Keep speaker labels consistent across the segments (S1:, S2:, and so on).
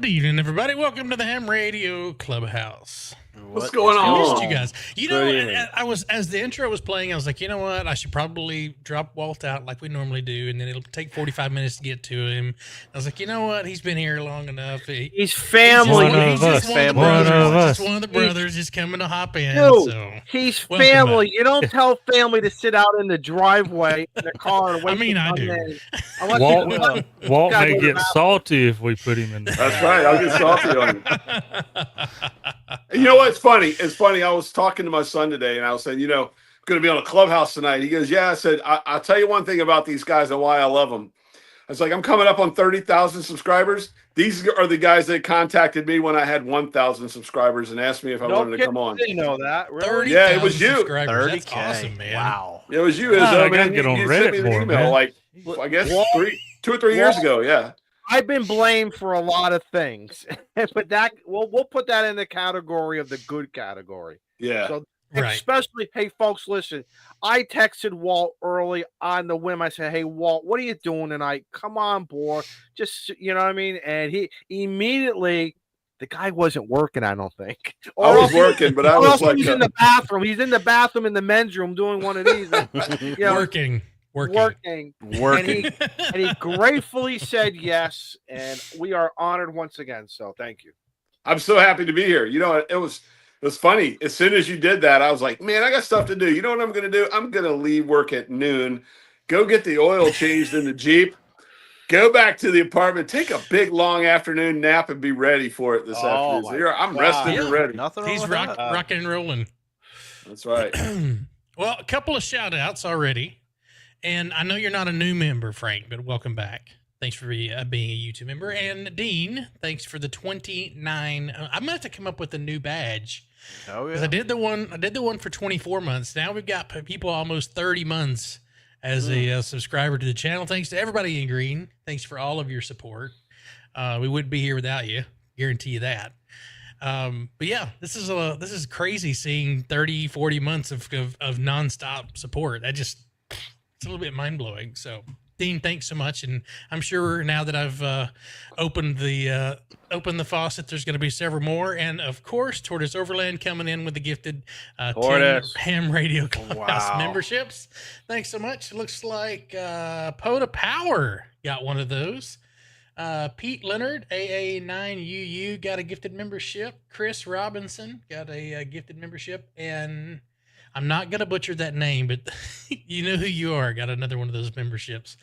S1: evening, everybody. Welcome to the Ham Radio Clubhouse.
S2: What's going on?
S1: I missed you guys. You know, I was, as the intro was playing, I was like, you know what? I should probably drop Walt out like we normally do, and then it'll take 45 minutes to get to him. I was like, you know what? He's been here long enough.
S2: He's family.
S1: He's just one of the brothers just coming to hop in.
S2: Dude,
S1: so
S2: he's family. You don't tell family to sit out in the driveway in the car and wait.
S1: I mean, I do.
S3: Walt may get salty if we put him in there.
S4: That's right. I'll get salty on him. You know what? It's funny. It's funny. I was talking to my son today, and I was saying, you know, I'm going to be on a Clubhouse tonight. He goes, yeah. I said, I'll tell you one thing about these guys and why I love them. I was like, I'm coming up on 30,000 subscribers. These are the guys that contacted me when I had 1,000 subscribers and asked me if I wanted to come on.
S2: Didn't know that. Really?
S4: Yeah, it was you.
S1: 30K. That's awesome, man.
S2: Wow.
S4: It was you.
S3: I gotta get on Reddit
S4: sent me an
S3: for
S4: email,
S3: man.
S4: like, I guess 2 or 3 years ago. Yeah.
S2: I've been blamed for a lot of things, but that we'll put that in the category of the good category.
S4: Yeah.
S2: So,
S1: Right.
S2: especially, hey, folks, listen. I texted Walt early on the whim. I said, hey, Walt, what are you doing tonight? Come on, boy. Just, you know what I mean? And he immediately, the guy wasn't working, I don't think.
S4: I was working, but I was like,
S2: he's in the bathroom. He's in the bathroom in the men's room doing one of these. You know,
S1: Working.
S2: And he gratefully said yes, and we are honored once again. So thank you.
S4: I'm so happy to be here. You know, it was funny. As soon as you did that, I was like, man, I got stuff to do. You know what I'm going to do? I'm going to leave work at noon, go get the oil changed in the Jeep, go back to the apartment, take a big, long afternoon nap, and be ready for it this afternoon. So I'm rested and ready.
S1: He's rocking and rolling.
S4: That's right.
S1: Well, a couple of shout outs already. And I know you're not a new member, Frank, but welcome back. Thanks for being a YouTube member. And Dean, thanks for the 29. I'm going to have to come up with a new badge.
S2: Oh,
S1: yeah. I did the one for 24 months. Now we've got people almost 30 months as a subscriber to the channel. Thanks to everybody in green. Thanks for all of your support. We wouldn't be here without you. Guarantee you that. But yeah, this is crazy seeing 30, 40 months of nonstop support. It's a little bit mind blowing. So, Dean, thanks so much, and I'm sure now that I've opened the faucet, there's going to be several more, and of course, Tortoise Overland coming in with the gifted 10 Ham Radio Clubhouse memberships. Thanks so much. It looks like Poda Power got one of those. Pete Leonard, AA9UU, got a gifted membership. Chris Robinson got a gifted membership, and I'm not going to butcher that name, but you know who you are. Got another one of those memberships.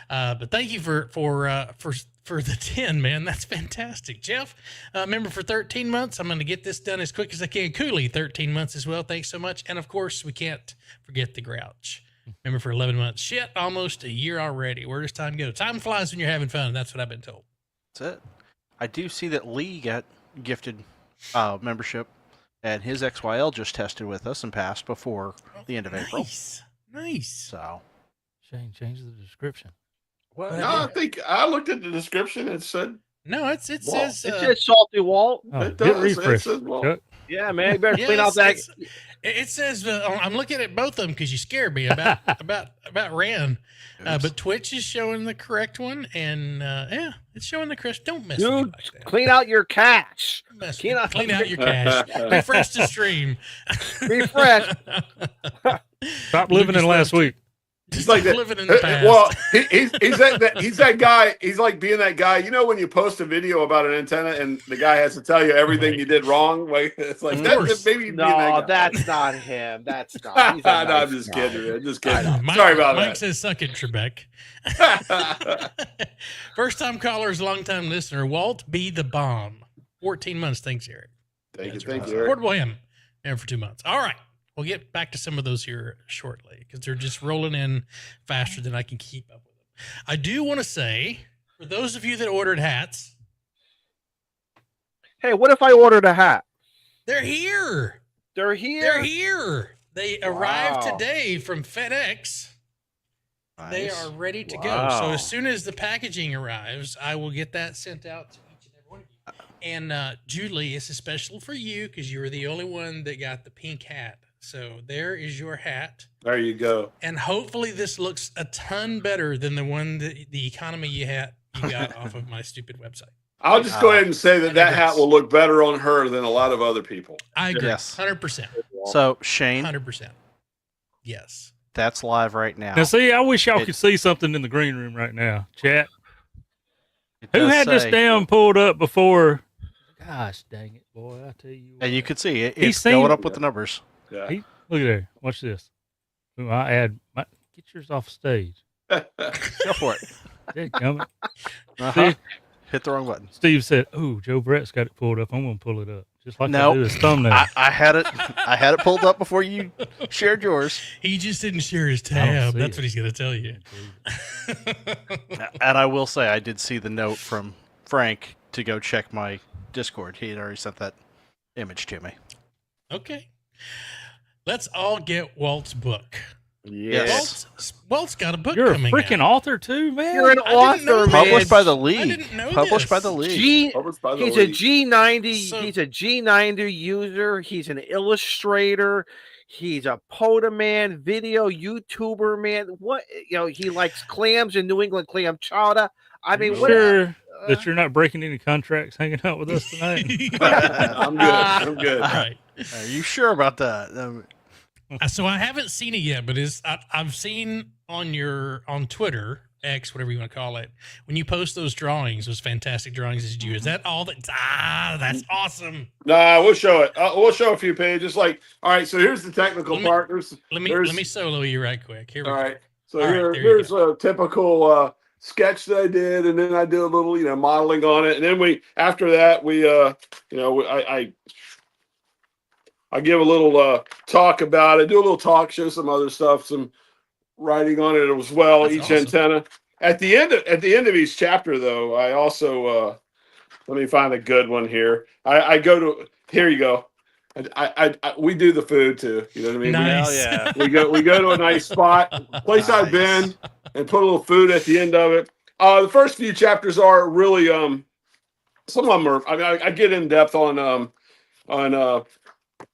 S1: But thank you for the 10, man. That's fantastic. Jeff, member for 13 months. I'm going to get this done as quick as I can. Cooley, 13 months as well. Thanks so much. And of course, we can't forget the Grouch. Member for 11 months. Shit, almost a year already. Where does time go? Time flies when you're having fun. That's what I've been told.
S5: That's it. I do see that Lee got gifted membership. And his XYL just tested with us and passed before the end of April.
S1: Nice.
S5: So,
S3: Shane, change the description.
S4: No, I think I looked at the description and it said.
S1: No, it says
S2: Salty Walt.
S4: It does.
S3: Refresh.
S4: It says Walt.
S2: Yeah, man, you better clean out that.
S1: It says I'm looking at both of them because you scared me about Ran, but Twitch is showing the correct one, and it's showing the correct. Don't mess with me like that.
S2: Clean out your cache.
S1: Clean out your cache. Refresh the stream.
S2: Refresh.
S3: Stop living in last week.
S4: He's like that.
S1: Living in the past.
S4: Well, he's that guy. He's like being that guy. You know when you post a video about an antenna and the guy has to tell you everything you did wrong. Like it's like that. Maybe
S2: that's not him. That's not.
S4: No, I'm just kidding. Man. Just kidding. Sorry about that.
S1: Mike says, "Suck it, Trebek." First time callers, long time listener. Walt be the bomb. 14 months. Thanks, Eric.
S4: Thank you, Eric.
S1: Portable him. And for 2 months. All right. We'll get back to some of those here shortly because they're just rolling in faster than I can keep up with them. I do want to say, for those of you that ordered hats.
S2: Hey, what if I ordered a hat?
S1: They're here. They arrived today from FedEx. Nice. They are ready to go. So as soon as the packaging arrives, I will get that sent out to each and every one of you. And Julie, this is special for you because you were the only one that got the pink hat. So there is your hat.
S4: There you go.
S1: And hopefully this looks a ton better than the one that the economy you got off of my stupid website.
S4: I'll just go ahead and say that
S1: I
S4: hat will look better on her than a lot of other people.
S1: I agree.
S5: Yes.
S1: 100%.
S5: So Shane,
S1: 100%. Yes.
S5: that's live right now.
S3: Now, see, I wish y'all could see something in the green room right now, chat.
S5: It
S3: Who
S5: does
S3: had this
S5: say-
S3: damn pulled up before? Gosh dang it, boy! I tell you,
S5: And you
S3: what.
S5: could see it.
S3: He's
S5: It's going
S3: seen-
S5: up with the numbers.
S4: Yeah.
S3: Look at there. Watch this. Ooh, get yours off stage.
S5: Go for it.
S3: Dadgummit.
S5: Uh-huh.
S3: See,
S5: Hit the wrong button.
S3: Steve said, "Ooh, Joe Brett's got it pulled up. I'm gonna pull it up just like
S5: Nope.
S3: I do his thumbnail."
S5: I had it. I had it pulled up before you shared yours,
S1: He just didn't share his
S3: I don't
S1: tab.
S3: see
S1: That's
S3: it.
S1: what he's going to tell you.
S5: and I will say I did see the note from Frank to go check my Discord. He had already sent that image to me.
S1: Okay. Let's all get Walt's book.
S5: Yes.
S1: Walt's got a book
S3: You're a
S1: coming
S3: freaking
S1: out.
S3: author too, man.
S2: You're an
S1: I didn't know
S2: author,
S1: that.
S2: man.
S5: Published by the
S1: I
S5: league.
S1: didn't know
S5: Published by
S1: this.
S5: the league.
S2: He's a G90.
S1: So-
S2: He's a G90 user. He's an illustrator. He's a Podaman, video YouTuber, man. What he likes clams and New England clam chowder. I mean, what?
S3: sure that you're not breaking any contracts hanging out with us tonight?
S4: I'm good. I'm good.
S1: Right.
S5: Are you sure about that?
S1: So I haven't seen it yet, but I've seen on Twitter, X, whatever you want to call it, when you post those drawings, those fantastic drawings that you do. Is that all that? That's awesome.
S4: Nah, we'll show it. We'll show a few pages. All right. So here's the technical part.
S1: Let me solo you right quick. Here we
S4: All
S1: go.
S4: right. So
S1: All right, there you
S4: here's a typical sketch that I did, and then I do a little, modeling on it, and then after that I give a little talk about it, do a little talk, show some other stuff, some writing on it as well.
S1: That's
S4: each
S1: awesome.
S4: antenna. At the end of each chapter, though, I also let me find a good one here. I go to here. You go. We do the food too. You know what I mean?
S1: Nice.
S5: yeah.
S4: We go to a nice spot, place I've been, and put a little food at the end of it. The first few chapters are really some of them are. I mean, I get in depth on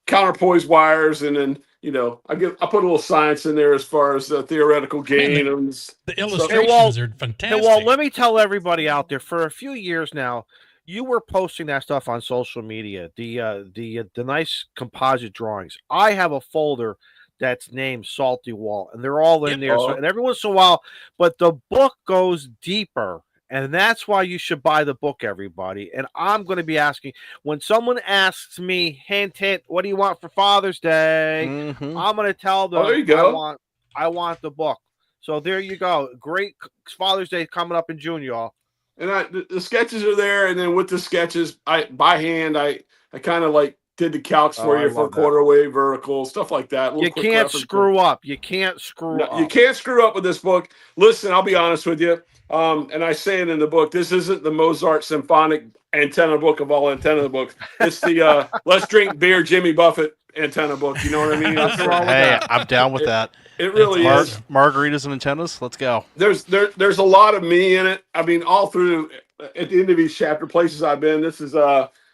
S4: counterpoise wires, and then I put a little science in there as far as the theoretical gain.
S1: The illustrations are fantastic.
S2: Hey, well, let me tell everybody out there. For a few years now, you were posting that stuff on social media. The nice composite drawings. I have a folder that's named Salty Walt, and they're all in there. So, and every once in a while, but the book goes deeper. And that's why you should buy the book, everybody. And I'm going to be asking, when someone asks me, hint, hint, what do you want for Father's Day?
S5: Mhm.
S2: I'm going to tell them,
S4: there you go.
S2: I want the book. So there you go. Great Father's Day coming up in June, y'all.
S4: And the sketches are there, and then with the sketches, by hand, I kind of did the calcs for
S2: I
S4: you for
S2: love that.
S4: quarter wave, vertical, stuff like that.
S2: You can't screw up. You can't screw up.
S4: You can't screw up with this book. Listen, I'll be honest with you. And I say it in the book. This isn't the Mozart symphonic antenna book of all antenna books. It's the Let's Drink Beer Jimmy Buffett antenna book. You know what I mean?
S5: Hey, I'm down with that.
S4: It really is.
S5: Margaritas and antennas. Let's go.
S4: There's a lot of me in it. I mean, all through at the end of each chapter, places I've been. This is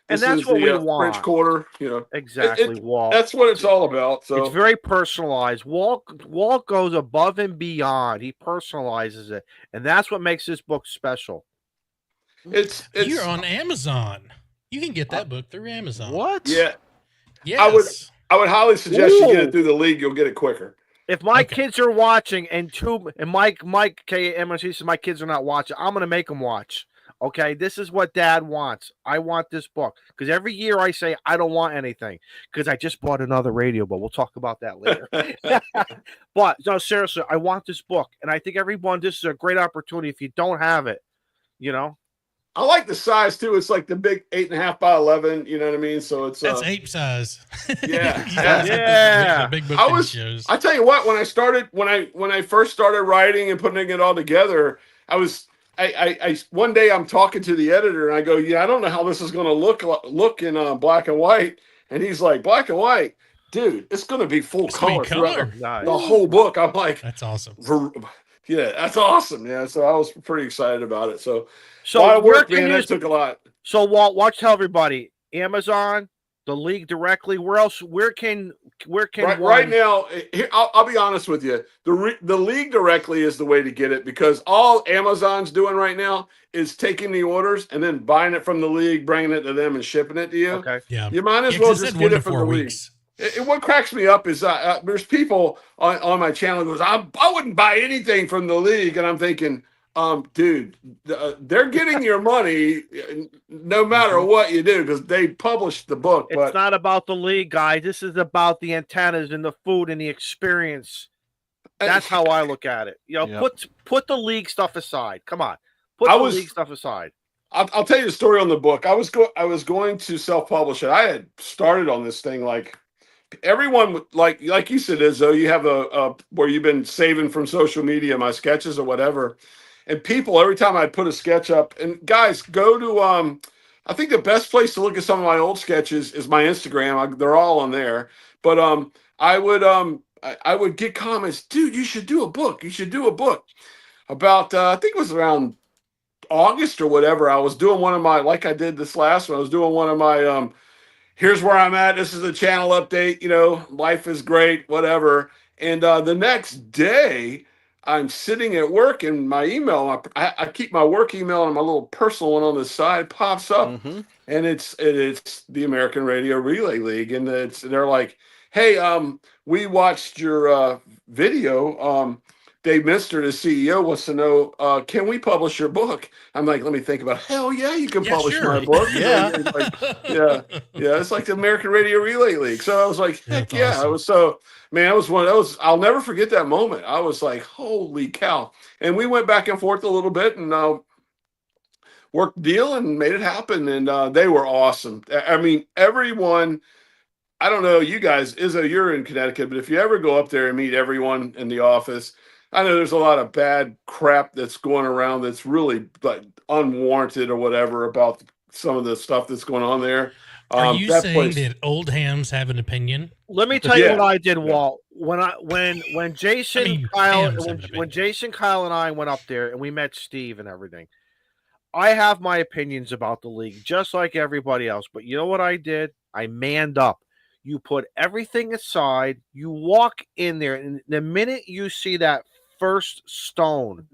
S2: and that's what we want.
S4: French Quarter.
S2: Exactly, Walt.
S4: That's what it's all about. So
S2: it's very personalized. Walt goes above and beyond. He personalizes it, and that's what makes this book special.
S4: It's
S1: You're on Amazon. You can get that book through Amazon.
S5: What?
S4: Yeah,
S1: Yes.
S4: I would highly suggest you get it through the league. You'll get it quicker.
S2: If my kids are watching, and Mike KMRC says my kids are not watching, I'm going to make them watch. Okay, this is what Dad wants. I want this book because every year I say I don't want anything because I just bought another radio, but we'll talk about that later. But no, seriously, I want this book, and I think everyone, this is a great opportunity. If you don't have it,
S4: I like the size too. It's like the big 8.5 by 11. You know what I mean? So it's
S1: That's ape size.
S4: Yeah.
S1: You guys got the big book that shows.
S4: I tell you what, when I first started writing and putting it all together, I one day I'm talking to the editor and I go, I don't know how this is going to look in black and white. And he's like, black and white, dude, it's going to be full color throughout the whole book. I'm like,
S1: that's awesome.
S4: Yeah, that's awesome. Yeah, so I was pretty excited about it. So
S2: where
S4: work,
S2: can
S4: man,
S2: you
S4: that took a lot.
S2: So Walt, tell everybody Amazon, The league directly. Where else? Where can
S4: Right now, here, I'll be honest with you. The league directly is the way to get it, because all Amazon's doing right now is taking the orders and then buying it from the league, bringing it to them, and shipping it to you.
S2: Okay.
S1: Yeah.
S4: You might as
S1: Yeah,
S4: well
S1: 'cause it
S4: just
S1: said
S4: get
S1: 1
S4: it
S1: to
S4: from
S1: 4
S4: the league.
S1: weeks.
S4: What cracks me up is there's people on my channel who goes, I wouldn't buy anything from the league, and I'm thinking, dude, they're getting your money no matter what you do, because they published the book.
S2: It's not about the league, guys. This is about the antennas and the food and the experience. That's how I look at it. You know,
S5: Yep.
S2: put the league stuff aside. Come on, put the league stuff aside.
S4: I'll tell you the story on the book. I was going to self-publish it. I had started on this thing like everyone, like you said, Izzo, you have a where you've been saving from social media my sketches or whatever, and people every time I put a sketch up, and guys, go to I think the best place to look at some of my old sketches is my Instagram. They're all on there, but I would get comments, dude, you should do a book. You should do a book about I think it was around August or whatever. I was doing one of my, like I did this last one, I was doing one of my here's where I'm at, this is a channel update, life is great, whatever. And the next day I'm sitting at work and my email, I keep my work email and my little personal one on the side pops up, and it's the American Radio Relay League, and they're like, hey, we watched your video. Dave Minster, the CEO, wants to know, can we publish your book? I'm like, let me think about it. Hell yeah, you can publish my book.
S5: Yeah.
S4: Yeah. It's like the American Radio Relay League. So I was like, heck
S1: That's
S4: yeah.
S1: awesome.
S4: I was so, man, I was one of those, I'll never forget that moment. I was like, holy cow. And we went back and forth a little bit and worked the deal and made it happen. And they were awesome. I mean, everyone, I don't know, you guys, Izzo, you're in Connecticut, but if you ever go up there and meet everyone in the office, I know there's a lot of bad crap that's going around that's really like unwarranted or whatever about some of the stuff that's going on there.
S1: Are you saying that old hams have an opinion?
S2: Let me tell you what I did, Walt. When Jason, Kyle, when Jason, Kyle, and I went up there and we met Steve and everything, I have my opinions about the league, just like everybody else. But you know what I did? I manned up. You put everything aside. You walk in there, and the minute you see that first stone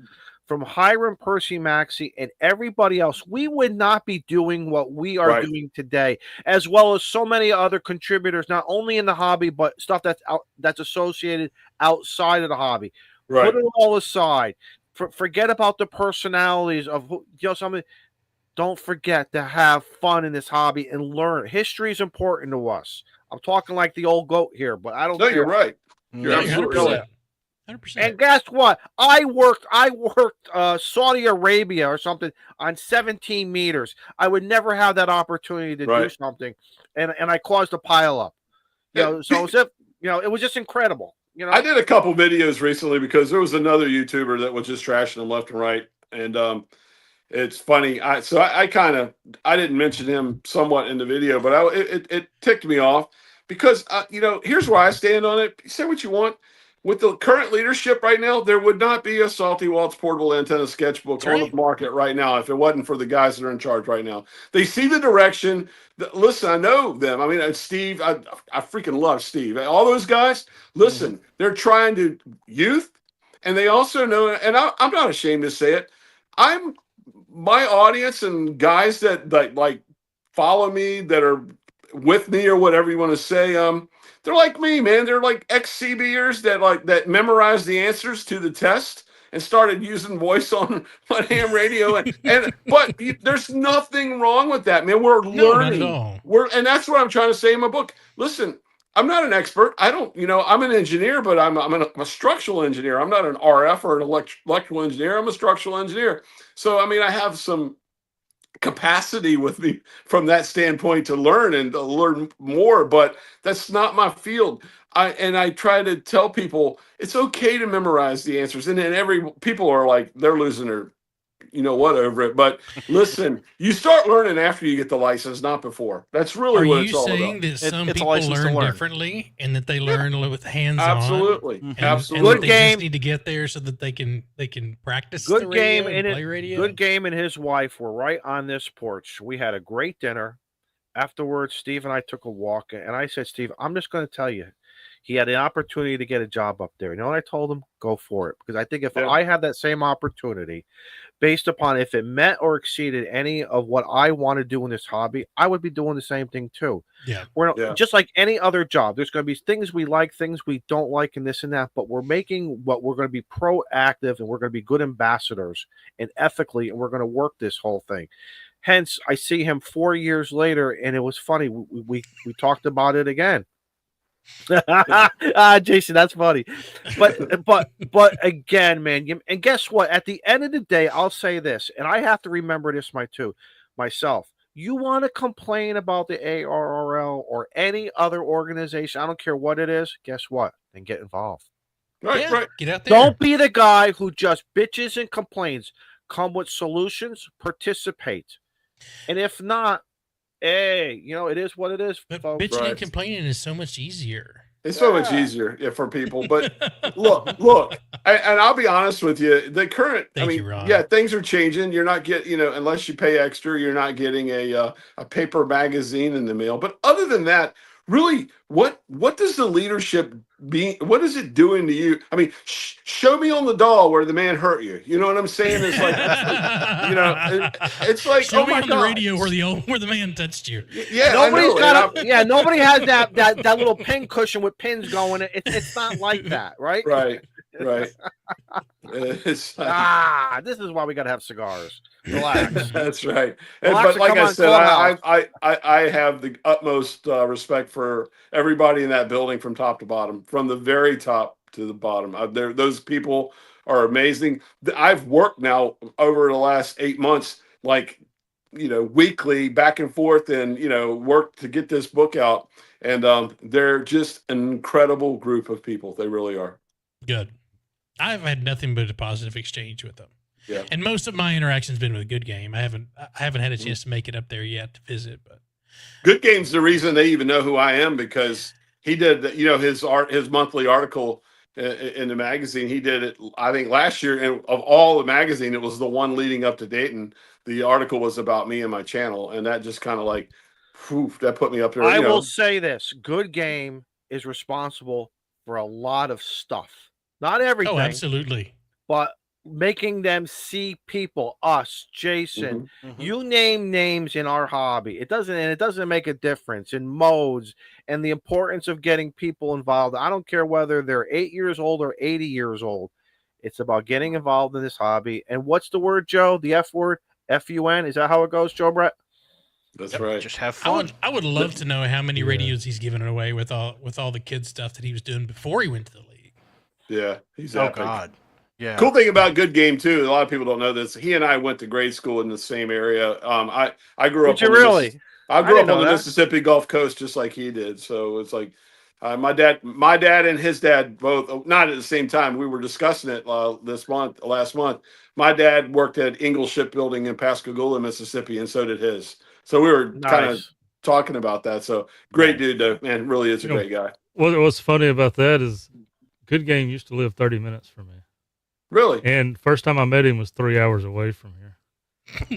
S2: from Hiram, Percy, Maxey, and everybody else, we would not be doing what we are doing today, as well as so many other contributors, not only in the hobby, but stuff that's associated outside of the hobby. Right. Put it all aside. Forget about the personalities of somebody. Don't forget to have fun in this hobby and learn. History is important to us. I'm talking like the old goat here, but I don't care.
S4: You're right. You're absolutely right.
S2: 100%. And guess what? I worked Saudi Arabia or something on 17 meters. I would never have that opportunity to do something, and I caused a pile up. So as if it was just incredible.
S4: I did a couple videos recently because there was another YouTuber that was just trashing them left and right, and it's funny. I didn't mention him somewhat in the video, but it ticked me off because here's where I stand on it. Say what you want. With the current leadership right now, there would not be a Salty Walt's portable antenna sketchbook on the market right now if it wasn't for the guys that are in charge right now. They see the direction. Listen, I know them. I mean, Steve, I freaking love Steve. All those guys, listen, they're trying to youth, and they also know, and I'm not ashamed to say it, my audience and guys that like follow me, that are with me or whatever you want to say, they're like me, man. They're like ex-CBers that memorized the answers to the test and started using voice on ham radio. But there's nothing wrong with that, man. We're learning.
S1: Not at all.
S4: And that's what I'm trying to say in my book. Listen, I'm not an expert. I don't, I'm an engineer, but I'm a structural engineer. I'm not an RF or an electrical engineer. I'm a structural engineer. So, I mean, I have some capacity with me from that standpoint to learn and to learn more, but that's not my field. I try to tell people it's okay to memorize the answers, and then people are like, they're losing their what over it. But listen, you start learning after you get the license, not before. That's really what it's all about.
S1: Are you saying that some people learn differently and that they learn with hands-on?
S4: Absolutely.
S1: Absolutely. And that they just need to get there so that they can practice
S2: good
S1: the
S2: game
S1: radio
S2: and
S1: play radio?
S2: Good Game and his wife were right on this porch. We had a great dinner. afterwards, Steve and I took a walk, and I said, Steve, I'm just going to tell you, he had an opportunity to get a job up there. You know what I told him? Go for it. Because I think if I had that same opportunity, based upon if it met or exceeded any of what I want to do in this hobby, I would be doing the same thing too.
S1: Yeah.
S2: Just like any other job, there's going to be things we like, things we don't like, and this and that, but we're making what we're going to be proactive, and we're going to be good ambassadors and ethically, and we're going to work this whole thing. Hence, I see him 4 years later, and it was funny. We talked about it again. Jason, that's funny. But again, man, and guess what? At the end of the day, I'll say this, and I have to remember this myself. You want to complain about the ARRL or any other organization, I don't care what it is, guess what? Then get involved.
S4: Right.
S1: Get out there.
S2: Don't be the guy who just bitches and complains. Come with solutions, participate. And if not, hey, it is what it is,
S1: But
S2: folks.
S1: bitching and complaining is so much easier.
S4: It's so much easier for people. But look, and I'll be honest with you, the current, things are changing. You're not getting, unless you pay extra, you're not getting a paper magazine in the mail. But other than that, really, what does the leadership what is it doing to you? I mean, show me on the doll where the man hurt you. You know what I'm saying? It's like, it's like,
S1: show
S4: oh
S1: me
S4: my
S1: on
S4: God.
S1: the radio where the man touched you.
S4: Yeah,
S2: nobody has that little pin cushion with pins going. It's not like that, right?
S4: Right. It's like,
S2: this is why we got to have cigars. Relax.
S4: That's right.
S2: Relax,
S4: but like I said,
S2: Clubhouse.
S4: I have the utmost respect for everybody in that building from top to bottom, from the very top to the bottom. Those people are amazing. I've worked now over the last 8 months, weekly back and forth, and work to get this book out. And they're just an incredible group of people. They really are.
S1: Good. I've had nothing but a positive exchange with them.
S4: Yeah.
S1: And most of my interactions been with a Good Game. I haven't had a chance to make it up there yet to visit, but
S4: Good Game's the reason they even know who I am, because he did, his monthly article in the magazine. He did it, I think, last year, and of all the magazine, it was the one leading up to Dayton. The article was about me and my channel, and that just kind of that put me up there.
S2: I will say this: Good Game is responsible for a lot of stuff. Not everything.
S1: Oh, absolutely.
S2: But making them see people, us, Jason, you name names in our hobby. It doesn't make a difference in modes and the importance of getting people involved. I don't care whether they're 8 years old or 80 years old. It's about getting involved in this hobby. And what's the word, Joe? The F word? F-U-N? Is that how it goes, Joe Brett?
S4: That's right.
S5: Just have fun.
S1: I would love to know how many radios he's given away with all the kid stuff that he was doing before he went to the league.
S4: Yeah, he's
S5: oh
S4: epic.
S5: God. Yeah.
S4: Cool thing about Good Game too, a lot of people don't know this. He and I went to grade school in the same area. I grew up. I grew up on the Mississippi Gulf Coast, just like he did. So it's like my dad and his dad both, not at the same time. We were discussing it last month. My dad worked at Ingalls Shipbuilding in Pascagoula, Mississippi, and so did his. So we were kind of talking about that. So great dude, though, man. Really is a great guy.
S3: What's funny about that is Good Game used to live 30 minutes from me.
S4: Really?
S3: And first time I met him was 3 hours away from here.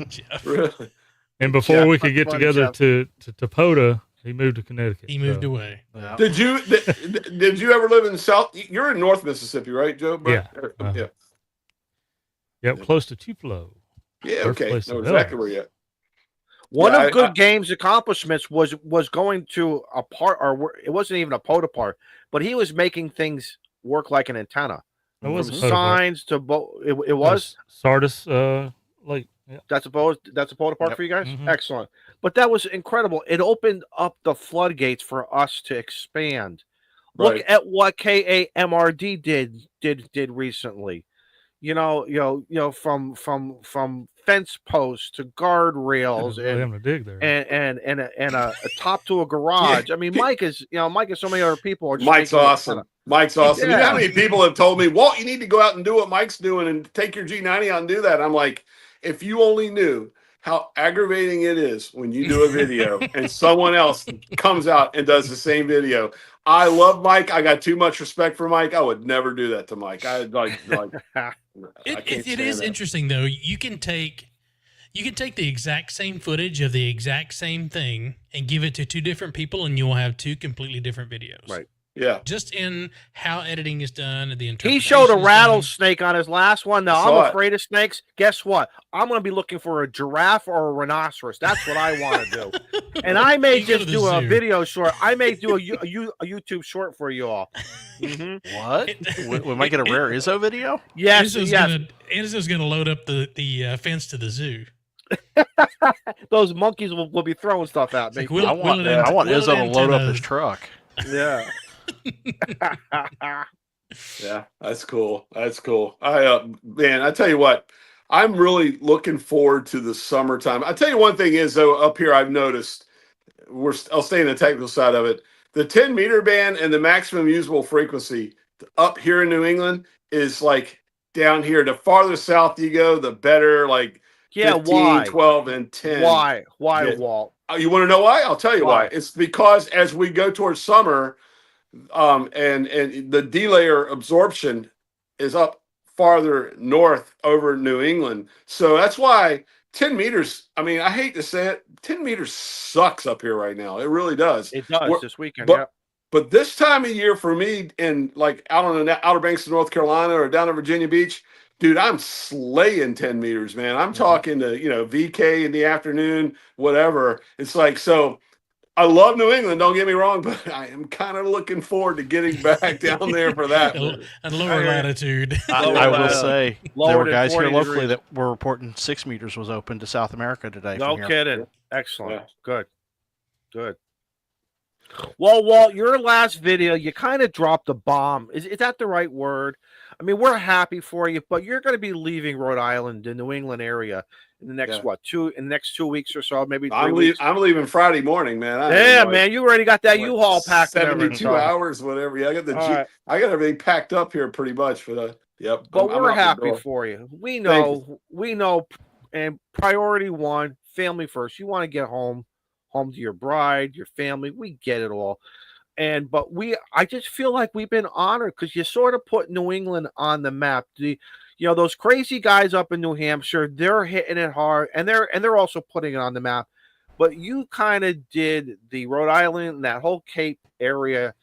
S1: Jeff.
S4: Really?
S3: And before we could get together to Topota, he moved to Connecticut.
S1: He moved away.
S5: Yeah.
S4: Did you ever live in South? You're in North Mississippi, right, Joe?
S3: Yeah.
S4: Yeah.
S3: Yep, close to Tupelo.
S4: Yeah. Okay. Know exactly where you're at.
S2: One of Good Game's accomplishments was going to a part, or it wasn't even a POTA part, but he was making things work like an antenna.
S3: It was
S2: From signs to it was
S3: Sardis Lake. Yeah.
S2: That's a POTA part for you guys. Excellent, but that was incredible. It opened up the floodgates for us to expand. Look at what KAMRD did recently. From fence posts to guardrails and a top to a garage. I mean, Mike is so many other people are just
S4: Mike's awesome. Mike's awesome.
S2: Yeah.
S4: You know how many people have told me, Walt, you need to go out and do what Mike's doing and take your G90 out and do that. I'm like, if you only knew how aggravating it is when you do a video and someone else comes out and does the same video. I love Mike. I got too much respect for Mike. I would never do that to Mike.
S1: It is interesting though. You You can take the exact same footage of the exact same thing and give it to two different people, and you will have two completely different videos.
S2: Right.
S4: Yeah.
S1: Just in how editing is done and the
S2: He
S1: interpretation.
S2: showed a
S1: is done.
S2: rattlesnake on his last one. Now,
S4: I
S2: I'm
S4: saw it.
S2: afraid of snakes. Guess what? I'm going to be looking for a giraffe or a rhinoceros. That's what I want to do. And I may
S1: You go to
S2: just
S1: the
S2: do a
S1: zoo.
S2: video short. I may do a YouTube short for you all.
S5: What? We might get a rare Izzo video?
S2: Yes,
S1: Enzo's gonna load up the fence to the zoo.
S2: Those monkeys will be throwing stuff at me.
S1: Like, I
S5: I want Izzo to load up his truck.
S2: Yeah.
S4: Yeah, that's cool. That's cool. Man, I tell you what, I'm really looking forward to the summertime. I tell you one thing is though, up here I've noticed I'll stay in the technical side of it. The 10-meter band and the maximum usable frequency up here in New England is like down here. The farther south you go, the better. Like 15,
S2: why?
S4: 12, and 10.
S2: Why,
S4: Yeah.
S2: Walt?
S4: You want to know why? I'll tell you
S2: Why?
S4: why. It's because as we go towards summer, and the delayer absorption is up farther north over New England. So that's why 10 meters, I mean, I hate to say it, 10 meters sucks up here right now. It really does.
S2: It does this weekend.
S4: But this time of year for me, in like out on the Outer Banks of North Carolina or down in Virginia Beach, dude, I'm slaying 10 meters, man. I'm talking to, VK in the afternoon, whatever. It's like, so I love New England, don't get me wrong, but I am kind of looking forward to getting back down there for that.
S1: A lower latitude.
S5: I will say
S2: Lower
S5: there were
S2: than
S5: guys here
S2: 40
S5: locally
S2: degrees.
S5: that were reporting 6 meters was open to South America today.
S2: No
S5: from here.
S2: kidding. Excellent.
S4: Yeah.
S2: Good. Well, Walt, your last video, you kind of dropped a bomb. Is that the right word? I mean, we're happy for you, but you're going to be leaving Rhode Island, the New England area, in the next next 2 weeks or so, maybe 3 weeks.
S4: I'm leaving Friday morning, man.
S2: Man, you already got that U-Haul packed.
S4: 72 hours, whatever. Yeah, I got the I got everything packed up here pretty much for the. Yep.
S2: But we're
S4: I'm out the
S2: happy
S4: door.
S2: for you. We know, and priority one, family first. You want to get home to your bride, your family. We get it all. But I just feel like we've been honored because you sort of put New England on the map. Those crazy guys up in New Hampshire, they're hitting it hard, and they're also putting it on the map. But you kind of did the Rhode Island, that whole Cape area.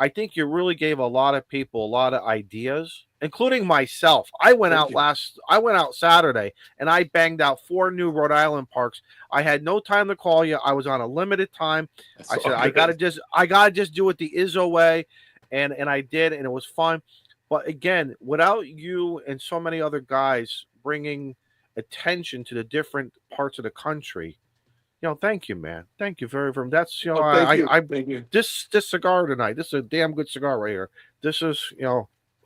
S2: I think you really gave a lot of people a lot of ideas, including myself. I went out Saturday and I banged out 4 new Rhode Island parks. I had no time to call you. I was on a limited time. I said, I gotta just do it the Izzo way. And I did, and it was fun. But again, without you and so many other guys bringing attention to the different parts of the country, thank you, man. Thank you very, very much. That's,
S4: thank you.
S2: This cigar tonight, this is a damn good cigar right here. This is,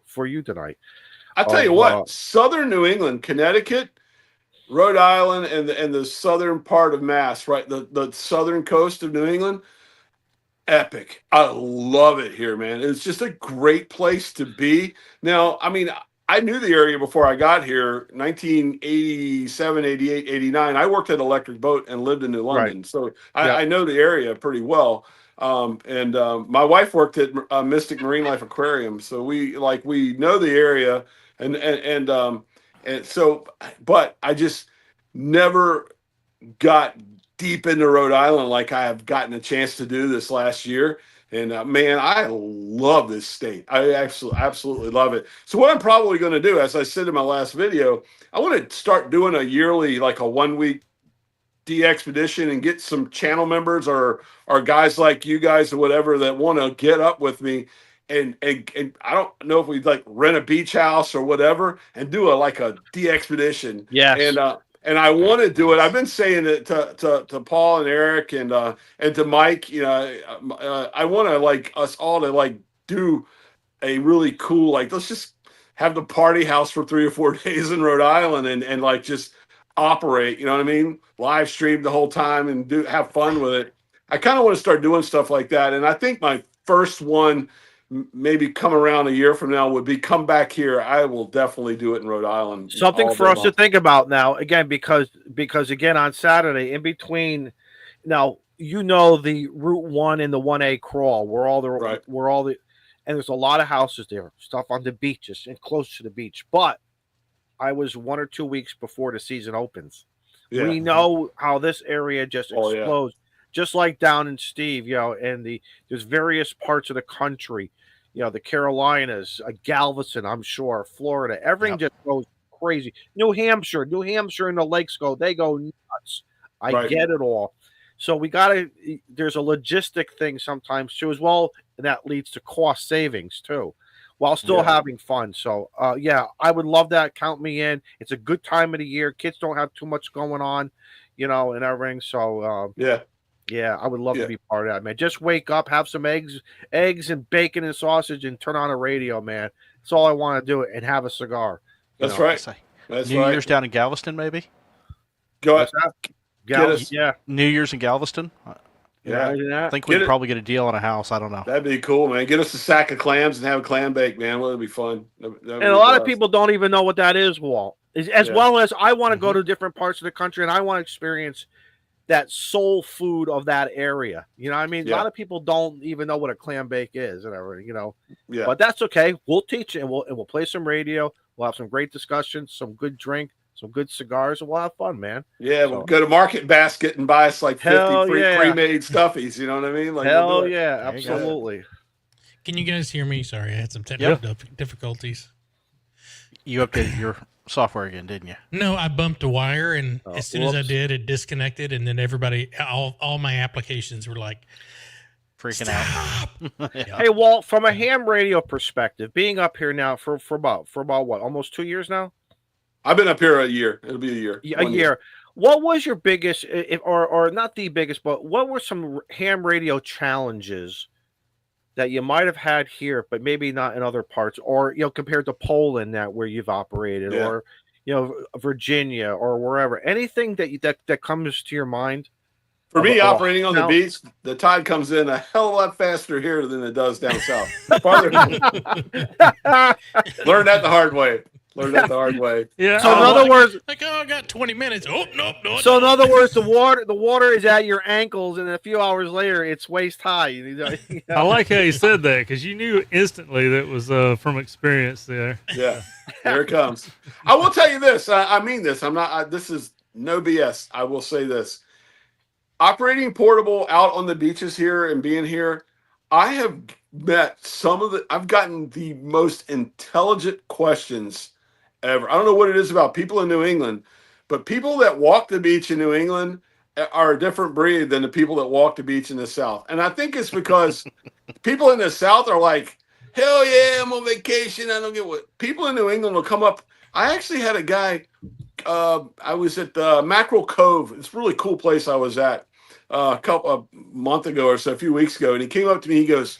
S2: for you tonight.
S4: I tell you what, Southern New England, Connecticut, Rhode Island, and the southern part of Mass, right? The southern coast of New England, epic. I love it here, man. It's just a great place to be. Now, I mean, I knew the area before I got here, 1987, 88, 89. I worked at Electric Boat and lived in New London. Right. So I know the area pretty well. My wife worked at Mystic Marine Life Aquarium. So we know the area and so, but I just never got deep into Rhode Island like I have gotten a chance to do this last year. And man, I love this state. I absolutely love it. So what I'm probably going to do, as I said in my last video, I want to start doing a yearly, like a 1-week de-expedition and get some channel members or guys like you guys or whatever that want to get up with me. And I don't know if we'd like rent a beach house or whatever and do a de-expedition.
S2: Yes.
S4: And I want to do it. I've been saying it to Paul and Eric and to Mike. I want to us all to do a really cool let's just have the party house for 3 or 4 days in Rhode Island and just operate. You know what I mean? Live stream the whole time and have fun with it. I kind of want to start doing stuff like that. And I think my first one, maybe come around a year from now, would be come back here. I will definitely do it in Rhode Island.
S2: Something for us to think about now, again, because again, on Saturday, in between, now, the Route 1 and the 1A crawl, and there's a lot of houses there, stuff on the beaches and close to the beach. But I was 1 or 2 weeks before the season opens.
S4: Yeah.
S2: We know how this area just
S4: Oh, yeah.
S2: explodes, just like down in Steve, and there's various parts of the country, the Carolinas, Galveston, I'm sure, Florida, everything just goes crazy. New Hampshire and the lakes they go nuts. I
S4: Right.
S2: get it all. So there's a logistic thing sometimes too as well, and that leads to cost savings too, while still having fun. So I would love that. Count me in. It's a good time of the year. Kids don't have too much going on, and everything. So I would love to be part of that, man. Just wake up, have some eggs and bacon and sausage, and turn on a radio, man. That's all I want to do, and have a cigar.
S4: That's right. That's
S5: New Year's down in Galveston, maybe.
S4: Go ahead.
S5: New Year's in Galveston. I think we'd probably get a deal on a house. I don't know.
S4: That'd be cool, man. Get us a sack of clams and have a clam bake, man. Well, it'd be fun.
S2: And a lot of people don't even know what that is, Walt. As well as I want to go to different parts of the country, and I want to experience that soul food of that area. You know what I mean? A lot of people don't even know what a clam bake is and everything,
S4: Yeah.
S2: But that's okay. We'll teach it, and we'll play some radio. We'll have some great discussions, some good drink, some good cigars, and we'll have fun, man.
S4: Yeah, we'll go to Market Basket and buy us like 50 pre-made stuffies. You know what I mean? Like,
S2: hell yeah, absolutely.
S1: Can you guys hear me? Sorry, I had some technical difficulties.
S5: You updated your software again, didn't you?
S1: No, I bumped a wire, and as soon as I did, it disconnected, and then all my applications were like
S5: freaking out.
S2: Hey, Walt, from a ham radio perspective, being up here now for about what, almost 2 years now?
S4: I've been up here a year. It'll be a year.
S2: A year. What was your biggest, or not the biggest, but what were some ham radio challenges that you might have had here, but maybe not in other parts, or compared to Poland, where you've operated, or Virginia, or wherever? Anything that comes to your mind?
S4: For me, operating on the beach, the tide comes in a hell of a lot faster here than it does down south. Learn that the hard way.
S2: Yeah. So in other words,
S1: I got 20 minutes. Oh no.
S2: So in other words, the water is at your ankles, and a few hours later, it's waist high.
S3: I like how you said that, because you knew instantly that was from experience there.
S4: Yeah, there it comes. I will tell you this. I mean this. This is no BS. I will say this. Operating portable out on the beaches here and being here, I have met I've gotten the most intelligent questions ever. I don't know what it is about people in New England, but people that walk the beach in New England are a different breed than the people that walk the beach in the South. And I think it's because people in the South are like, hell yeah, I'm on vacation. I don't get what people in New England will come up. I actually had a guy, I was at Mackerel Cove. It's a really cool place I was at a month ago or so, a few weeks ago. And he came up to me, he goes,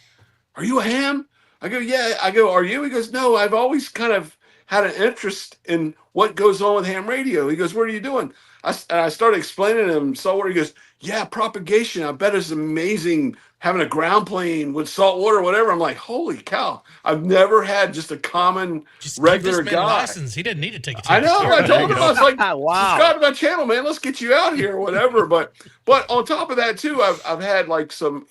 S4: "Are you a ham?" I go, "Yeah." I go, "Are you?" He goes, "No, I've always kind of had an interest in what goes on with ham radio." He goes, "What are you doing?" And I started explaining to him saltwater. He goes, "Yeah, propagation. I bet it's amazing having a ground plane with salt water, whatever." I'm like, holy cow. I've never had just a common regular
S1: give this man
S4: guy.
S1: A license. He didn't need to take a test.
S4: I know. I told him, I was like,
S2: wow.
S4: Subscribe to my channel, man. Let's get you out here or whatever. But on top of that, too, I've had like some,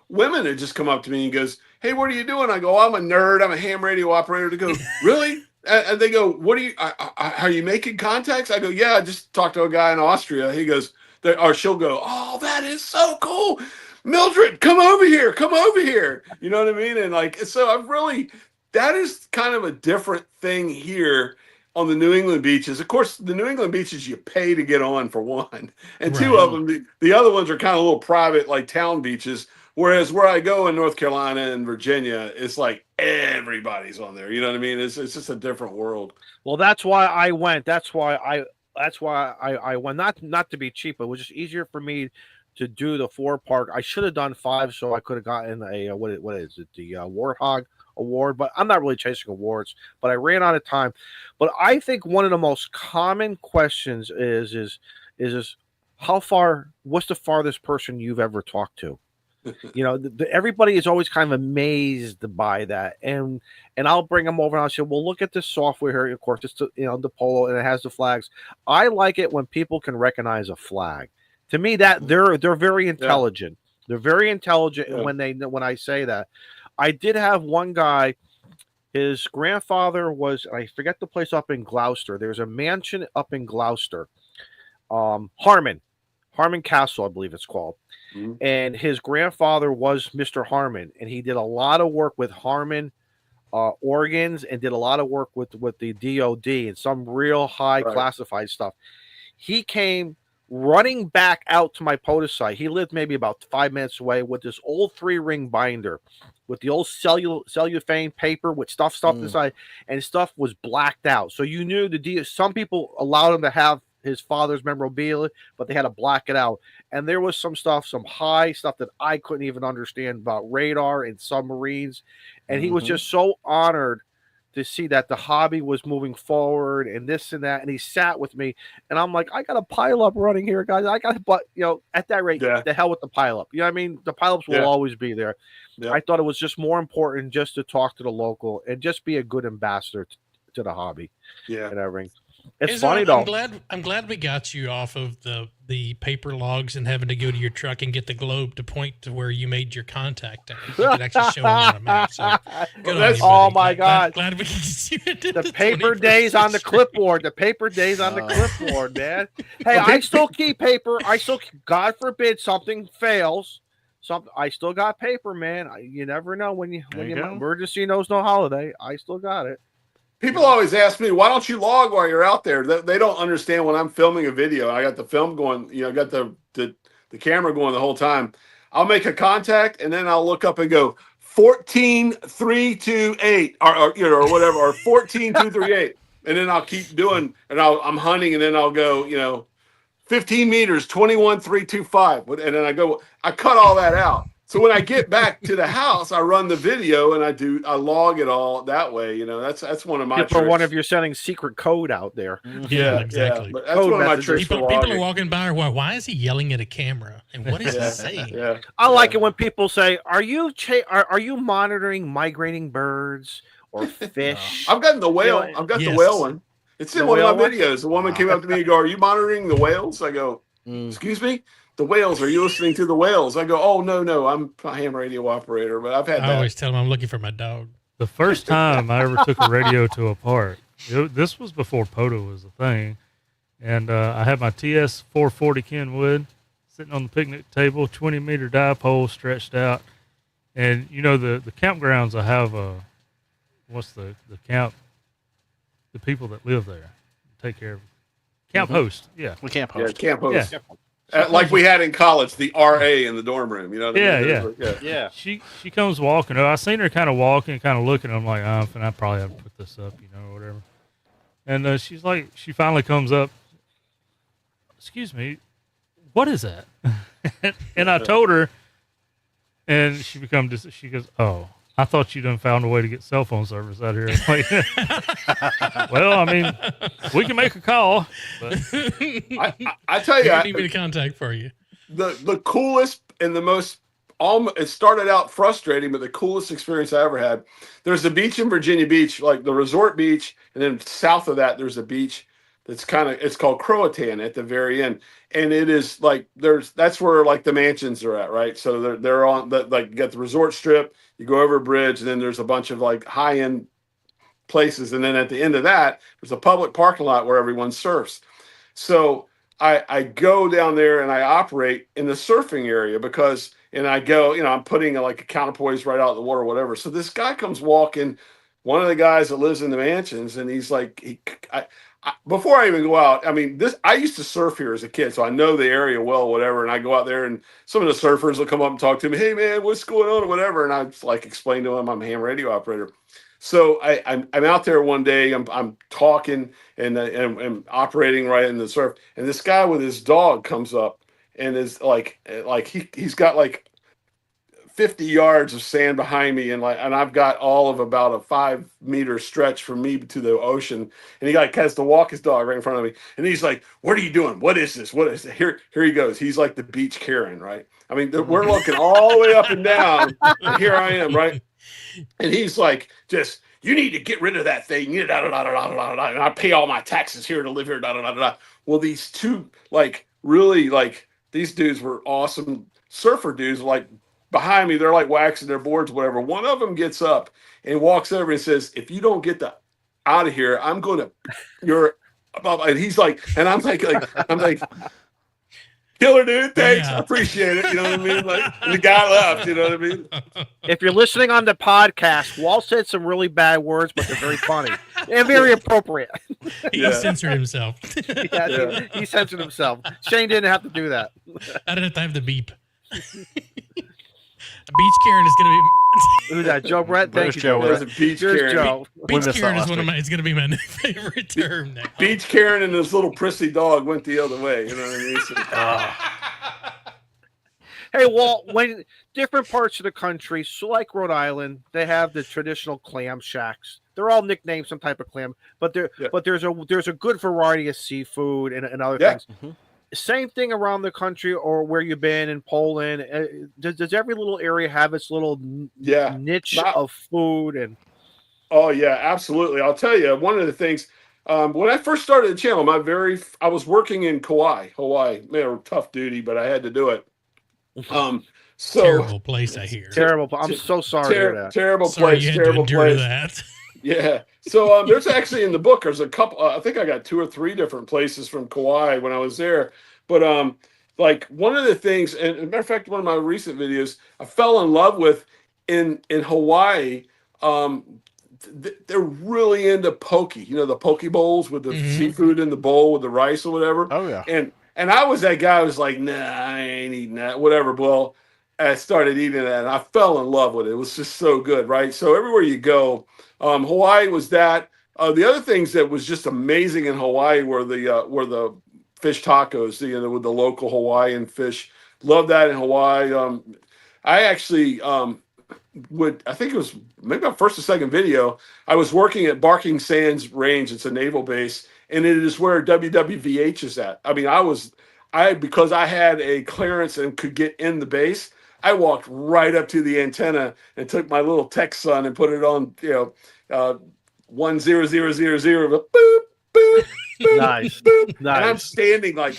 S4: women that just come up to me and goes, "Hey, what are you doing?" I go, "I'm a nerd. I'm a ham radio operator." They go, "Really?" And they go, "What are you, are you making contacts?" I go, "Yeah, I just talked to a guy in Austria." He goes, or she'll go, "Oh, that is so cool. Mildred, come over here. Come over here." You know what I mean? And like, so that is kind of a different thing here on the New England beaches. Of course, the New England beaches, you pay to get on for one. And two of them, the other ones are kind of little private, like town beaches. Whereas where I go in North Carolina and Virginia, it's like everybody's on there. You know what I mean? It's just a different world.
S2: Well, that's why I went. That's why I went. Not to be cheap, but it was just easier for me to do the 4-part. I should have done 5, so I could have gotten a what is it? The Warthog Award. But I'm not really chasing awards. But I ran out of time. But I think one of the most common questions is how far? What's the farthest person you've ever talked to? Everybody is always kind of amazed by that, and I'll bring them over and I'll say, "Well, look at this software here. Of course, it's the Polo, and it has the flags." I like it when people can recognize a flag. To me, that they're very intelligent. Yeah. They're very intelligent when I say that. I did have one guy. His grandfather was, I forget the place up in Gloucester. There's a mansion up in Gloucester, Harmon Castle, I believe it's called.
S4: Mhm.
S2: And his grandfather was Mr. Harmon, and he did a lot of work with Harmon organs and did a lot of work with the DOD and some real high
S4: Right.
S2: classified stuff. He came running back out to my POTUS site. He lived maybe about 5 minutes away with this old 3-ring binder with the old cellophane paper with stuff inside, and stuff was blacked out. So you knew some people allowed him to have his father's memorabilia, but they had to black it out. And there was some high stuff that I couldn't even understand about radar and submarines. And he was just so honored to see that the hobby was moving forward and this and that. And he sat with me, and I'm like, I got a pile up running here, guys. But at that rate, the hell with the pile up. You know what I mean? The pile ups will always be there. Yeah. I thought it was just more important just to talk to the local and just be a good ambassador to the hobby.
S4: Yeah.
S2: And everything. It's funny though.
S1: I'm glad we got you off of the paper logs and having to go to your truck and get the globe to point to where you made your contact. You could actually show them on a map. So
S2: oh my God!
S1: Glad we could see it.
S2: The paper days on the clipboard. The paper days on the clipboard, man. Hey, I still keep paper. God forbid something fails. I still got paper, man. You never know when emergency knows no holiday. I still got it.
S4: People always ask me, why don't you log while you're out there? They don't understand when I'm filming a video. I got the film going, got the camera going the whole time. I'll make a contact and then I'll look up and go 14,328 or whatever, or 14,238. And then I'll keep doing, and I'm hunting, and then I'll go, 15 meters, 21,325. And then I cut all that out. So when I get back to the house, I run the video and I log it all that way. That's one of my tricks.
S2: For one of you're sending secret code out there.
S1: Yeah, exactly.
S4: Yeah. But that's one of my tricks.
S1: People are walking by. Why is he yelling at a camera? And what is he saying?
S4: Yeah.
S2: I like it when people say, "Are you monitoring migrating birds or fish?"
S4: I've gotten the whale. I've got the whale one. It's in one of my videos. The woman came up to me and go, "Are you monitoring the whales?" I go, "Excuse me? The whales, are you listening to the whales?" I go, "Oh, no, I'm a ham radio operator," but I've had that.
S1: I always tell them I'm looking for my dog.
S3: The first time I ever took a radio to a park, this was before POTO was a thing, and I had my TS 440 Kenwood sitting on the picnic table, 20-meter dipole stretched out, and the campgrounds I have, what's the camp, the people that live there take care of camp host,
S5: the camp host,
S4: camp host.
S3: Yeah.
S4: Like we had in college, the RA in the dorm room. You know what I mean?
S3: Yeah. She comes walking. I seen her kind of walking, kind of looking. I'm like, and I probably have to put this up, or whatever. And she's like, she finally comes up. "Excuse me, what is that?" And I told her, and she goes, "Oh, I thought you done found a way to get cell phone service out here." Like, well, I mean, we can make a call. But
S4: I tell you,
S1: I need me to contact for you.
S4: The coolest and the most, it started out frustrating, but the coolest experience I ever had. There's a beach in Virginia Beach, like the resort beach, and then south of that, there's a beach that's it's called Croatan at the very end, and it is like that's where like the mansions are at, right? So they're on you got the resort strip. You go over a bridge, and then there's a bunch of like high-end places. And then at the end of that, there's a public parking lot where everyone surfs. So I go down there and I operate in the surfing area and I go, I'm putting like a counterpoise right out of the water or whatever. So this guy comes walking, one of the guys that lives in the mansions, and he's like, before I even go out, I used to surf here as a kid, so I know the area well, whatever. And I go out there, and some of the surfers will come up and talk to me. "Hey, man, what's going on?" or whatever. And I like explain to them I'm a ham radio operator. So I'm out there one day. I'm talking and operating right in the surf, and this guy with his dog comes up and is like he's got like 50 yards of sand behind me, and I've got all of about a 5-meter stretch from me to the ocean, and he has to walk his dog right in front of me, and he's like, "What are you doing? What is this? What is it?" Here he goes. He's like the beach Karen, right? We're looking all the way up and down, and here I am, right? And he's like, "Just, you need to get rid of that thing. And I pay all my taxes here to live here. Well, these two, these dudes were awesome surfer dudes, behind me, they're like waxing their boards, whatever. One of them gets up and walks over and says, "If you don't get out of here, And he's like, and I'm like, killer dude, thanks,
S1: Yeah.
S4: I appreciate it. You know what I mean? Like, and the guy left. You know what I mean?
S2: If you're listening on the podcast, Walt said some really bad words, but they're very funny and very appropriate.
S1: He
S4: Yeah.
S1: censored himself.
S2: Yeah, he censored himself. Shane didn't have to do that.
S1: I didn't have to have the beep. Beach Karen is going to
S2: Who's that? Joe Brett? Thank
S5: There's
S2: you,
S5: Joe
S2: Joe
S4: There's
S2: Brett.
S4: a beach
S2: Here's
S4: Karen.
S2: Joe.
S1: be. Beach
S5: missed that
S1: Karen is
S5: last
S1: one of
S5: week.
S1: my. It's going to be my new favorite term now.
S4: Beach Karen and this little prissy dog went the other way. You know what I mean? So,
S2: Hey, Walt, when different parts of the country, so like Rhode Island, they have the traditional clam shacks. They're all nicknamed some type of clam, but there's a good variety of seafood and other
S4: Yeah.
S2: things. Same thing around the country or where you've been in Poland. Does every little area have its little
S4: yeah.
S2: niche of food? And
S4: Oh yeah, absolutely. I'll tell you one of the things. When I first started the channel, I was working in Kauai, Hawaii. Man, tough duty, but I had to do it. So
S1: Terrible place, I hear.
S2: terrible. I'm so sorry to hear that.
S4: terrible
S1: Sorry
S4: place,
S1: you had to
S4: terrible
S1: endure
S4: place.
S1: that.
S4: Yeah. So there's actually in the book, there's a couple. I think I got 2 or 3 different places from Kauai when I was there. But like one of the things, and as a matter of fact, one of my recent videos, I fell in love with in Hawaii. They're really into poke. You know, the poke bowls with the
S1: Mhm.
S4: seafood in the bowl with the rice or whatever.
S5: Oh yeah.
S4: And I was that guy who was like, nah, I ain't eating that, whatever. Well, I started eating that and I fell in love with it. It was just so good, right? So everywhere you go, Hawaii was that. The other things that was just amazing in Hawaii were the fish tacos, with the local Hawaiian fish. Love that in Hawaii. I actually I think it was maybe my first or second video. I was working at Barking Sands Range. It's a naval base, and it is where WWVH is at. I mean, because I had a clearance and could get in the base, I walked right up to the antenna and took my little tech son and put it on, 10000, boop, boop, boop,
S2: Nice.
S4: boop. And
S2: Nice.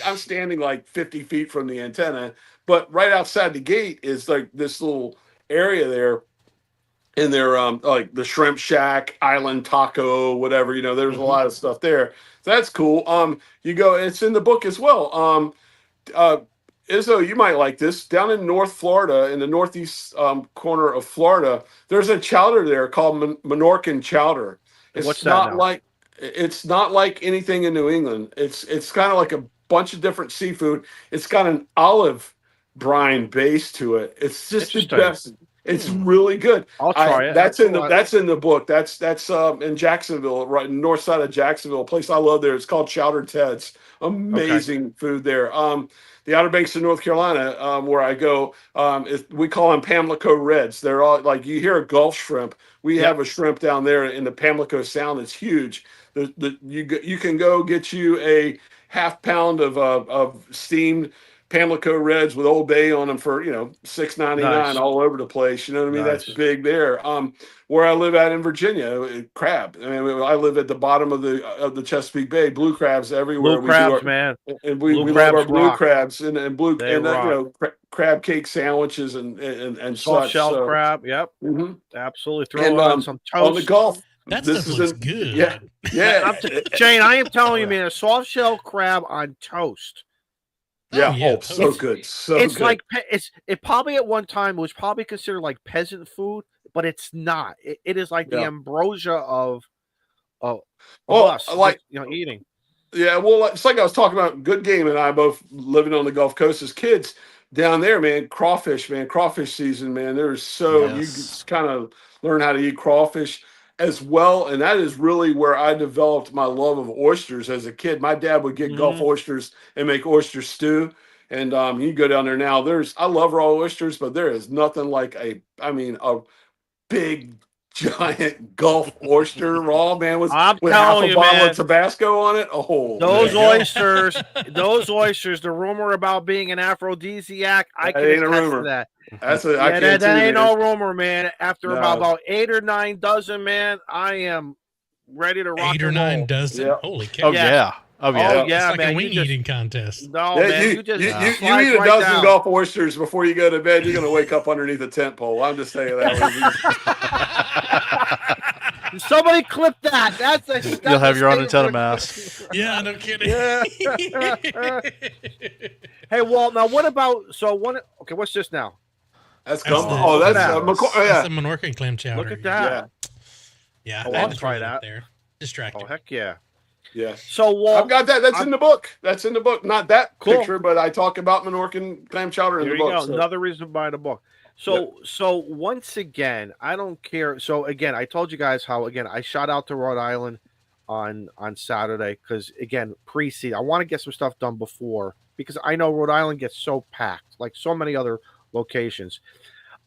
S4: I'm standing like 50 feet from the antenna, but right outside the gate is like this little area there. And they're like the Shrimp Shack, Island Taco, whatever, there's a lot of stuff there. So that's cool. You go, it's in the book as well. Izzo, you might like this. Down in North Florida, in the northeast corner of Florida, there's a chowder there called Menorcan chowder.
S2: What's that now?
S4: It's not like anything in New England. It's kind of like a bunch of different seafood. It's got an olive brine base to it. It's just the
S2: Interesting.
S4: best. It's really good.
S2: I'll try it.
S4: That's in the book. That's in Jacksonville, right north side of Jacksonville. A place I love there. It's called Chowder Ted's. Amazing food there. The Outer Banks of North Carolina, where I go, we call them Pamlico Reds. They're all like, you hear a Gulf shrimp. We have a shrimp down there in the Pamlico Sound. It's huge. You can go get you a half pound of steamed Pamlico Reds with Old Bay on them for $6.99
S2: Nice.
S4: all over the place. You know what I mean?
S2: Nice.
S4: That's big there. Where I live at in Virginia, crab. I mean, I live at the bottom of the Chesapeake Bay. Blue crabs everywhere.
S2: Blue crabs, man.
S4: And we love
S2: crabs
S4: our blue
S2: rock.
S4: crabs and blue
S2: They
S4: and
S2: rock.
S4: crab cake sandwiches and
S2: Soft
S4: such.
S2: shell
S4: So,
S2: crab. Yep.
S4: mhm.
S2: Absolutely. Throw
S4: And
S2: on some
S4: on the
S2: toast.
S4: Gulf,
S1: That
S4: this
S1: stuff
S4: is
S1: looks
S4: in-
S1: good.
S4: yeah.
S2: Shane, I am telling you, man, a soft shell crab on toast.
S4: Yeah.
S1: yeah,
S4: Oh, so
S1: totally.
S4: good. So
S2: It's
S4: good.
S2: like it probably at one time was probably considered like peasant food, but it's not. It is like the
S4: Yeah.
S2: ambrosia of
S4: Oh,
S2: us,
S4: like-
S2: eating.
S4: Yeah, well, it's like I was talking about. Good Game and I both living on the Gulf Coast as kids down there, man. Crawfish season, man. There's you
S5: Yes.
S4: just kind of learn how to eat crawfish as well, and that is really where I developed my love of oysters as a kid. My dad would get Gulf oysters and make oyster stew, and you go down there now. I love raw oysters, but there is nothing like a big giant Gulf oyster raw, man, with
S2: I'm
S4: half a
S2: telling you,
S4: bottle
S2: man.
S4: of Tabasco on it. Oh,
S2: Those
S4: man.
S2: oysters, the rumor about being an aphrodisiac, I
S4: That
S2: can
S4: ain't a
S2: attest
S4: rumor.
S2: to that.
S4: That's I
S2: Yeah,
S4: can't
S2: that
S4: too,
S2: ain't
S4: man.
S2: no rumor, man. After
S4: No.
S2: about 8 or 9 dozen, man, I am ready to rock
S1: 8 or
S2: and
S1: 9
S2: roll.
S1: dozen.
S4: Yeah.
S1: Holy cow.
S5: Oh yeah. Oh yeah.
S2: Oh
S1: It's
S2: yeah,
S1: like
S2: man.
S1: a
S2: You
S1: wing
S2: just,
S1: eating contest.
S2: no,
S4: Yeah,
S2: man.
S4: you
S2: You just
S4: eat
S2: slides
S4: a
S2: right
S4: dozen
S2: down.
S4: Gulf oysters before you go to bed. You're going to wake up underneath a tent pole. I'm just saying that.
S2: Somebody clip that. That's
S5: You'll have
S2: a
S5: your own
S2: statement
S5: antenna
S2: for-
S5: mask.
S1: Yeah, no kidding.
S2: Hey, Walt. Now, what about Okay, what's this now?
S4: That's
S1: That's
S4: gum.
S1: the-
S4: Oh, that's
S2: that.
S4: McCoy. Oh,
S1: That's
S4: yeah.
S1: the Menorcan clam chowder.
S2: Look at
S1: yeah.
S2: that.
S1: Yeah,
S2: Oh,
S1: I had
S2: I'll
S1: to
S2: try
S1: throw
S2: that.
S1: up there. Distracting.
S2: Oh, heck yeah.
S4: Yeah.
S2: So, Walt,
S4: I've got that. That's in the book. That's in the book. Not that
S2: Cool.
S4: picture, but I talk about Menorcan clam chowder in
S2: there
S4: the
S2: you
S4: book.
S2: go.
S4: So.
S2: Another reason to buy the book. So once again, I don't care. So again, I told you guys how I shot out to Rhode Island on Saturday because again, pre-seed. I want to get some stuff done before because I know Rhode Island gets so packed, like so many other locations.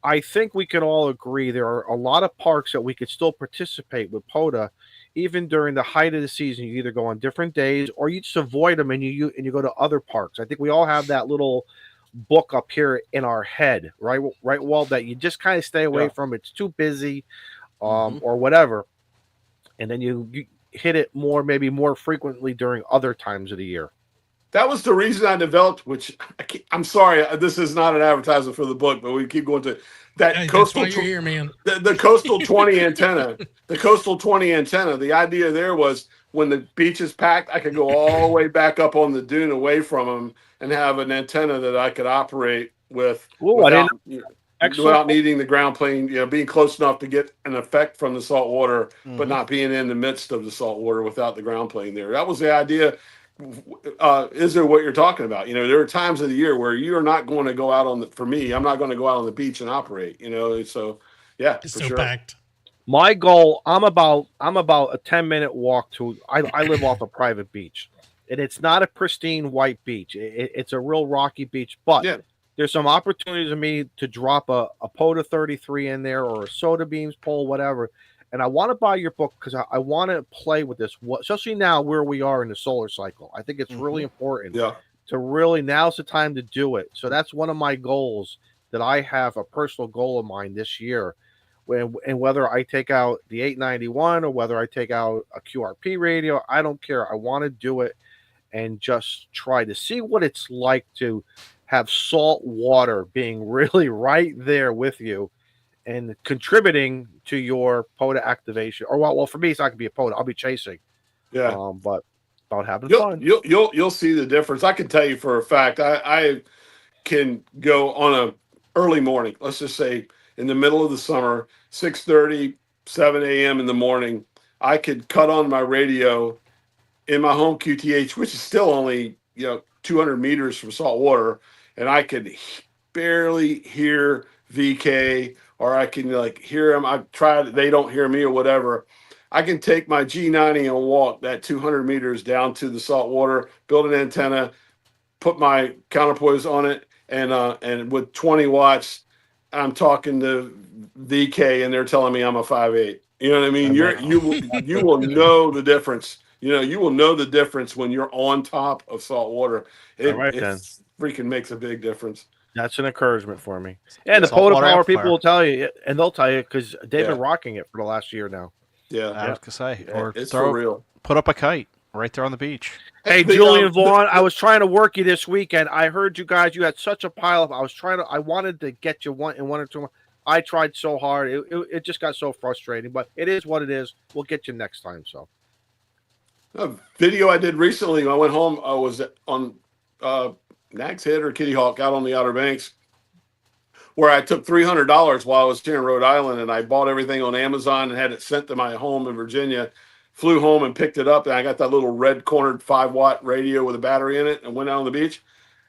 S2: I think we can all agree there are a lot of parks that we could still participate with POTA, even during the height of the season. You either go on different days or you just avoid them and you go to other parks. I think we all have that little book up here in our head, right, Walt, that you just kind of stay away from. It's too busy, or whatever, and then you hit it maybe more frequently during other times of the year.
S4: That was the reason I developed, which I'm sorry, this is not an advertisement for the book, but we keep going to that
S1: Hey,
S4: coastal.
S1: that's why you're here, man.
S4: The coastal 20 antenna. The coastal 20 antenna. The idea there was when the beach is packed, I could go all the way back up on the dune away from them and have an antenna that I could operate with without needing the ground plane. Being close enough to get an effect from the salt water, but not being in the midst of the salt water without the ground plane there. That was the idea. Is there what you're talking about? There are times of the year where you're not going to go out for me, I'm not going to go out on the beach and operate, so yeah,
S1: It's
S4: for
S1: so
S4: sure.
S1: packed.
S2: My goal, I'm about a 10-minute walk to. I live off a private beach, and it's not a pristine white beach. It's a real rocky beach, but there's some opportunities for me to drop a POTA 33 in there or a soda beams pole, whatever. And I want to buy your book because I want to play with this, especially now where we are in the solar cycle. I think it's really important to really, now's the time to do it. So that's one of my goals that I have, a personal goal of mine this year. And whether I take out the 891 or whether I take out a QRP radio, I don't care. I want to do it and just try to see what it's like to have salt water being really right there with you and contributing to your POTA activation. Or well, for me, it's not gonna be a POTA. I'll be chasing.
S4: Yeah.
S2: But about having fun.
S4: You'll see the difference. I can tell you for a fact. I can go on a early morning. Let's just say in the middle of the summer, 6:30, 7 a.m. in the morning. I could cut on my radio in my home QTH, which is still only 200 meters from salt water, and I could barely hear VK, or I can hear them. I've tried; they don't hear me or whatever. I can take my G90 and walk that 200 meters down to the salt water, build an antenna, put my counterpoise on it, and with 20 watts, I'm talking to VK, and they're telling me I'm a 5.8. You know what I mean? You will know the difference. You will know the difference when you're on top of salt water. It freaking makes a big difference.
S2: That's an encouragement for me. And the POTA Power people will tell you, and they'll tell you because they've been rocking it for the last year now.
S5: Yeah, I was gonna say, or
S4: it's for real.
S5: Put up a kite right there on the beach.
S2: Hey, Julian Vaughn, I was trying to work you this weekend. I heard you guys. You had such a pile of. I wanted to get you one or two. I tried so hard. It just got so frustrating. But it is what it is. We'll get you next time. So.
S4: A video I did recently. When I went home. I was on Nag's Head or Kitty Hawk out on the Outer Banks, where I took $300 while I was here in Rhode Island, and I bought everything on Amazon and had it sent to my home in Virginia. Flew home and picked it up, and I got that little red cornered 5-watt radio with a battery in it, and went out on the beach.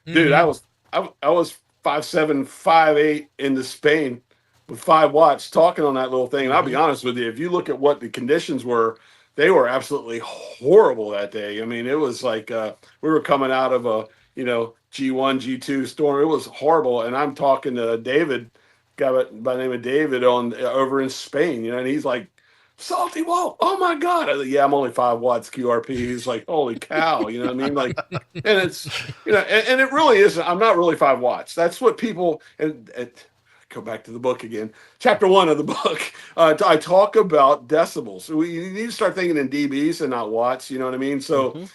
S4: Dude, I was 5'7", 5'8" into Spain with 5 watts talking on that little thing. And I'll be honest with you, if you look at what the conditions were, they were absolutely horrible that day. I mean, it was like we were coming out of a G1, G2 storm. It was horrible. And I'm talking to David, guy by the name of David, over in Spain, and he's like, "Salty Walt, oh my God." I was like, "Yeah, I'm only 5 watts QRP." He's like, "Holy cow," you know what I mean? Like, and it's, and it really isn't. I'm not really 5 watts. That's what people, and go back to the book again. Chapter 1 of the book, I talk about decibels. You need to start thinking in dBs and not watts. You know what I mean? So,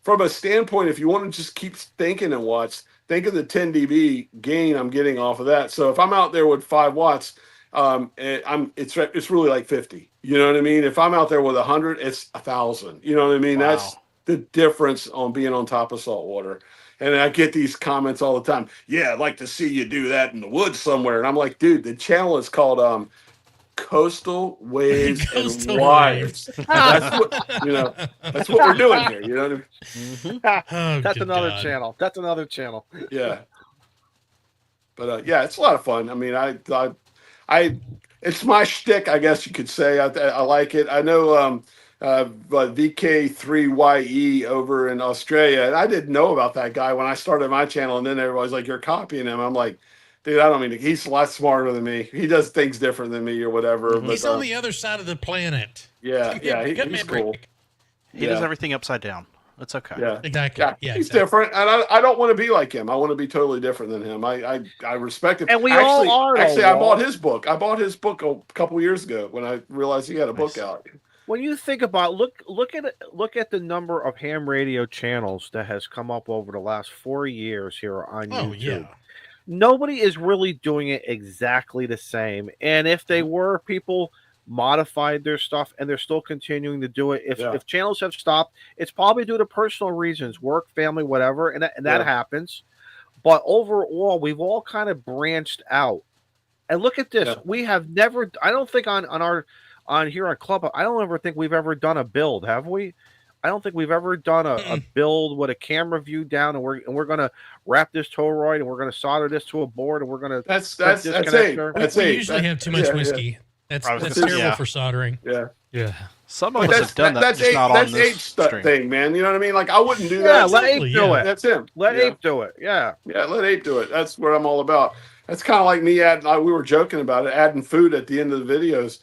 S4: from a standpoint, if you want to just keep thinking in watts, think of the 10 dB gain I'm getting off of that. So if I'm out there with 5 watts it's really like 50. You know what I mean? If I'm out there with 100, it's 1,000. You know what I mean?
S5: Wow.
S4: That's the difference on being on top of salt water. And I get these comments all the time. Yeah, I'd like to see you do that in the woods somewhere. And I'm like, dude, the channel is called Coastal Waves
S1: Coastal
S4: and Wires.
S1: Waves.
S4: That's what that's what we're doing here. You know what I mean?
S5: Mm-hmm.
S1: Oh,
S2: That's
S1: good
S2: another
S1: God.
S2: channel. That's another channel.
S4: Yeah. But yeah, it's a lot of fun. I mean, I it's my shtick, I guess you could say. I like it. I know VK3YE over in Australia, and I didn't know about that guy when I started my channel, and then everybody's like, "You're copying him." I'm like, dude, I don't mean to. He's a lot smarter than me. He does things different than me or whatever.
S5: Mhm.
S4: But
S1: He's on the other side of the planet.
S4: yeah,
S1: Cut me
S4: he's
S1: a break.
S4: cool.
S5: He does everything upside down. That's okay.
S4: Yeah.
S1: Exactly.
S4: Yeah,
S1: Yeah,
S4: he's
S1: exactly.
S4: different, and I don't want to be like him. I want to be totally different than him. I respect him.
S2: And we
S4: actually,
S2: all are, though,
S4: Actually, I bought
S2: Walt.
S4: his book. I bought his book a couple years ago when I realized he had a book
S5: Nice.
S4: out.
S2: When you think about look at the number of ham radio channels that has come up over the last 4 years here on
S1: Oh,
S2: YouTube.
S1: yeah.
S2: Nobody is really doing it exactly the same. And if they were, people modified their stuff and they're still continuing to do it. If channels have stopped, it's probably due to personal reasons, work, family, whatever, and that happens. But overall, we've all kind of branched out. And look at this.
S4: Yeah.
S2: We have never, I don't think on here on Clubhouse, I don't ever think we've ever done a build, have we? I don't think we've ever done a build with a camera view down, and we're gonna wrap this toroid and we're gonna solder this to a board and we're gonna
S4: That's
S2: this
S4: it.
S2: connector.
S4: That's
S1: We
S4: it.
S1: usually have too much
S4: yeah,
S1: whiskey. That's
S5: I was
S1: that's
S5: gonna say,
S1: terrible
S5: yeah.
S1: for soldering.
S4: Yeah.
S3: Yeah.
S5: Some of
S4: But
S5: us have done that, just not on
S4: that's
S5: this
S4: Ape's
S5: stream.
S4: thing, man. You know what I mean? Like, I wouldn't do
S2: Yeah,
S4: that.
S2: let
S1: Exactly,
S2: Ape do
S1: yeah.
S2: it.
S4: That's him.
S2: Let
S4: Yeah.
S2: Ape do it. Yeah.
S4: Yeah, let Ape do it. That's what I'm all about. That's kind of like me we were joking about it, adding food at the end of the videos.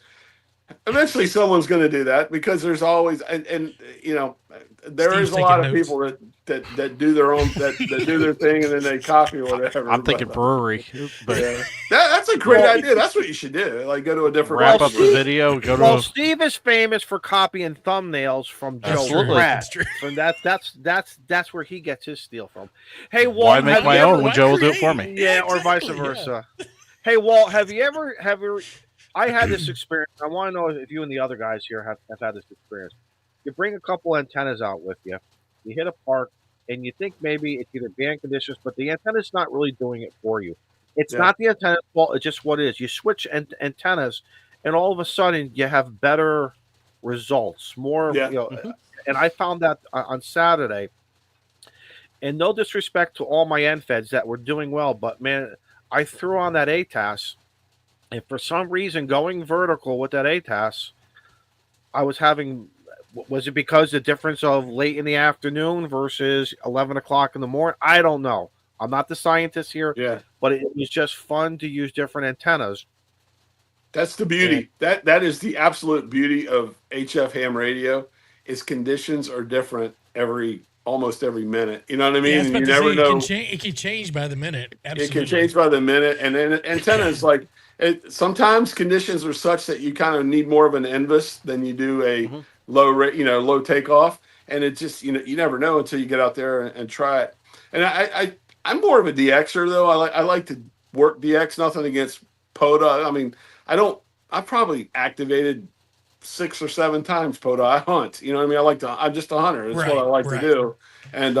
S4: Eventually someone's going to do that because there's always, and you know, there
S1: Steve's
S4: is a lot of
S1: taking
S4: people that do their own, that do their thing and then they copy or whatever.
S5: I'm thinking brewery, but
S4: Yeah. That's a great idea. That's what you should do. Like, go to a different
S5: wrap up
S4: restaurant.
S5: the video, go to
S2: Well,
S5: a,
S2: Steve is famous for copying thumbnails from Joe
S5: Absolutely.
S2: Pratt.
S1: That's true.
S2: So that's where he gets his steal from. Hey, Walt,
S5: why make
S2: have
S5: my
S2: you
S5: own
S2: ever-
S5: when Joe will do it for me?
S2: Yeah, or vice
S1: Exactly,
S2: versa. Hey, Walt, have you I had this experience. I want to know if you and the other guys here have had this experience. You bring a couple antennas out with you, you hit a park, and you think maybe it's either band conditions, but the antenna's not really doing it for you. It's
S4: Yeah.
S2: not the antenna's fault, it's just what it is. You switch antennas, and all of a sudden you have better results, more,
S4: Yeah.
S2: and I found that on Saturday. And no disrespect to all my NFEDs that were doing well, but man, I threw on that ATAS, and for some reason, going vertical with that ATAS, I was having. Was it because the difference of late in the afternoon versus 11 o'clock in the morning? I don't know. I'm not the scientist here,
S4: Yeah.
S2: but it was just fun to use different antennas.
S4: That's the beauty. That is the absolute beauty of HF ham radio. Is conditions are different almost every minute. You know what I mean?
S1: Yeah, I was
S4: And
S1: about
S4: you
S1: to
S4: never
S1: say,
S4: know.
S1: it can change by the minute.
S4: It
S1: Absolutely.
S4: can change by the minute, and then antennas like sometimes conditions are such that you kind of need more of an NVIS than you do a low rate, low takeoff, and it just you never know until you get out there and try it. And I'm more of a DXer though. I like to work DX. Nothing against POTA. I mean, I probably activated 6 or 7 times POTA. I hunt. You know what I mean? I'm just a hunter. That's what I like to do. And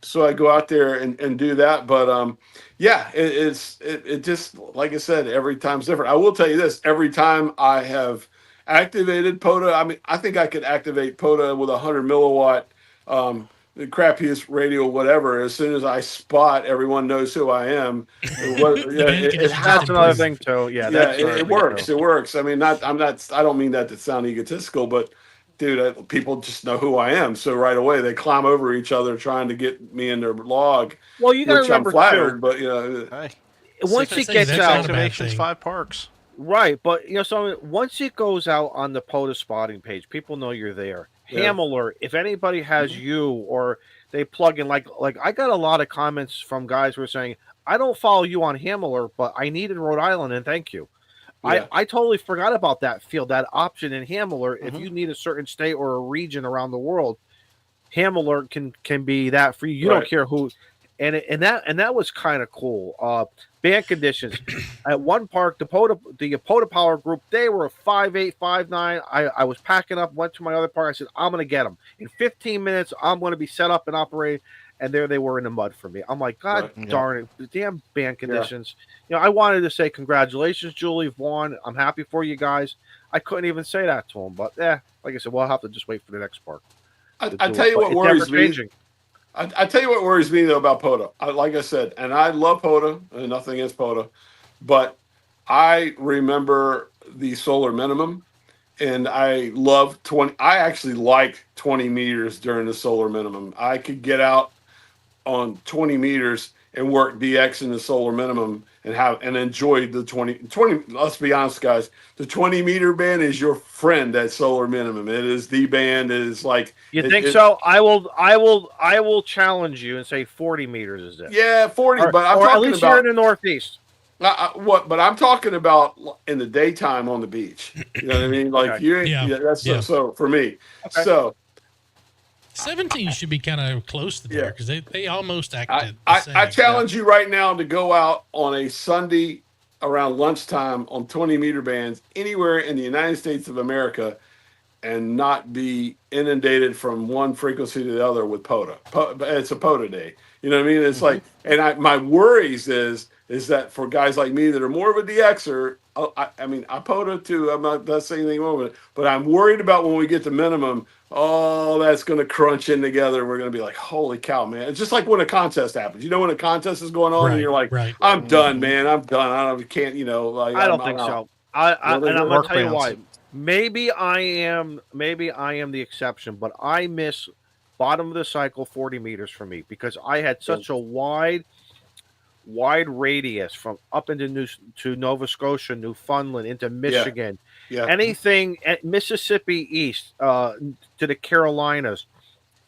S4: so I go out there and do that. But yeah, it just, like I said, every time's different. I will tell you this: every time I have activated POTA, I mean, I think I could activate POTA with 100 milliwatt, the crappiest radio, whatever. As soon as I spot, everyone knows who I am.
S2: That's another thing too. Yeah,
S4: it works. It works. I mean, I don't mean that to sound egotistical, but dude, people just know who I am. So right away they climb over each other trying to get me in their log.
S2: Well, you got to
S4: which I'm
S2: remember
S4: flattered,
S2: too.
S4: but
S5: Hey,
S2: Once it gets
S1: that's
S2: out,
S1: not a bad
S5: activations,
S1: thing.
S5: 5 parks.
S2: right? But so once it goes out on the POTA spotting page, people know you're there.
S4: Yeah.
S2: Ham alert. If anybody has you or they plug in, like I got a lot of comments from guys who are saying, I don't follow you on Ham alert, but I needed Rhode Island and thank you.
S4: Yeah.
S2: I totally forgot about that field, that option in Ham alert. If you need a certain state or a region around the world, Ham alert can be that for you. You don't care who. and that was kind of cool. Band conditions at one park, the POTA Power group, they were 5'8", 5'9". I was packing up, went to my other park. I said, I'm gonna get them in 15 minutes. I'm gonna be set up and operating. And there they were in the mud for me. I'm like, God darn it, the damn band conditions. You know, I wanted to say congratulations, Julie, Vaughn. I'm happy for you guys. I couldn't even say that to them, but like I said, we'll have to just wait for the next park.
S4: I tell you what worries me. I tell you what worries me though about POTA. Like I said, and I love POTA, and nothing against POTA, but I remember the solar minimum, and I love 20. I actually like 20 meters during the solar minimum. I could get out on 20 meters and work DX in the solar minimum and enjoy the 20. Let's be honest, guys. The 20-meter band is your friend at solar minimum. It is the band. It is like
S2: you think so? I will challenge you and say 40 meters is it?
S4: Yeah, 40.
S2: But
S4: I'm talking
S2: at least
S4: about
S2: here in the Northeast.
S4: But I'm talking about in the daytime on the beach. You know what I mean? Like
S1: Okay.
S4: So for me.
S2: Okay.
S4: So
S1: 17 should be kind of close to there because they almost acted.
S4: I challenge you right now to go out on a Sunday around lunchtime on 20-meter bands anywhere in the United States of America and not be inundated from one frequency to the other with POTA. It's a POTA day. You know what I mean? It's like, and my worries is that for guys like me that are more of a DXer, I mean, I POTA too. I'm not saying anything wrong with it, but I'm worried about when we get to minimum. Oh, that's going to crunch in together. We're going to be like, holy cow, man. It's just like when a contest happens. You know, when a contest is going on and you're like, I'm done, man. I'm done. I can't, you know. Like,
S2: I don't think so. And I'm going to tell you why. Maybe I am the exception, but I miss bottom of the cycle 40 meters for me because I had such a wide radius from up into Nova Scotia, Newfoundland, into Michigan. Yeah. Anything at Mississippi East to the Carolinas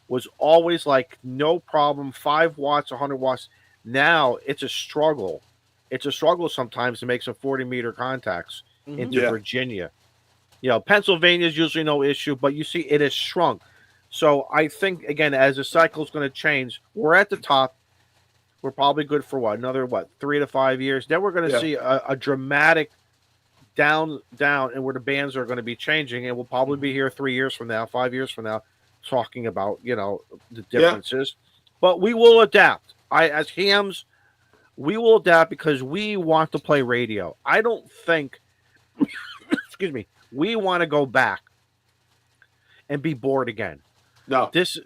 S2: was always like no problem. 5 watts, 100 watts. Now it's a struggle. It's a struggle sometimes to make some 40-meter contacts into Virginia. You know, Pennsylvania is usually no issue, but you see it has shrunk. So I think, again, as the cycle is going to change, we're at the top. We're probably good for another 3 to 5 years. Then we're going to see a dramatic down, and where the bands are going to be changing, and we'll probably be here 3 years from now, 5 years from now, talking about, you know, the differences. But we will adapt. As hams, we will adapt because we want to play radio. I don't think, excuse me, we want to go back and be bored again.
S4: No,
S2: this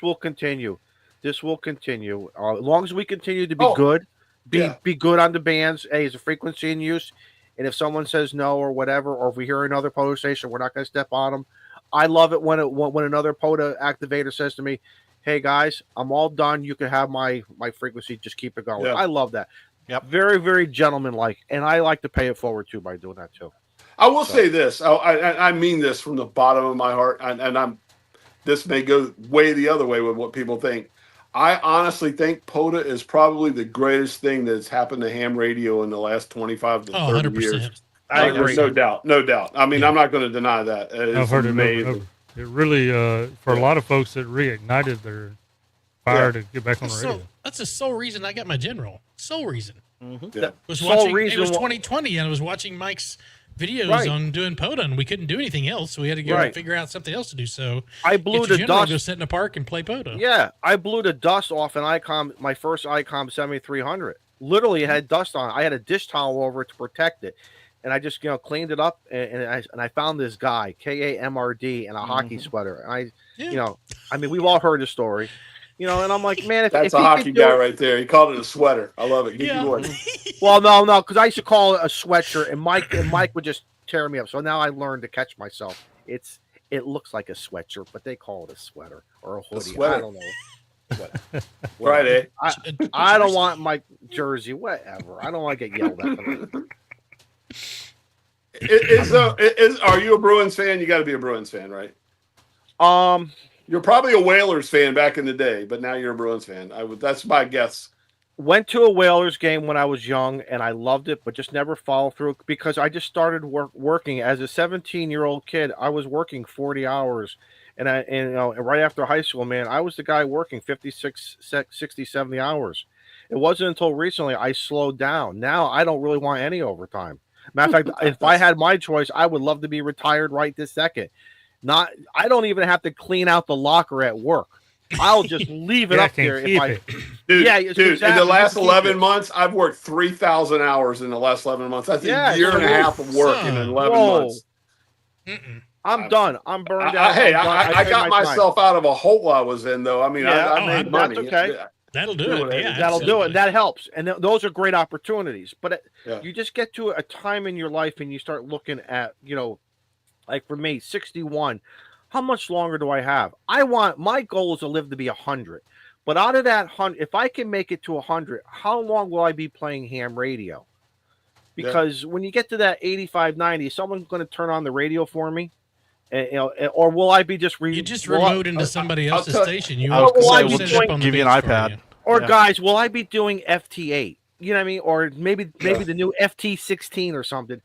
S2: will continue. This will continue as long as we continue to be good. Be good on the bands. Hey, is a frequency in use? And if someone says no or whatever, or if we hear another POTA station, we're not going to step on them. I love it when another POTA activator says to me, "Hey guys, I'm all done. You can have my frequency. Just keep it going." Yeah. I love that. Yep. Very, very gentlemanlike, and I like to pay it forward too by doing that too.
S4: I will say this. I mean this from the bottom of my heart, and this may go way the other way with what people think. I honestly think POTA is probably the greatest thing that's happened to ham radio in the last 25 to 30 100%. Years.
S2: I agree.
S4: No doubt. I mean, I'm not going to deny that.
S3: I've heard amazing. It really, for a lot of folks, it reignited their fire to get back on the radio.
S1: That's the sole reason I got my general. Sole reason.
S2: Mm-hmm.
S1: Yeah. It was 2020, and I was watching Mike's videos on doing POTA, and we couldn't do anything else, so we had to go figure out something else to do. So
S2: I blew the dust.
S1: Go sit in the park and play POTA.
S2: Yeah, I blew the dust off an ICOM, my first ICOM 7300. Literally, it had dust on it. I had a dish towel over it to protect it, and I just cleaned it up, and I found this guy KAMRD in a hockey sweater. And I mean, we've all heard the story. And I'm like, man,
S4: that's a hockey guy right there. He called it a sweater. I love it.
S2: Well, no, because I used to call it a sweatshirt, and Mike would just tear me up. So now I learned to catch myself. It looks like a sweatshirt, but they call it a sweater or a hoodie. I don't know.
S4: Friday.
S2: I don't want my jersey. Whatever. I don't want to get yelled at.
S4: Are you a Bruins fan? You got to be a Bruins fan, right? You're probably a Whalers fan back in the day, but now you're a Bruins fan. That's my guess.
S2: Went to a Whalers game when I was young, and I loved it, but just never followed through because I just started working as a 17-year-old kid. I was working 40 hours, And right after high school, man, I was the guy working 56, 60, 70 hours. It wasn't until recently I slowed down. Now I don't really want any overtime. Matter of fact, if I had my choice, I would love to be retired right this second. I don't even have to clean out the locker at work. I'll just leave it
S3: Yeah,
S2: up
S3: can
S2: there.
S3: keep
S2: If
S3: it.
S4: Dude,
S2: exactly,
S4: in the last
S2: you can keep
S4: 11
S2: it.
S4: months, I've worked 3,000 hours in the last 11 months. That's
S2: Yeah,
S4: a year and a
S2: so-
S4: half of work in
S1: Son.
S4: 11
S2: Whoa.
S4: months.
S2: I'm done. I'm burned out.
S4: Hey,
S2: I'm done.
S4: I
S2: paid
S4: got
S2: my time.
S4: myself out of a hole I was in, though. I mean,
S2: Yeah.
S4: I made money.
S2: That's okay.
S1: That'll do
S4: Do
S1: it.
S4: it.
S1: Yeah,
S2: That'll do
S1: absolutely.
S2: it. That helps. And those are great opportunities. But
S4: Yeah.
S2: you just get to a time in your life and you start looking at, like for me, 61, how much longer do I have? My goal is to live to be 100. But out of that 100, if I can make it to 100, how long will I be playing ham radio? Because when you get to that 85, 90, someone's going to turn on the radio for me. Or will I be just
S1: You just remote into somebody else's
S4: tell-
S1: station. You
S5: I was
S2: gonna say,
S1: set
S2: we'll
S1: it
S2: just
S1: up on the
S5: give you an
S1: beach for
S5: iPad.
S1: you.
S2: Or
S5: Yeah.
S2: guys, will I be doing FT8? You know what I mean? Or maybe the new FT16 or something.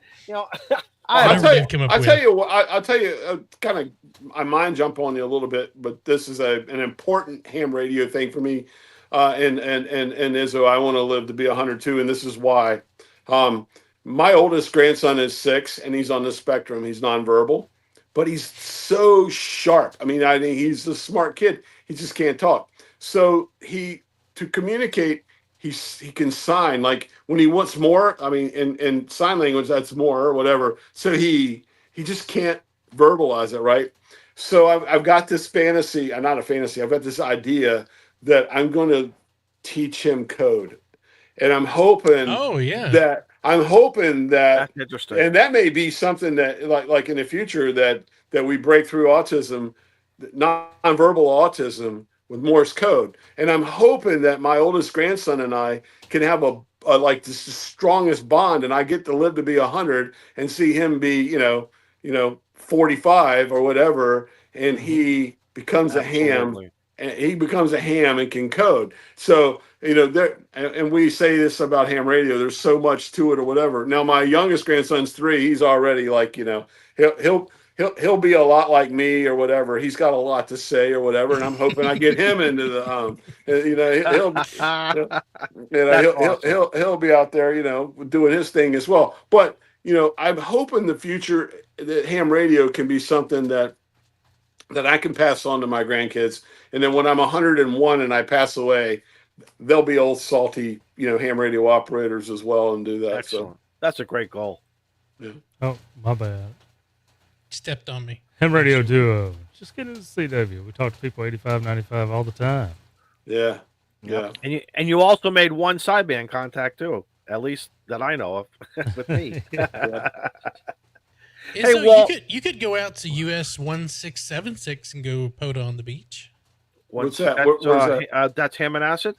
S2: I
S1: Whatever
S2: don't
S1: you've come up
S4: I'll
S1: with.
S4: tell you what. I'll tell you. Kind of, I mind jump on you a little bit, but this is an important ham radio thing for me. And Izzo, I want to live to be 102, and this is why. My oldest grandson is 6, and he's on the spectrum. He's nonverbal, but he's so sharp. I mean, he's a smart kid. He just can't talk. So to communicate, he can sign. Like when he wants more, I mean, in sign language, that's more or whatever. So he just can't verbalize it, right? So I've got this fantasy, not a fantasy. I've got this idea that I'm going to teach him code, and I'm hoping
S1: Oh yeah.
S4: that
S2: That's interesting.
S4: and that may be something that like in the future that we break through autism, nonverbal autism with Morse code. And I'm hoping that my oldest grandson and I can have a like the strongest bond, and I get to live to be 100 and see him be 45 or whatever, and he becomes a ham.
S2: Absolutely.
S4: And he becomes a ham and can code. So there, and we say this about ham radio. There's so much to it, or whatever. Now, my youngest grandson's 3. He's already like, he'll be a lot like me or whatever. He's got a lot to say or whatever, and I'm hoping I get him into the he'll be out there, doing his thing as well. But I'm hoping the future that ham radio can be something that I can pass on to my grandkids. And then when I'm 101 and I pass away, they'll be old salty, ham radio operators as well and do that.
S2: Excellent. That's a great goal.
S4: Yeah.
S3: Oh, my bad.
S1: Stepped on me.
S3: Ham radio duo. Just get into CW. We talk to people 85, 95 all the time.
S4: Yeah. Yeah.
S2: And you also made one sideband contact too, at least that I know of, with me.
S1: Hey,
S2: Hey,
S1: so
S2: Walt.
S1: you could go out to US 1676 and go POTA on the beach.
S4: What's that?
S2: That's,
S4: Where's that?
S2: That's ham and acid?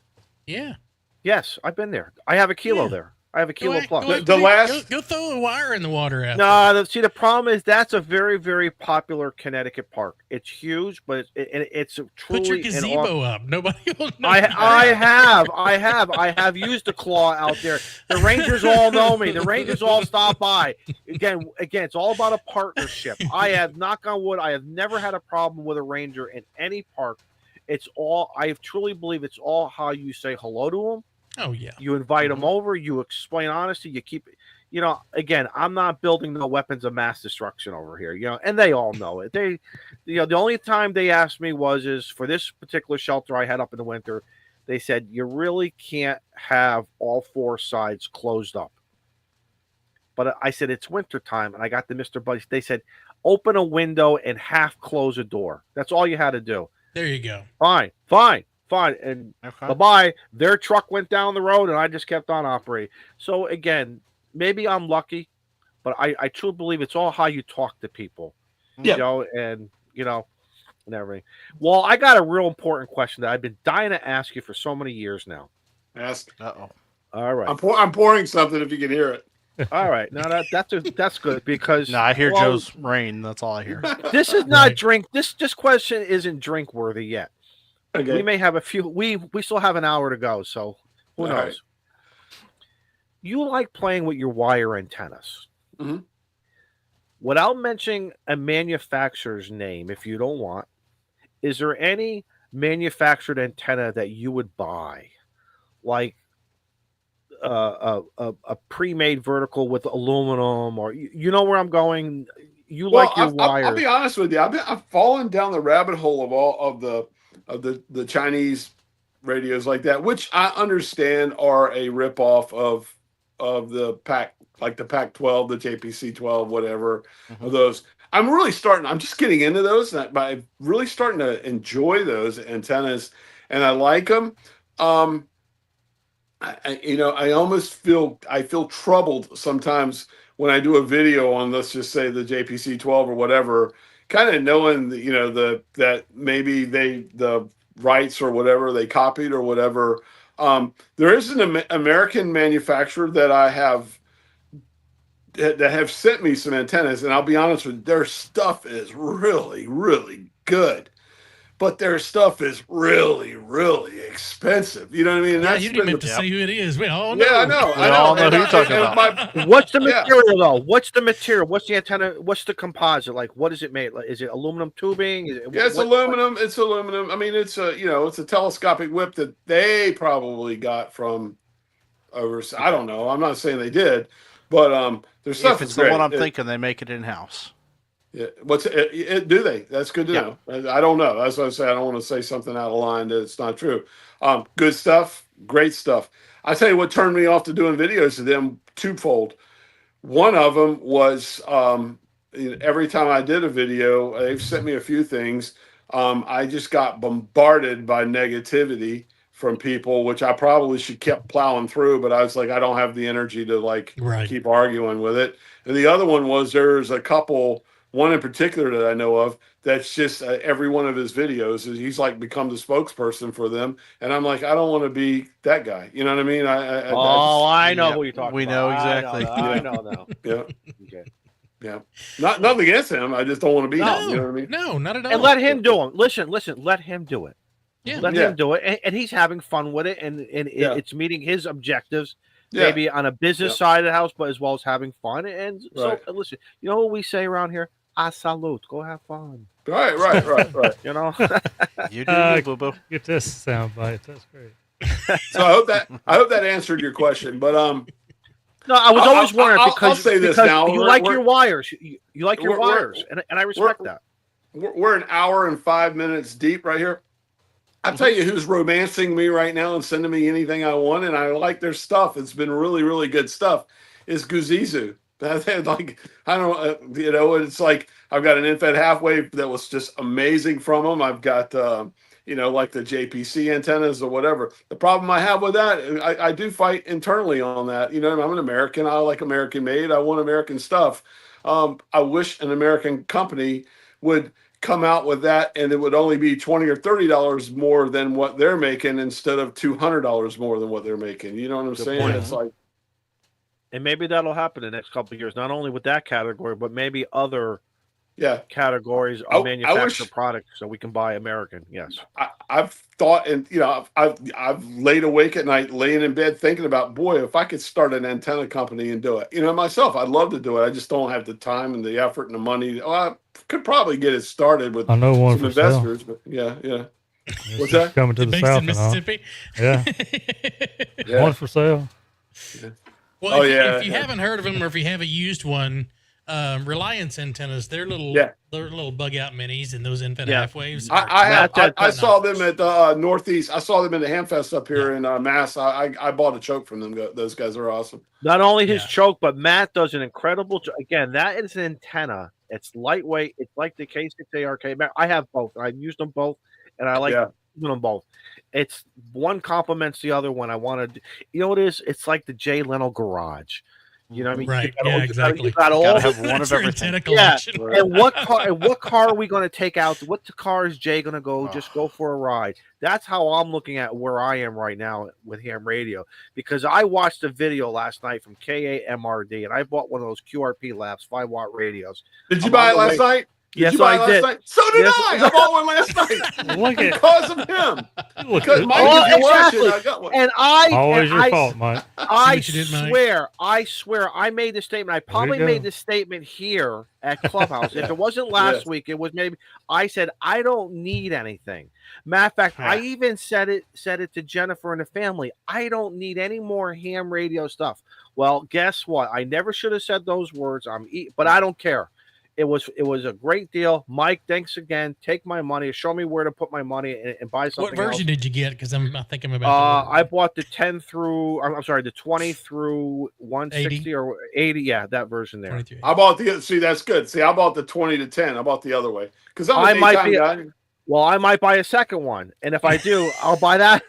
S1: Yeah.
S2: Yes, I've been there. I have a kilo
S1: Yeah.
S2: there. I have a kilo plus.
S1: Go throw a wire in the water out there.
S2: No, see, the problem is that's a very, very popular Connecticut park. It's huge, but it's truly
S1: Put your gazebo up. Nobody will know.
S2: I have used the claw out there. The Rangers all know me. The Rangers all stop by. Again, it's all about a partnership. I have, knock on wood, I have never had a problem with a Ranger in any park. I truly believe it's all how you say hello to them.
S1: Oh yeah.
S2: You invite them over. You explain honesty. You keep, again, I'm not building no weapons of mass destruction over here, and they all know it. They, the only time they asked me is for this particular shelter I had up in the winter. They said, you really can't have all 4 sides closed up. But I said, it's winter time. And I got the Mr. Buddy. They said, open a window and half close a door. That's all you had to do.
S1: There you go.
S2: Fine. And
S5: Okay.
S2: bye-bye. Their truck went down the road and I just kept on operating. So again, maybe I'm lucky, but I truly believe it's all how you talk to people.
S4: Yeah.
S2: And everything. Well, I got a real important question that I've been dying to ask you for so many years now.
S4: Ask.
S5: Uh-oh.
S2: All right.
S4: I'm pouring something if you can hear it.
S2: All right. Now that's good because
S5: No, I hear Joe's rain. That's all I hear.
S2: this is not
S1: Right.
S2: drink. This question isn't drink worthy yet.
S4: Okay.
S2: We may have a few. We still have an hour to go, so who
S4: All
S2: knows?
S4: right.
S2: You like playing with your wire antennas.
S4: Mhm.
S2: Without mentioning a manufacturer's name, if you don't want, is there any manufactured antenna that you would buy, like a pre-made vertical with aluminum, or you know where I'm going? You
S4: Well,
S2: like your
S4: I'll
S2: wires.
S4: be honest with you. I've fallen down the rabbit hole of all of the Chinese radios like that, which I understand are a ripoff of the pack, like the Pac 12, the JPC 12, whatever of those. I'm just getting into those, and I'm really starting to enjoy those antennas, and I like them. I almost feel troubled sometimes when I do a video on, let's just say, the JPC 12 or whatever, kind of knowing that maybe the rights or whatever they copied or whatever. There is an American manufacturer that I have that have sent me some antennas, and I'll be honest with you, their stuff is really, really good. But their stuff is really, really expensive. You know what I mean? And
S1: Yeah,
S4: that's
S1: you didn't
S4: been
S1: have to say who it is. We all know.
S4: yeah, I know.
S5: We all know who you're talking
S4: about.
S2: What's the
S4: Yeah.
S2: material though? What's the material? What's the antenna? What's the composite? Like, what is it made? Like, is it aluminum tubing? Is it,
S4: Yeah, it's aluminum. It's aluminum. I mean, it's a telescopic whip that they probably got from overseas. I don't know. I'm not saying they did, but their stuff
S5: If
S4: is
S5: it's
S4: great.
S5: the one I'm thinking, they make it in house.
S4: Yeah. Do they? That's good to know. I don't know. That's what I say. I don't want to say something out of line that it's not true. Good stuff. Great stuff. I tell you what turned me off to doing videos to them twofold. One of them was every time I did a video, they've sent me a few things. I just got bombarded by negativity from people, which I probably should keep plowing through, but I was like, I don't have the energy to
S1: Right.
S4: keep arguing with it. And the other one was there's a couple, one in particular that I know of, that's just every one of his videos he's like become the spokesperson for them, and I'm like, I don't want to be that guy. You know what I mean?
S2: I know
S5: Yep,
S2: who you're talking
S5: we
S2: about.
S5: know exactly.
S2: I know now.
S4: Yeah,
S2: Okay.
S4: yeah. Nothing against him. I just don't want to be
S2: No.
S4: him. You know what I mean?
S1: No, not at all.
S2: And let him do it. Listen. Let him do it.
S1: Yeah.
S2: Let him do it, and he's having fun with it, and it's meeting his objectives.
S4: Yeah.
S2: Maybe on a business side of the house, but as well as having fun. And so,
S4: Right.
S2: listen, you know what we say around here? A salute. Go have fun.
S4: Right.
S2: You know.
S5: You do, boo boo.
S3: Get this soundbite. That's great.
S4: So I hope that answered your question. But
S2: No, I was always wondering
S4: I'll
S2: because
S4: say this
S2: because
S4: now.
S2: you like your wires. You like your
S4: we're-
S2: wires, and I respect that.
S4: we're an hour and 5 minutes deep right here. I'll tell you who's romancing me right now and sending me anything I want, and I like their stuff. It's been really, really good stuff. Is Guzizu. Like, I don't it's like I've got an infed half wave that was just amazing from them. I've got like the JPC antennas or whatever. The problem I have with that, I do fight internally on that. I'm an American. I like American made. I want American stuff. I wish an American company would come out with that, and it would only be $20 or $30 more than what they're making instead of $200 more than what they're making. You know what I'm saying?
S2: point.
S4: It's like,
S2: And maybe that'll happen in the next couple of years, not only with that category, but maybe other categories of manufactured products, so we can buy American. Yes,
S4: I've thought, and I've laid awake at night, laying in bed, thinking about, boy, if I could start an antenna company and do it, myself, I'd love to do it. I just don't have the time and the effort and the money. I could probably get it started with
S3: I know one
S4: some
S3: for sale.
S4: investors, but yeah. What's that?
S3: Coming to the
S1: Based
S3: south
S1: in
S3: and all.
S1: Mississippi.
S3: Yeah. One for sale.
S1: Well,
S4: Oh,
S1: if you haven't heard of them, or if you haven't used one, Reliance antennas, they're little bug out minis, and those infant half waves.
S4: I saw them at the Northeast. I saw them in the Hamfest up here in Mass. I bought a choke from them. Those guys are awesome.
S2: not only his choke, but Matt does an incredible job. Again, that is an antenna. It's lightweight. It's like the K6 ARK. I have both. I've used them both, and I like using them both. It's one complements the other one. I wanted, what it is? It's like the Jay Leno garage. You know what I mean?
S1: Right.
S2: Exactly.
S1: You
S2: got all
S5: have one of everything.
S2: Yeah. And what car are we going to take out? What car is Jay going to go? Just go for a ride. That's how I'm looking at where I am right now with Ham Radio, because I watched a video last night from KAMRD, and I bought one of those QRP Labs 5-watt radios.
S4: Did you buy it last night? Did
S2: Yes,
S4: you buy
S2: I
S4: it last
S2: did.
S4: night? So did
S2: Yes.
S4: I. I bought one last night
S3: Look at
S4: because of him.
S3: look
S4: Because
S3: at
S4: Mike,
S2: Oh,
S4: if you're
S2: exactly.
S4: watching, I got one.
S2: And
S3: always your fault, Mike.
S2: I
S1: what you did, Mike?
S2: swear, I made this statement. I
S3: you
S2: probably
S3: go.
S2: made this statement here at Clubhouse. If
S4: Yeah.
S2: it wasn't last week, it was maybe. I said I don't need anything. Matter of fact, I even said it to Jennifer and the family. I don't need any more ham radio stuff. Well, guess what? I never should have said those words. But I don't care. It was a great deal. Mike, thanks again. Take my money. Show me where to put my money and buy something.
S1: What version
S2: else.
S1: did you get? Because I think I'm about.
S2: I bought the 10 through. I'm sorry, the 20 through 160
S1: 80?
S2: or 80. Yeah, that version there.
S1: 23.
S4: I bought the. See, that's good. See, I bought the 20 to 10. I bought the other way because I'm a
S2: I might
S4: daytime
S2: be-
S4: guy.
S2: Well, I might buy a second one, and if I do, I'll buy that.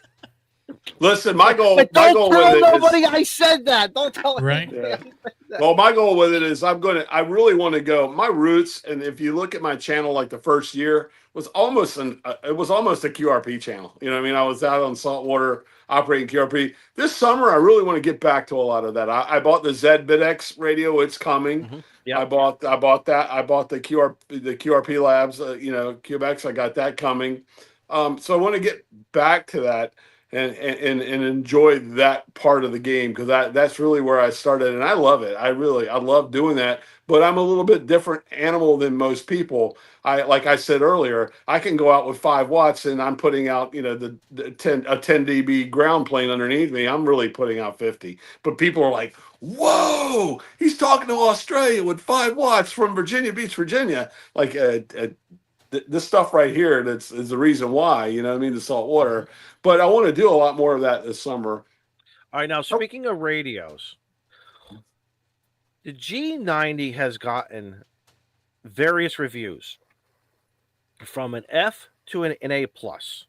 S4: Listen, my goal.
S2: But
S4: My
S2: don't
S4: goal
S2: tell
S4: with it
S2: nobody
S4: is.
S2: I said that. Don't tell
S1: Right.
S2: anybody.
S4: Yeah. Well, my goal with it is I really want to go. My roots, and if you look at my channel, like the first year was almost it was almost a QRP channel. You know what I mean? I was out on saltwater operating QRP. This summer, I really want to get back to a lot of that. I bought the ZBitX radio. It's coming.
S2: Mhm. Yeah.
S4: I bought that. I bought the QRP Labs. QBX. I got that coming. So I want to get back to that. And enjoy that part of the game because that's really where I started and I love it. I love doing that. But I'm a little bit different animal than most people. Like I said earlier, I can go out with 5 watts and I'm putting out the 10 dB ground plane underneath me. I'm really putting out 50. But people are like, whoa, he's talking to Australia with 5 watts from Virginia Beach, Virginia. Like this stuff right here is the reason why, you know what I mean, the salt water. But I want to do a lot more of that this summer.
S2: All right, now speaking of radios, the G90 has gotten various reviews from an F to an A plus.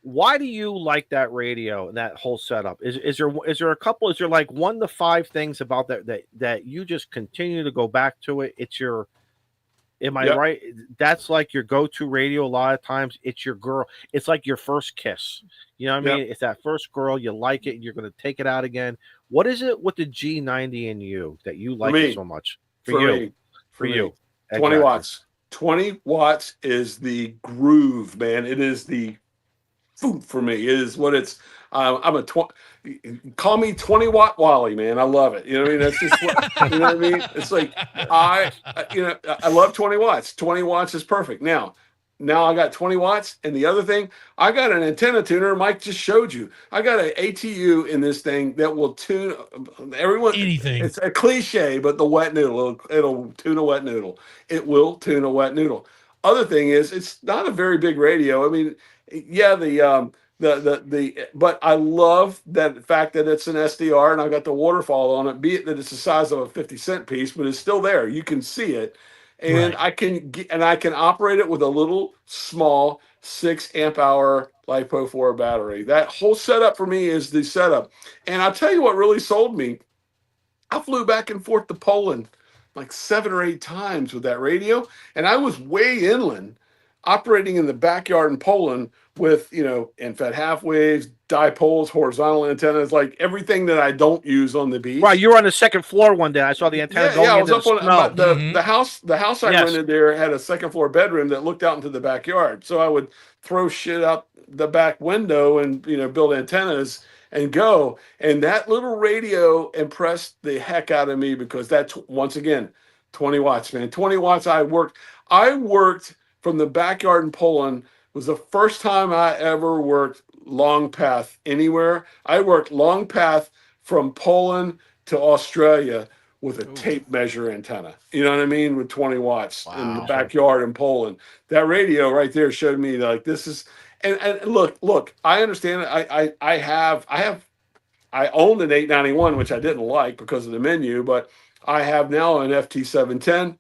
S2: Why do you like that radio and that whole setup? Is there a couple? Is there like 1 to 5 things about that you just continue to go back to it? It's your Am I right? That's like your go-to radio a lot of times. It's your girl. It's like your first kiss. You know what I mean? It's that first girl. You like it. And you're going to take it out again. What is it with the G90 in you that you like it so much? For you. 20
S4: exactly. Watts. 20 watts is the groove, man. It is the food for me. It is what it's. I'm a call me 20 watt Wally, man. I love it. You know what I mean? That's just what, you know what I mean? It's like I love 20 watts. 20 watts is perfect. Now I got 20 watts. And the other thing, I got an antenna tuner. Mike just showed you. I got an ATU in this thing that will tune everyone.
S1: Anything.
S4: It's a cliche, but the wet noodle, it'll tune a wet noodle. It will tune a wet noodle. Other thing is, it's not a very big radio. I mean, yeah, but I love that fact that it's an SDR and I got the waterfall on it, be it that it's the size of a 50-cent piece, but it's still there. You can see it. And I can operate it with a little small 6 amp hour LiPo 4 battery. That whole setup for me is the setup. And I'll tell you what really sold me. I flew back and forth to Poland like 7 or 8 times with that radio. And I was way inland operating in the backyard in Poland with, end-fed half waves, dipoles, horizontal antennas, like everything that I don't use on the beach.
S2: Right, you were on the second floor one day. I saw the antenna going
S4: I was
S2: into
S4: up on the house. The house I rented there had a second floor bedroom that looked out into the backyard. So I would throw shit out the back window and build antennas and go. And that little radio impressed the heck out of me because that's once again 20 watts, man. 20 watts. I worked from the backyard in Poland. Was the first time I ever worked long path anywhere. I worked long path from Poland to Australia with a tape measure antenna. You know what I mean? With 20 watts in the backyard in Poland. That radio right there showed me like this is. And look. I understand. I owned an 891, which I didn't like because of the menu, but I have now an FT710.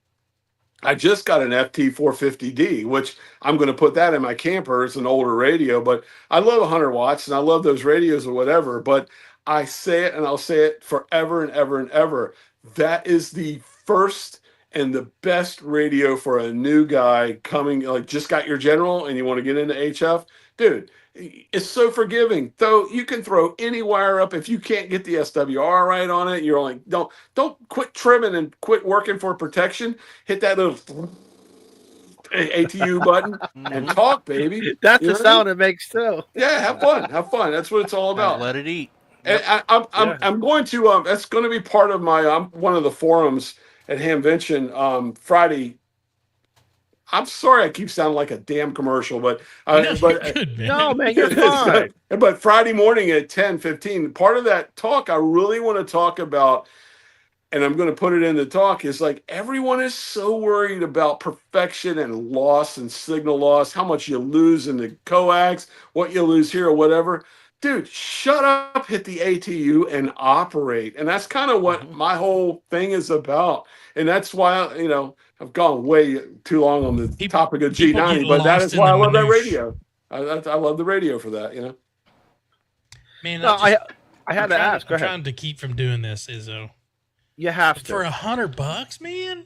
S4: I just got an FT450D, which I'm going to put that in my camper. It's an older radio, but I love 100 watts and I love those radios or whatever. But I say it and I'll say it forever and ever and ever. That is the first and the best radio for a new guy coming, like just got your general and you want to get into HF. Dude, it's so forgiving. Though you can throw any wire up if you can't get the SWR right on it. You're like, don't quit trimming and quit working for protection. Hit that little ATU button and
S5: Mhm.
S4: talk, baby.
S2: That's
S4: You know
S2: the
S4: what I mean?
S2: sound it makes too.
S4: Yeah, have fun. Have fun. That's what it's all
S5: And
S4: about.
S5: let it eat.
S4: And
S5: Yep.
S4: I'm going to that's going to be part of my one of the forums at Hamvention Friday. I'm sorry I keep sounding like a damn commercial, but
S1: No, you're
S4: but
S1: good, man.
S2: No, man, you're
S4: it's
S2: fine.
S4: but Friday morning at 10:15, part of that talk I really want to talk about, and I'm going to put it in the talk, is like everyone is so worried about perfection and loss and signal loss, how much you lose in the coax, what you lose here or whatever. Dude, shut up, hit the ATU and operate. And that's kind of what
S5: Mhm.
S4: my whole thing is about. And that's why, I've gone way too long on the topic of
S1: People get
S4: G90, but that
S1: lost
S4: is
S1: in
S4: why
S1: the
S4: I love that
S1: minutia.
S4: radio. I love the radio for that,
S1: Man,
S2: No, I had to ask. Go
S1: I'm
S2: ahead.
S1: trying to keep from doing this, Izzo.
S2: You have
S1: For
S2: to.
S1: $100, man.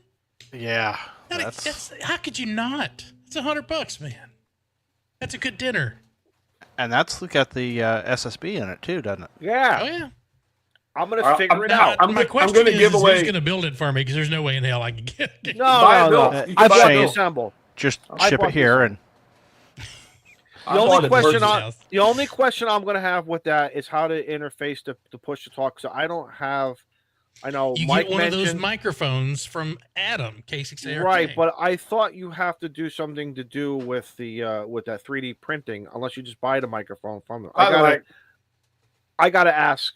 S5: Yeah.
S1: That's how could you not? It's $100, man. That's a good dinner.
S5: And that's got the SSB in it too, doesn't it?
S2: Yeah,
S1: Oh yeah.
S2: I'm gonna figure it
S1: Now,
S2: out.
S4: I'm
S1: my
S4: go- I'm
S1: question
S4: gonna
S1: is,
S4: give away-
S1: who's going to build it for me? Because there's no way in hell I can get.
S2: No,
S4: Buy it
S2: no,
S4: built.
S2: no.
S4: You can
S2: I
S4: buy
S2: bought
S4: it
S2: the
S4: built.
S2: assemble.
S5: Just
S2: I
S5: ship
S2: bought
S5: it here
S2: this
S5: and
S2: The only question
S1: purchase.
S2: the only question I'm gonna have with that is how to interface to push the talk. So I don't have. I know
S1: You
S2: Mike
S1: get one of those
S2: mentioned
S1: microphones from Adam K6ARK.
S2: right, but I thought you have to do something to do with the with that 3D printing, unless you just buy the microphone from them.
S4: By the way,
S2: I gotta ask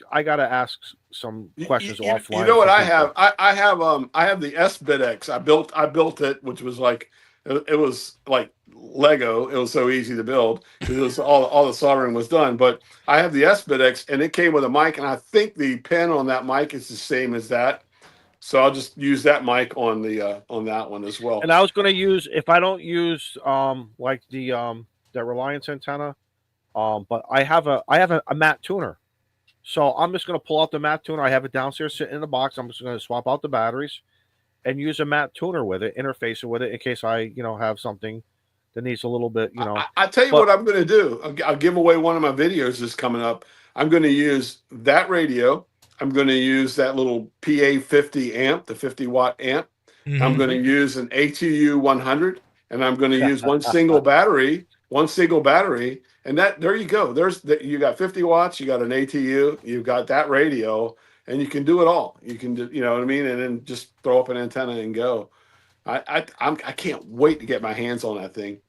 S2: some questions offline.
S4: You know
S2: of
S4: what
S2: some
S4: I
S2: people.
S4: have? I have the S-Bit-X. I built it, which was like it was like Lego. It was so easy to build because it was all the soldering was done. But I have the S-Bit-X, and it came with a mic, and I think the pin on that mic is the same as that. So I'll just use that mic on the on that one as well.
S2: And I was gonna use, if I don't use like the Reliance antenna, but I have a matte tuner. So I'm just going to pull out the matte tuner. I have it downstairs sitting in the box. I'm just going to swap out the batteries and use a matte tuner with it, interface it with it in case I, have something that needs a little bit,
S4: I tell you what I'm going to do. I'll give away one of my videos that's coming up. I'm going to use that radio. I'm going to use that little PA 50 amp, the 50-watt amp.
S1: Mhm.
S4: I'm going to use an ATU 100, and I'm going to use one single battery, and there you go. You got 50 watts, you got an ATU, you've got that radio, and you can do it all. You can do, you know what I mean, and then just throw up an antenna and go. I can't wait to get my hands on that thing.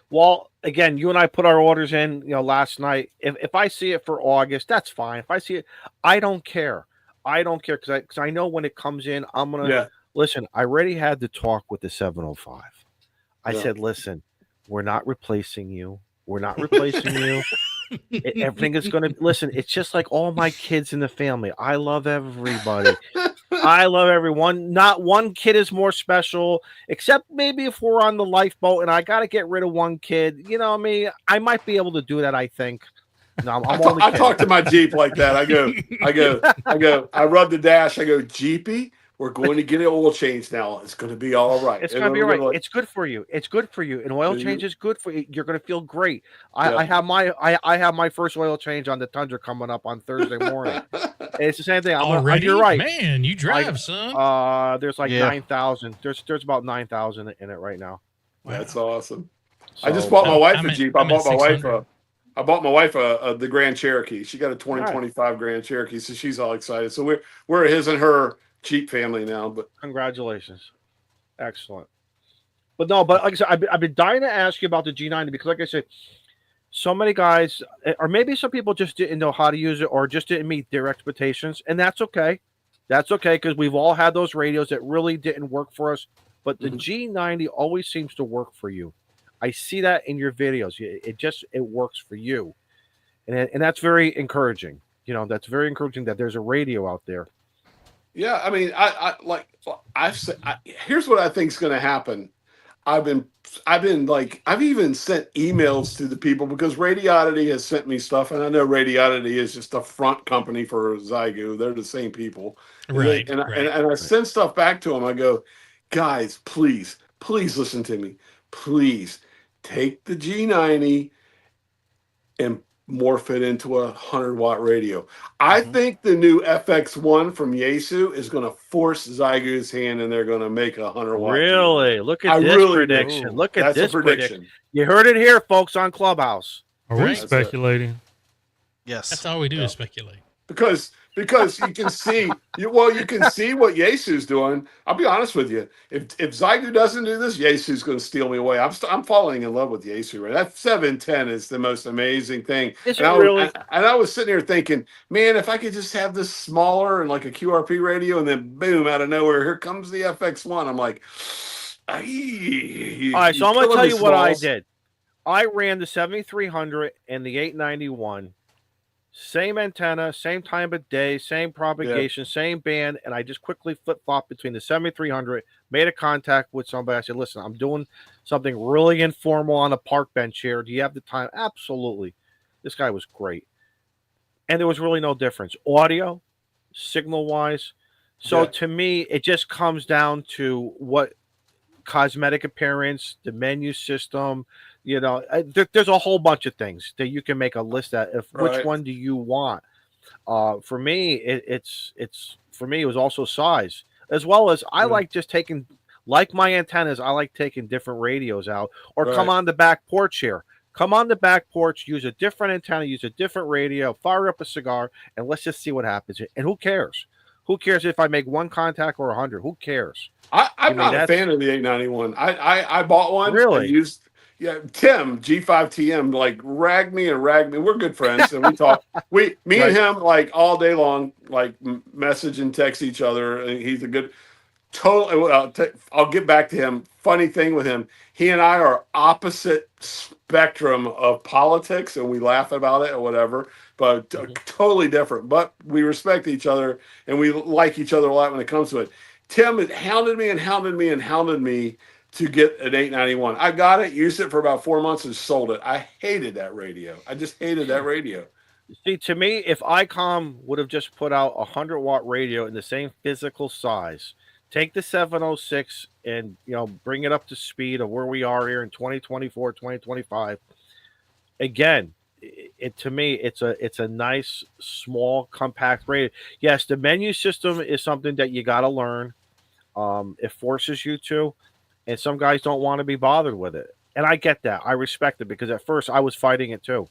S2: Well, again, you and I put our orders in, last night. If I see it for August, that's fine. If I see it, I don't care. I don't care because I know when it comes in, I'm gonna listen. I already had the talk with the 705. I said, listen, we're not replacing you. We're not replacing you. Everything is going to listen. It's just like all my kids in the family. I love everybody. I love everyone. Not one kid is more special, except maybe if we're on the lifeboat and I got to get rid of one kid. You know what I mean? I might be able to do that, I think. No,
S4: I talk to my Jeep like that. I rub the dash. I go, Jeepy, we're going to get an oil change now. It's going to be all right.
S2: It's going to be all right. It's good for you. It's good for you. An oil change is good for you. You're going to feel great. I have my first oil change on the Tundra coming up on Thursday morning. It's the same thing.
S1: Already?
S2: You're right.
S1: Man, you drive, son.
S2: There's like 9,000. There's about 9,000 in it right now.
S1: Wow.
S4: That's awesome.
S2: So,
S4: I just bought my wife
S1: I'm
S4: a
S1: at-
S4: Jeep.
S1: I'm
S4: I
S1: at
S4: bought my wife the Grand Cherokee. She got a 2025 Grand Cherokee, so she's all excited. So we're his and her Jeep family now. But
S2: congratulations, excellent. But like I said, I've been dying to ask you about the G90 because, like I said, so many guys, or maybe some people just didn't know how to use it, or just didn't meet their expectations, and that's okay. That's okay because we've all had those radios that really didn't work for us. But the G90 always seems to work for you. I see that in your videos. It works for you, and that's very encouraging. That's very encouraging that there's a radio out there.
S4: yeah, I mean, here's what I think is going to happen. I've even sent emails to the people because Radioddity has sent me stuff, and I know Radioddity is just a front company for Zygo. They're the same people,
S1: Right.
S4: And I send stuff back to them. I go, guys, please listen to me. Please take the G90 and morph it into a 100-watt radio. I think the new FX1 from Yaesu is going to force Zygu's hand, and they're going to make a 100-watt.
S2: Really? Look at
S4: I
S2: this
S4: really
S2: prediction.
S4: do.
S2: Look at
S4: That's
S2: this
S4: a prediction.
S2: You heard it here, folks, on Clubhouse.
S3: Are we
S1: Right.
S3: speculating?
S5: Yes.
S1: That's all we do is speculate.
S4: Because you can see you can see what Yaesu's doing. I'll be honest with you. If Zygu doesn't do this, Yaesu's going to steal me away. I'm falling in love with Yaesu. Right, that 710 is the most amazing thing.
S2: Is
S4: And
S2: it really?
S4: I was sitting here thinking, man, if I could just have this smaller and like a QRP radio, and then boom, out of nowhere, here comes the FX1. I'm like,
S2: all right, so I'm going to tell you what I did. I ran the 7300 and the 891. Same antenna, same time of day, same propagation, same band, and I just quickly flip-flopped between the 7300, made a contact with somebody. I said, listen, I'm doing something really informal on a park bench here. Do you have the time? Absolutely. This guy was great. And there was really no difference. Audio, signal-wise. So to me, it just comes down to what cosmetic appearance, the menu system, you know, there's a whole bunch of things that you can make a list at. Which one do you want? For me, it was also size, as well as I like just taking, like my antennas, I like taking different radios out, or come on the back porch here. Come on the back porch, use a different antenna, use a different radio, fire up a cigar, and let's just see what happens. And who cares? Who cares if I make one contact or 100? Who cares?
S4: I'm not a fan of the 891. I bought one.
S2: Really?
S4: I used Tim G5TM like ragged me. We're good friends, and we talk. Me and him like all day long, like message and text each other. And he's a good. I'll get back to him. Funny thing with him, he and I are opposite spectrum of politics, and we laugh about it or whatever. But totally different. But we respect each other, and we like each other a lot when it comes to it. Tim had hounded me to get an 891. I got it, used it for about 4 months, and sold it. I hated that radio. I just hated that radio.
S2: See, to me, if ICOM would have just put out a 100-watt radio in the same physical size, take the 706 and bring it up to speed of where we are here in 2024, 2025. Again, to me, it's a nice, small, compact radio. Yes, the menu system is something that you got to learn. It forces you to, and some guys don't want to be bothered with it. And I get that. I respect it, because at first I was fighting it too.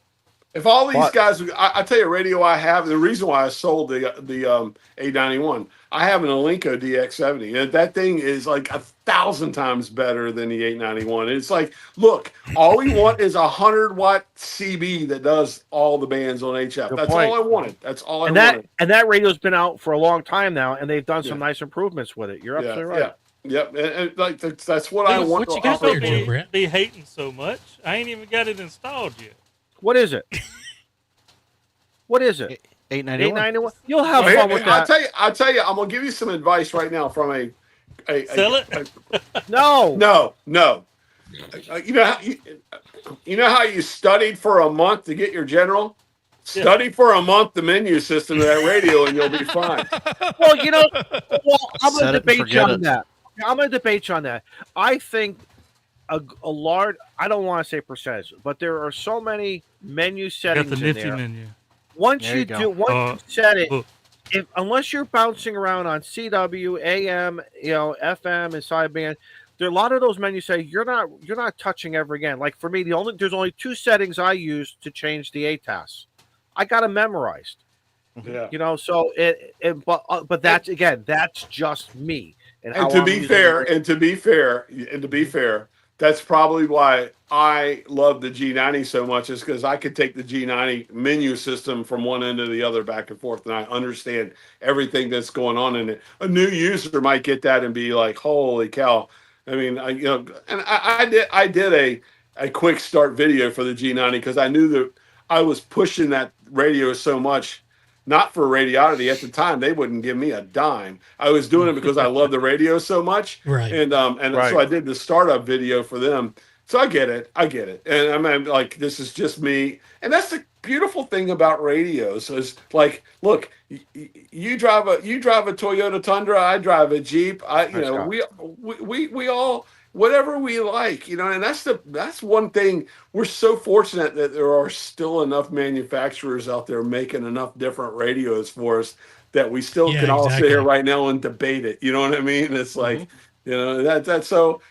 S4: If all these guys, I tell you, a radio I have, the reason why I sold the 891, I have an Alinco DX70. And that thing is like 1,000 times better than the 891. It's like, look, all we want is a 100-watt CB that does all the bands on HF. That's all I wanted. That's all I wanted.
S2: And that radio's been out for a long time now, and they've done some nice improvements with it. You're absolutely right.
S4: Yep, and like that's what I want.
S1: What you got there, Joe Brett?
S3: Be hating so much. I ain't even got it installed yet.
S2: What is it? What is it? 891. You'll have fun with that.
S4: I'll tell you. I'm gonna give you some advice right now from a
S3: sell it.
S2: No.
S4: You know how you studied for a month to get your general. Study for a month the menu system of that radio, and you'll be fine.
S2: Well, I'm going to debate you on that. I'm going to debate you on that. I think a large, I don't want to say percentage, but there are so many menu settings
S3: got the nifty
S2: in there.
S3: Menu.
S2: Once you set it, unless you're bouncing around on CW, AM, FM, and sideband, there are a lot of those menus say you're not touching ever again. Like for me, there's only two settings I use to change the ATAS. I got them memorized.
S4: Yeah.
S2: So but that's just me.
S4: And to be fair, that's probably why I love the G90 so much, is because I could take the G90 menu system from one end to the other, back and forth, and I understand everything that's going on in it. A new user might get that and be like, "Holy cow!" I mean, I did a quick start video for the G90 because I knew that I was pushing that radio so much. Not for radiology at the time, they wouldn't give me a dime. I was doing it because I love the radio so much,
S1: right?
S4: And so I did the startup video for them. So I get it, and I'm like, this is just me, and that's the beautiful thing about radios is like, look, you drive a Toyota Tundra, I drive a Jeep, we whatever we like, and that's one thing. We're so fortunate that there are still enough manufacturers out there making enough different radios for us that we still
S1: Yeah,
S4: can all sit here
S1: exactly.
S4: right now and debate it. You know what I mean? It's like,
S2: Mhm.
S4: that's so,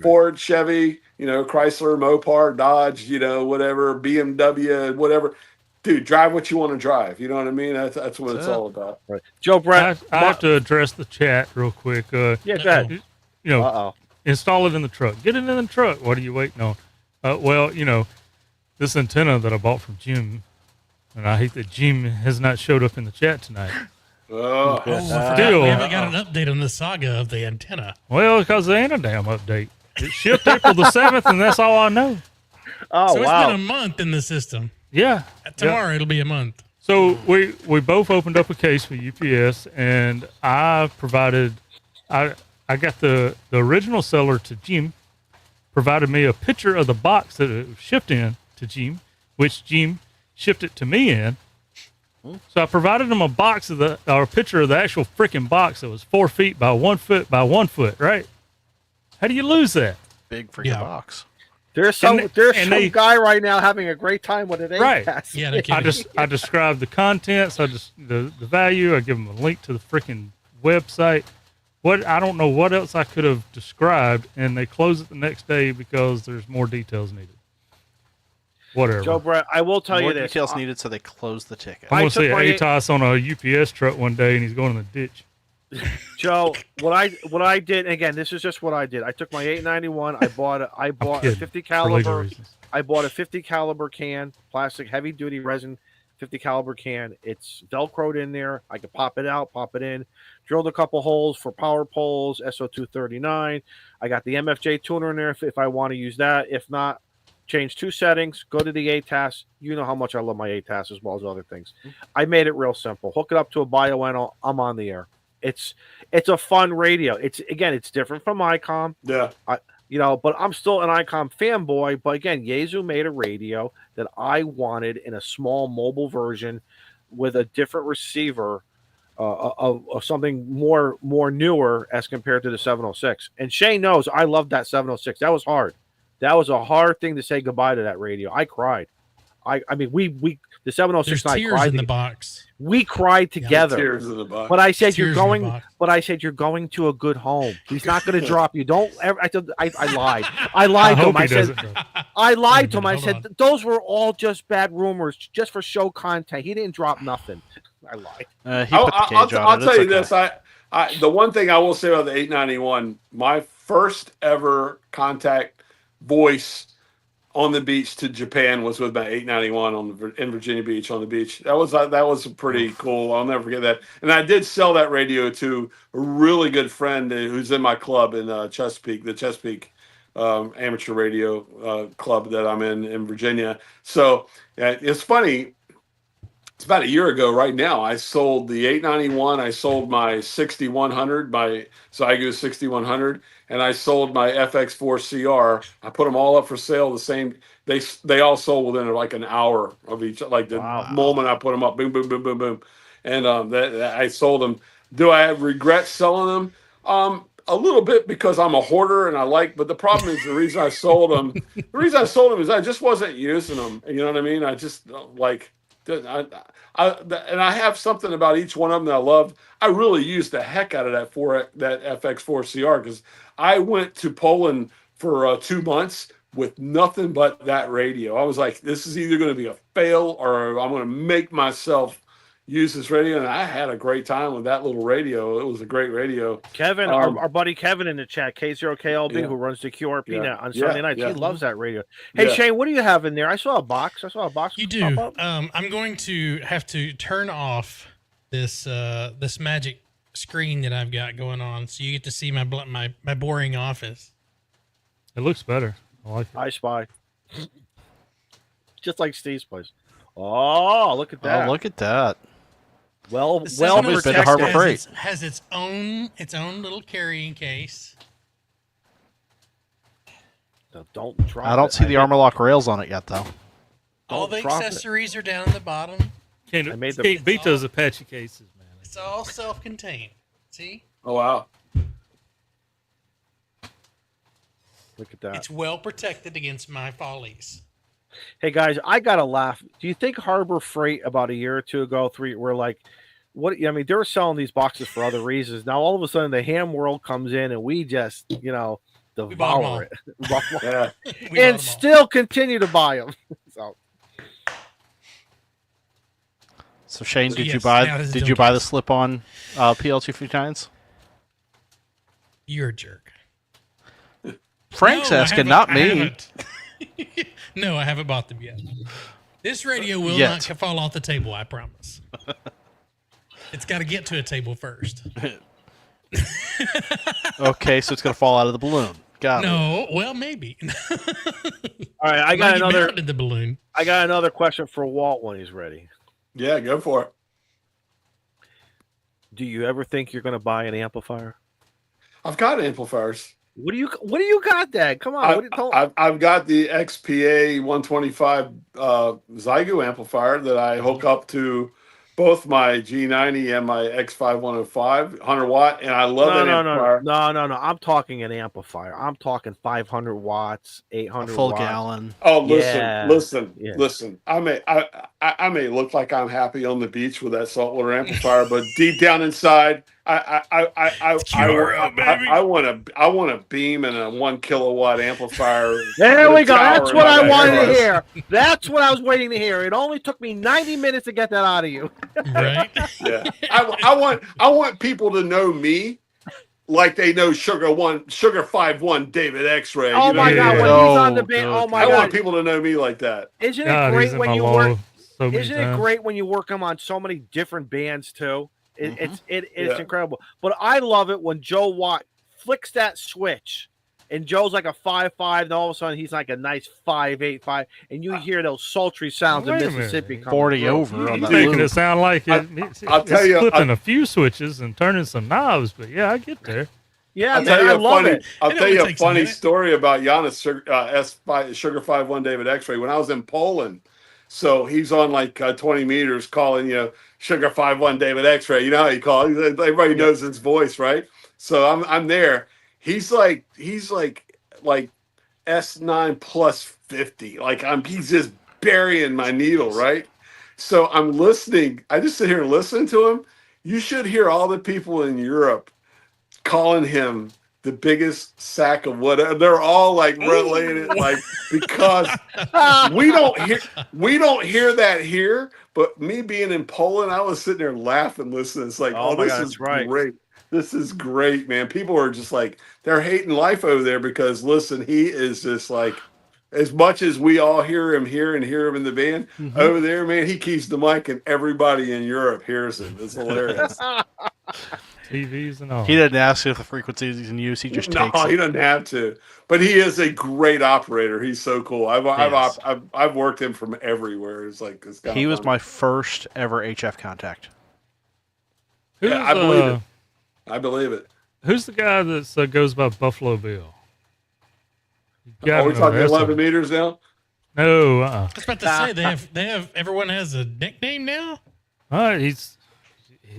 S4: Ford, Chevy, Chrysler, Mopar, Dodge, whatever, BMW, whatever. Dude, drive what you want to drive. You know what I mean? That's what it's all about.
S2: Right. Joe Brett.
S3: I have to address the chat real quick.
S2: Yeah, go ahead.
S3: You know,
S2: Uh-oh.
S3: install it in the truck. Get it in the truck. What are you waiting on? Well, this antenna that I bought from Jim, and I hate that Jim has not showed up in the chat tonight.
S1: Oh, I forgot.
S3: Still,
S1: We haven't got an update on the saga of the antenna.
S3: Well, because there ain't a damn update. It shipped April the 7th, and that's all I know.
S2: Oh,
S1: So
S2: wow.
S1: it's been a month in the system.
S3: Yeah.
S1: Tomorrow it'll be a month.
S3: So we both opened up a case for UPS, and I got the original seller to Jim, provided me a picture of the box that it was shipped in to Jim, which Jim shipped it to me in. So I provided him a picture of the actual freaking box that was 4 feet by 1 foot by 1 foot, right? How do you lose that?
S5: Big freaking
S1: Yeah.
S5: box.
S2: There's some guy right now having a great time with an
S3: Right.
S2: APAS.
S1: Yeah, no kidding.
S3: I described the contents, the value, I give him a link to the freaking website. I don't know what else I could have described, and they close it the next day because there's more details needed. Whatever.
S2: Joe Brett, I will tell
S5: More
S2: you this.
S5: details needed, so they close the ticket.
S3: I'm
S2: I
S3: going to see
S2: took my-
S3: ATOS on a UPS truck one day, and he's going in the ditch.
S2: Joe, what I did, and again, this is just what I did. I took my 891. I bought a
S3: kidding,
S2: 50
S3: for legal
S2: caliber.
S3: reasons.
S2: I bought a 50 caliber can, plastic, heavy duty resin, 50 caliber can. It's Velcroed in there. I could pop it out, pop it in. Drilled a couple holes for power poles, SO239. I got the MFJ tuner in there if I want to use that. If not, change 2 settings, go to the ATAS. You know how much I love my ATAS as well as other things. I made it real simple. Hook it up to a bioenal. I'm on the air. It's a fun radio. It's different from ICOM.
S4: Yeah.
S2: But I'm still an ICOM fanboy. But again, Yaesu made a radio that I wanted in a small mobile version with a different receiver of something more newer as compared to the 706. And Shane knows I love that 706. That was hard. That was a hard thing to say goodbye to that radio. I cried. I mean, the 706
S1: There's
S2: and I
S1: tears
S2: cried
S1: in the box.
S2: We cried together.
S4: Tears in the box.
S2: But I said
S1: Tears in the box.
S2: you're going to a good home. He's not going to drop you. Don't ever. I lied. I lied to him. I said I lied to him. I
S1: Hold
S2: said
S1: on.
S2: those were all just bad rumors, just for show content. He didn't drop nothing. I lied.
S5: He put the cage on
S4: I'll
S5: it.
S4: tell you
S5: It's
S4: this. The one thing I will say about the 891, my first ever contact voice on the beach to Japan was with my 891 in Virginia Beach on the beach. That was pretty cool. I'll never forget that. And I did sell that radio to a really good friend who's in my club in Chesapeake, the Chesapeake amateur radio club that I'm in Virginia. So it's funny. It's about a year ago right now. I sold the 891. I sold my 6100, my Zygo 6100, and I sold my FX4 CR. I put them all up for sale. The same. They all sold within like an hour of each. Like the moment I put them up, boom, boom, boom, boom, boom, and I sold them. Do I regret selling them? A little bit because I'm a hoarder and I like. But the problem is the reason I sold them. The reason I sold them is I just wasn't using them. You know what I mean? I just like. And I have something about each one of them that I love. I really used the heck out of that FX4 CR because I went to Poland for 2 months with nothing but that radio. I was like, this is either going to be a fail or I'm going to make myself use this radio. And I had a great time with that little radio. It was a great radio.
S2: Kevin, our buddy Kevin in the chat, K0KLB,
S4: Yeah.
S2: who runs the QRP
S4: Yeah.
S2: on Sunday nights.
S4: Yeah.
S2: He loves that radio. Hey,
S4: Yeah.
S2: Shane, what do you have in there? I saw a box.
S1: You do.
S2: pop up.
S1: I'm going to have to turn off this magic screen that I've got going on, so you get to see my boring office.
S3: It looks better. I like it.
S2: I Spy. Just like Steve's place. Oh, look at that.
S5: Oh, look at that.
S2: Well
S1: The
S5: Somebody's been to
S1: 706
S5: Harbor
S1: has
S5: Freight.
S1: has its own little carrying case.
S2: No, don't drop
S5: I don't
S2: it.
S5: see the armor lock rails on it yet, though.
S1: All
S2: Don't
S1: the
S2: drop it.
S1: accessories are down at the bottom.
S3: Can't
S2: I
S3: beat those Apache cases, man.
S1: It's all self-contained. See?
S4: Oh wow.
S2: Look at that.
S1: It's well protected against my follies.
S2: Hey guys, I gotta laugh. Do you think Harbor Freight about a year or two ago, were like, what? I mean, they were selling these boxes for other reasons. Now all of a sudden, the ham world comes in, and we just,
S1: bought 'em
S2: devour
S1: all.
S2: it,
S4: Yeah.
S1: We bought 'em
S2: and
S1: all.
S2: still continue to buy them.
S5: So Shane, did
S1: Yes,
S5: you
S1: now
S5: buy
S1: it is
S5: did you buy the
S1: Dunkin's.
S5: slip-on PL259s?
S1: You're a jerk.
S5: Frank's
S1: No, I
S5: asking,
S1: haven't-
S5: not
S1: I
S5: me.
S1: haven't. No, I haven't bought them yet. This radio will
S5: Yet.
S1: not fall off the table, I promise. It's got to get to a table first.
S5: Okay, so it's gonna fall out of the balloon. Got it.
S1: No, well, maybe.
S2: All right, I got
S1: Like it
S2: another.
S1: mounted the balloon.
S2: I got another question for Walt when he's ready.
S4: Yeah, go for it.
S2: Do you ever think you're going to buy an amplifier?
S4: I've got amplifiers.
S2: What do you got, Dad? Come on.
S4: I've got the XPA 125 Zygo amplifier that I hook up to both my G90 and my X5105 100 watt, and I love that amplifier.
S2: No. I'm talking an amplifier. I'm talking 500 watts, 800
S5: A full
S2: watts.
S5: gallon.
S4: Oh,
S2: Yeah.
S4: listen. I may look like I'm happy on the beach with that saltwater amplifier, but deep down inside, I want a beam and a 1 kilowatt amplifier.
S2: There
S4: with
S2: we
S4: a
S2: go.
S4: tower
S2: That's
S4: in
S2: what
S4: my
S2: I wanted to
S4: backyard.
S2: hear. That's what I was waiting to hear. It only took me 90 minutes to get that out of you.
S1: Right?
S4: Yeah, I want people to know me like they know Sugar 5-1 David X-Ray.
S2: Oh
S4: you know
S2: my
S4: what
S2: God,
S4: I mean?
S2: when he's on the band,
S3: God.
S2: oh my
S4: I want
S2: God.
S4: people to know me like that.
S2: Isn't it
S3: God,
S2: great
S3: he's in
S2: when
S3: my
S2: you
S3: log
S2: work?
S3: so many
S2: Isn't it
S3: times.
S2: great when you work them on so many different bands too? It's
S4: Yeah.
S2: incredible. But I love it when Joe Watt flicks that switch, and Joe's like a 5.5, and all of a sudden he's like a nice 5.85, and you hear those sultry sounds of
S3: Wait a minute.
S2: Mississippi coming
S5: 40
S2: through.
S5: over on
S3: He's
S5: that
S3: making
S5: loop.
S3: it sound like
S4: I'll tell
S3: it's
S4: you,
S3: flipping a few switches and turning some knobs, but yeah, I get there.
S2: Yeah,
S4: I'll
S2: man,
S4: tell you
S2: I
S4: a
S2: love
S4: funny.
S2: it.
S4: I'll
S1: It
S4: tell
S1: only
S4: you a
S1: takes a
S4: funny
S1: minute.
S4: story about Giannis Sugar 5-1 David X-Ray. When I was in Poland, so he's on like 20 meters calling Sugar 5-1 David X-Ray. You know how he calls? Everybody knows his voice, right? So I'm there. He's like S9 plus 50. He's just burying my needle, right? So I'm listening. I just sit here and listen to him. You should hear all the people in Europe calling him the biggest sack of whatever. They're all like related, because we don't hear that here. But me being in Poland, I was sitting there laughing, listening. It's like,
S2: Oh my
S4: this
S2: God,
S4: is
S2: that's right.
S4: great. This is great, man. People are just like, they're hating life over there because listen, he is just like, as much as we all hear him here and hear him in the band over there, man, he keeps the mic and everybody in Europe hears him. It's hilarious.
S3: TVs and all.
S5: He didn't ask if the frequencies he's in use. He just
S4: No,
S5: takes
S4: he
S5: it.
S4: doesn't have to, but he is a great operator. He's so cool. I've worked him from everywhere. It's like it's
S5: He was my first ever HF contact.
S3: Who's,
S4: I believe it. I believe it.
S3: Who's the guy that goes by Buffalo Bill? You
S4: Are
S3: gotta
S4: we
S3: know
S4: talking
S3: that's
S4: 11
S3: a-
S4: meters now?
S3: No,
S1: I was about to say they have everyone has a nickname now.
S3: His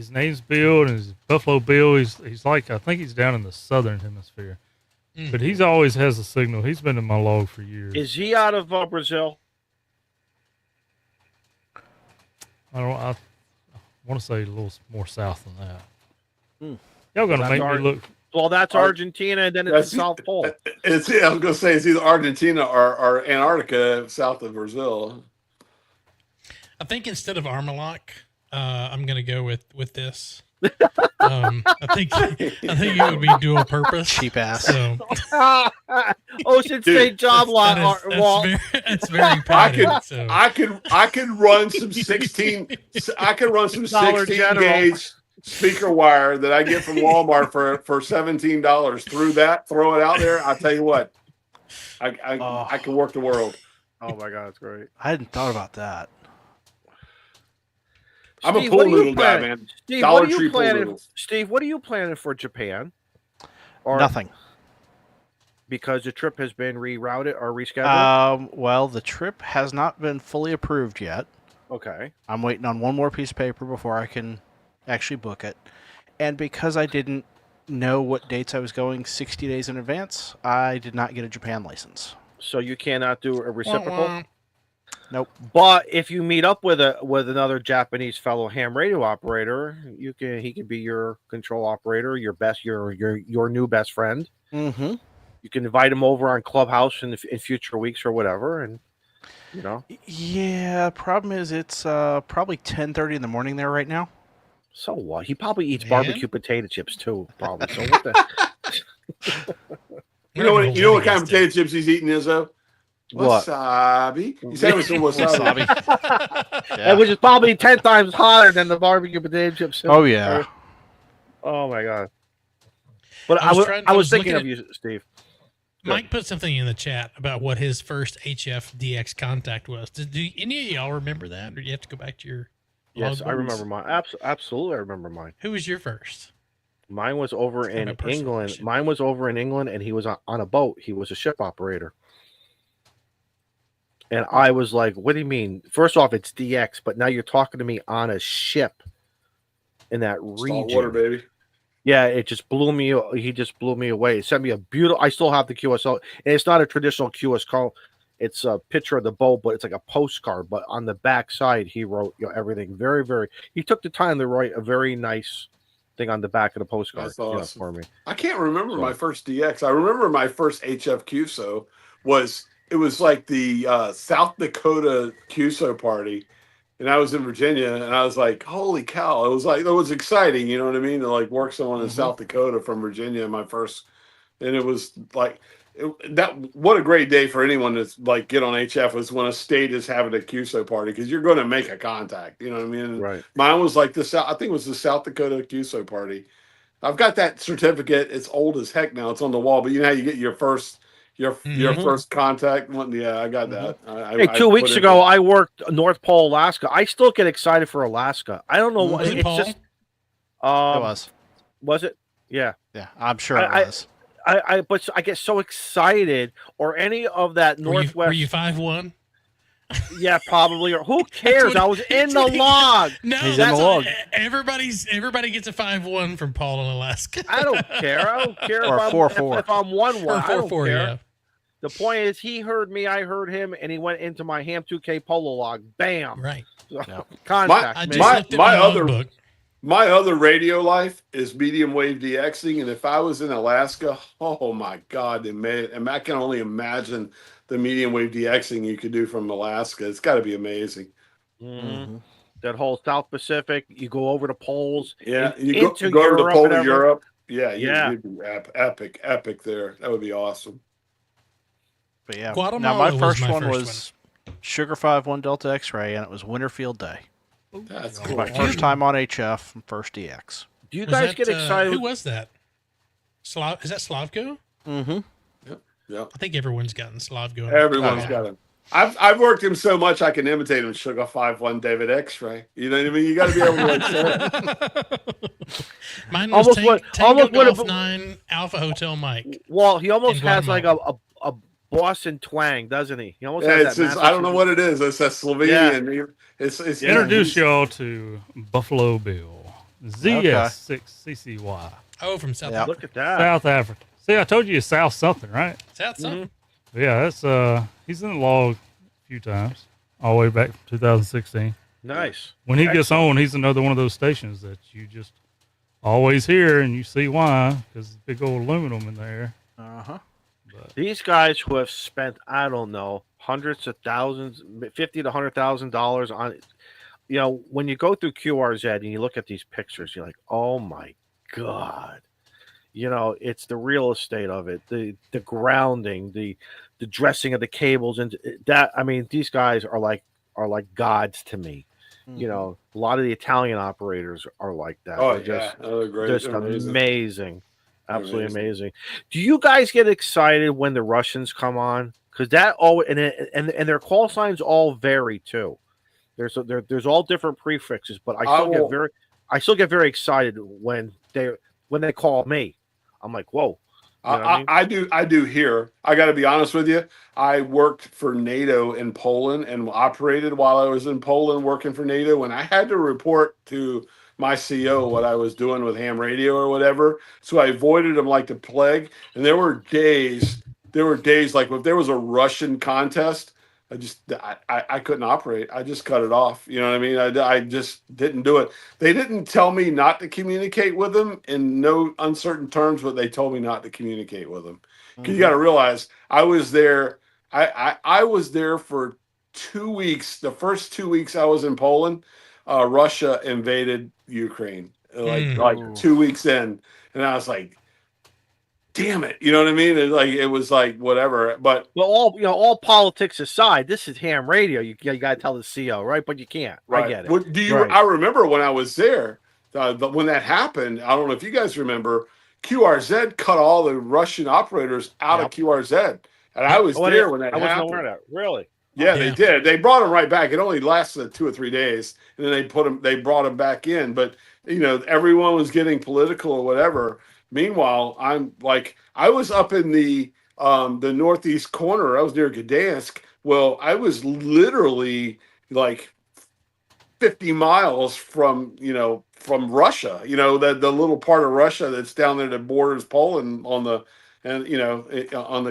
S3: name's Bill, and he's Buffalo Bill. He's like, I think he's down in the southern hemisphere, but he's always has a signal. He's been in my log for years.
S2: Is he out of Brazil?
S3: I want to say a little more south than that. Y'all gonna
S2: That's
S3: make
S2: our-
S3: me look.
S2: Well, that's Argentina, and then it's the South Pole.
S4: I was going to say it's either Argentina or Antarctica south of Brazil.
S1: I think instead of Armalok, I'm gonna go with this. I think it would be dual purpose.
S5: Cheap ass.
S1: So
S2: Ocean State job lot. Walt.
S1: that's very padded. So.
S4: I could run some 16. I could run some
S2: Dollar
S4: 16
S2: General.
S4: gauge speaker wire that I get from Walmart for $17. Through that, throw it out there. I'll tell you what, I can work the world.
S2: Oh my God, that's great.
S5: I hadn't thought about that.
S4: I'm a
S2: Steve,
S4: pool
S2: what are you
S4: noodle guy,
S2: planning?
S4: man.
S2: Steve,
S4: Dollar
S2: what are you
S4: Tree pool
S2: planning?
S4: noodles.
S2: Steve, what are you planning for Japan? Or
S5: Nothing.
S2: because the trip has been rerouted or rescheduled.
S5: Well, the trip has not been fully approved yet.
S2: Okay.
S5: I'm waiting on one more piece of paper before I can actually book it. And because I didn't know what dates I was going 60 days in advance, I did not get a Japan license.
S2: So you cannot do a reciprocal.
S1: Wah, wah.
S5: Nope.
S2: But if you meet up with another Japanese fellow ham radio operator, he can be your control operator, your new best friend.
S5: Mm-hmm.
S2: You can invite him over on Clubhouse in future weeks or whatever, and you know.
S5: Yeah. Problem is, it's probably 10:30 in the morning there right now.
S2: So what? He probably eats
S1: Man.
S2: barbecue potato chips too, probably. So what the?
S4: You know
S1: Whatever
S4: what? You know what
S1: Jose
S4: kind of
S1: gets
S4: potato chips he's eating, Izzo?
S2: What?
S4: Wasabi. He's having some wasabi.
S5: Yeah.
S2: Which is probably 10 times hotter than the barbecue potato chips.
S5: Oh yeah.
S2: Oh my god. But
S1: I
S2: I was
S1: looking
S2: thinking of
S1: at-
S2: you, Steve.
S1: Mike put something in the chat about what his first HF DX contact was. Do any of y'all remember that, or do you have to go back to your?
S2: Yes,
S1: logbooks?
S2: I remember mine. Absolutely, I remember mine.
S1: Who was your first?
S2: Mine was over
S1: It's kind
S2: in
S1: of a personal
S2: England.
S1: question.
S2: Mine was over in England, and he was on a boat. He was a ship operator. And I was like, what do you mean? First off, it's DX, but now you're talking to me on a ship in that region.
S4: Salt water, baby.
S2: Yeah, it just blew me. He just blew me away. He sent me a beautiful. I still have the QSL, and it's not a traditional QSL. It's a picture of the boat, but it's like a postcard. But on the back side, he wrote everything very, very. He took the time to write a very nice thing on the back of the postcard.
S4: That's awesome.
S2: For me.
S4: I can't remember
S2: So-
S4: my first DX. I remember my first HF QSO it was like the South Dakota QSO party, and I was in Virginia, and I was like, holy cow! It was exciting, you know what I mean? To like work someone in South Dakota from Virginia, my first, and it was like what a great day for anyone to like get on HF was when a state is having a QSO party because you're going to make a contact, you know what I mean?
S2: Right.
S4: Mine was like I think it was the South Dakota QSO party. I've got that certificate. It's old as heck now. It's on the wall, but you know how you get your first first contact one. Yeah, I got that.
S2: Hey, 2 weeks ago, I worked North Pole, Alaska. I still get excited for Alaska. I don't know what
S1: Was it
S2: it's
S1: Paul?
S2: just.
S5: It was.
S2: Was it? Yeah.
S5: Yeah, I'm sure it was.
S2: But I get so excited, or any of that Northwest.
S1: Were you 5'1"?
S2: Yeah, probably. Or who cares? I was in the log.
S1: No,
S5: He's in
S1: that's
S5: the log.
S1: Everybody gets a 5'1" from Paul in Alaska.
S2: I don't care. I don't care
S5: Or
S2: if
S5: 4'4".
S2: if I'm 1-1.
S1: Or
S2: I don't
S1: 4'4",
S2: care.
S1: yeah.
S2: The point is, he heard me, I heard him, and he went into my Ham 2K polo log. Bam.
S1: Right.
S2: Contact.
S1: I
S2: me.
S1: just looked at my
S4: other-
S1: logbook.
S4: My other radio life is medium wave DXing, and if I was in Alaska, oh my God, and I can only imagine the medium wave DXing you could do from Alaska. It's got to be amazing.
S2: Mhm. That whole South Pacific, you go over the poles.
S4: Yeah,
S2: in-
S4: you go
S2: into
S4: to the
S2: Europe,
S4: pole
S2: whatever.
S4: of Europe. Yeah,
S2: Yeah.
S4: you'd be epic there. That would be awesome.
S5: But yeah.
S1: Guatemala
S5: Now my
S1: was
S5: first
S1: my
S5: one
S1: first
S5: was Sugar 5-1 Delta X-ray, and it was Winterfield Day.
S4: That's
S5: It was
S4: cool.
S5: my first time on HF and first DX.
S2: Do you
S1: Was
S2: guys
S1: that,
S2: get excited?
S1: Who was that? Is that Slavko?
S5: Mm-hmm.
S4: Yeah,
S1: I think everyone's gotten Slavko.
S4: everyone's
S5: Oh, yeah.
S4: got him. I've worked him so much I can imitate him. Sugar 5-1 David X-ray. You know what I mean? You got to be able to like say it.
S1: Mine was
S2: Almost
S1: Tango
S2: what
S1: Golf
S2: if-
S1: 9 Alpha Hotel Mike.
S2: Well, he almost
S1: in
S2: has like
S1: Guatemala.
S2: a Boston twang, doesn't he? He almost
S4: Yeah,
S2: has
S4: it's
S2: that.
S4: just, I don't know what it is. It's that Slovenian. It's
S3: Introduce y'all to Buffalo Bill, ZS6CCY,
S1: Oh, from South
S5: Yeah.
S1: Africa.
S2: Look at that.
S3: South Africa. See, I told you it's South something, right?
S1: South
S2: Mhm.
S3: Yeah, that's he's in the log a few times, all the way back from 2016.
S2: Nice.
S3: When he gets on, he's another one of those stations that you just always hear, and you see why, because big old aluminum in there.
S5: Uh-huh.
S3: But
S2: These guys who have spent, I don't know, hundreds of thousands, $50,000 to $100,000 on it. You know, when you go through QRZ and you look at these pictures, you're like, oh my God. You know, it's the real estate of it, the grounding, the dressing of the cables, and that. I mean, these guys are like gods to me. You know, a lot of the Italian operators are like that.
S4: Oh,
S2: They're
S4: yeah. They're great.
S2: just
S4: They're
S2: amazing. Absolutely
S4: Amazing.
S2: amazing. Do you guys get excited when the Russians come on? Because that always and their call signs all vary too. There's all different prefixes, but I still get very excited when they call me. I'm like, whoa. You know what I mean?
S4: I do here. I got to be honest with you. I worked for NATO in Poland and operated while I was in Poland working for NATO, and I had to report to my CO what I was doing with ham radio or whatever. So I avoided them like the plague. And there were days like if there was a Russian contest, I couldn't operate. I just cut it off. You know what I mean? I just didn't do it. They didn't tell me not to communicate with them in no uncertain terms, but they told me not to communicate with them. Because you got to realize I was there. I was there for 2 weeks. The first 2 weeks I was in Poland, Russia invaded Ukraine. Like 2 weeks in, and I was like, damn it, you know what I mean? It was like whatever. But
S2: Well, all politics aside, this is ham radio. You got to tell the CO, right? But you can't.
S4: right.
S2: I get it.
S4: What, do you?
S2: Right.
S4: I remember when I was there, when that happened. I don't know if you guys remember. QRZ cut all the Russian operators out of QRZ, and I was there when that happened.
S2: I wasn't aware of that. Really?
S4: Yeah, they did. They brought them right back. It only lasted 2 or 3 days, and then they brought them back in. But everyone was getting political or whatever. Meanwhile, I was up in the northeast corner. I was near Gdansk. Well, I was literally like 50 miles from Russia. The little part of Russia that's down there that borders Poland on the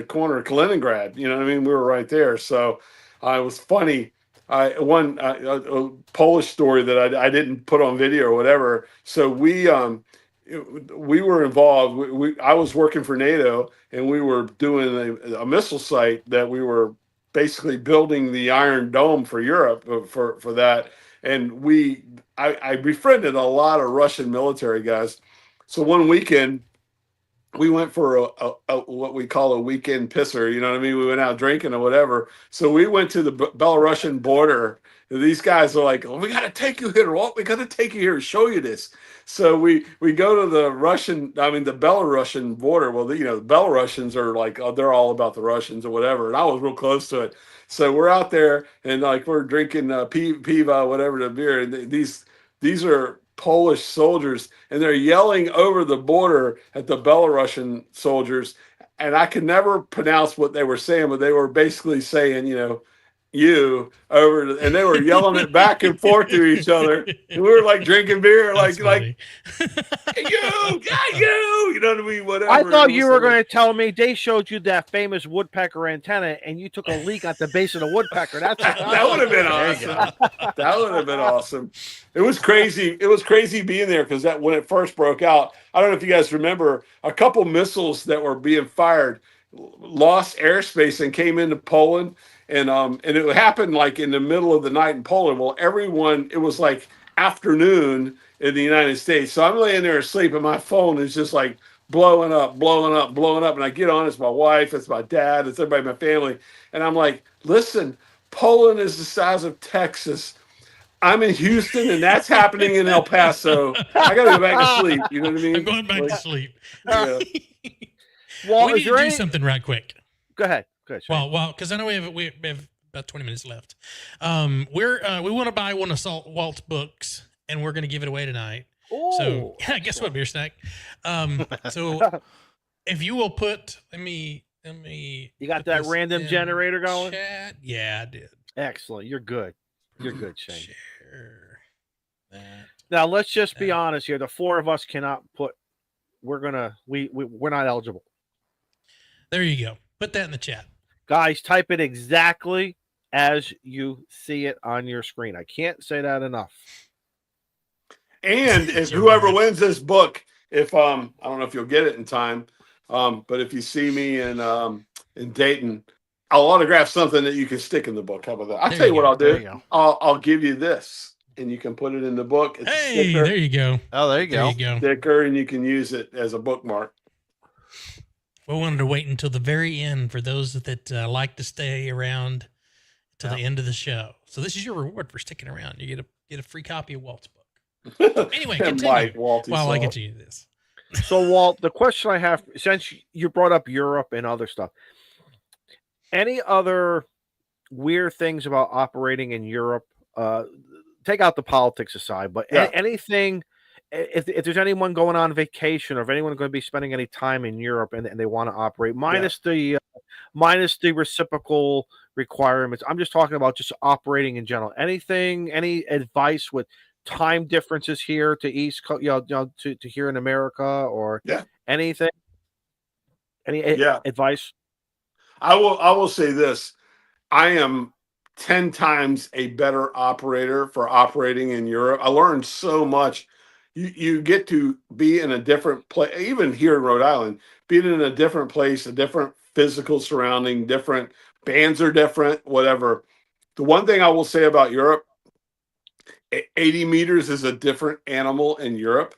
S4: corner of Kaliningrad. You know what I mean? We were right there. So it was funny. A Polish story that I didn't put on video or whatever. So we were involved. I was working for NATO, and we were doing a missile site that we were basically building the Iron Dome for Europe for that. And I befriended a lot of Russian military guys. So one weekend, we went for a what we call a weekend pisser. You know what I mean? We went out drinking or whatever. So we went to the Belarusian border. These guys are like, we got to take you here, Walt. We got to take you here and show you this. So we go to the Belarusian border. Well, the Belarusians are like, they're all about the Russians or whatever. And I was real close to it. So we're out there and we're drinking piva, whatever, the beer. And these are Polish soldiers, and they're yelling over the border at the Belarusian soldiers. And I could never pronounce what they were saying, but they were basically saying, you over, and they were yelling it back and forth to each other. And we were like drinking beer, like you, you know what I mean? Whatever.
S2: I thought you were going to tell me they showed you that famous woodpecker antenna, and you took a leak at the base of the woodpecker. That
S4: would have been awesome. That would have been awesome. It was crazy. It was crazy being there because when it first broke out, I don't know if you guys remember, a couple missiles that were being fired lost airspace and came into Poland. And it happened like in the middle of the night in Poland. Well, it was like afternoon in the United States. So I'm laying there asleep and my phone is just like blowing up. And I get on, it's my wife, it's my dad, it's everybody in my family. And I'm like, listen, Poland is the size of Texas. I'm in Houston and that's happening in El Paso. I got to go back to sleep. You know what I mean?
S1: I'm going back to sleep.
S4: Yeah.
S1: Well, we need to do something right quick.
S2: Go ahead.
S1: Well, because I know we have about 20 minutes left. We want to buy one of Walt's books, and we're going to give it away tonight.
S2: Ooh.
S1: So, guess what, Beer Snack? So, if you will put, let me.
S2: You got that random generator going?
S1: Chat? Yeah, I did.
S2: Excellent. You're good. You're good, Shane.
S1: Share that.
S2: Now let's just be honest here. The four of us cannot put. We're not eligible.
S1: There you go. Put that in the chat.
S2: Guys, type it exactly as you see it on your screen. I can't say that enough.
S4: And if whoever wins this book, if I don't know if you'll get it in time, but if you see me in Dayton, I'll autograph something that you can stick in the book. How about that? I'll tell you what I'll do. I'll give you this, and you can put it in the book. It's
S1: hey,
S4: a sticker.
S1: There you go.
S5: Oh, there you go.
S4: Sticker, and you can use it as a bookmark.
S1: We wanted to wait until the very end for those that like to stay around to the end of the show. So this is your reward for sticking around. You get a free copy of Walt's book. Anyway, continue. While I get you this.
S2: So, Walt, the question I have, since you brought up Europe and other stuff, any other weird things about operating in Europe? Take out the politics aside, but anything. If there's anyone going on vacation or if anyone going to be spending any time in Europe and they want to operate, minus the reciprocal requirements, I'm just talking about just operating in general. Any advice with time differences here to East Coast, to here in America, or
S4: Yeah.
S2: anything? Any
S4: Yeah.
S2: advice?
S4: I will say this. I am 10 times a better operator for operating in Europe. I learned so much. You get to be in a different place, even here in Rhode Island, being in a different place, a different physical surrounding, different bands are different, whatever. The one thing I will say about Europe, 80 meters is a different animal in Europe.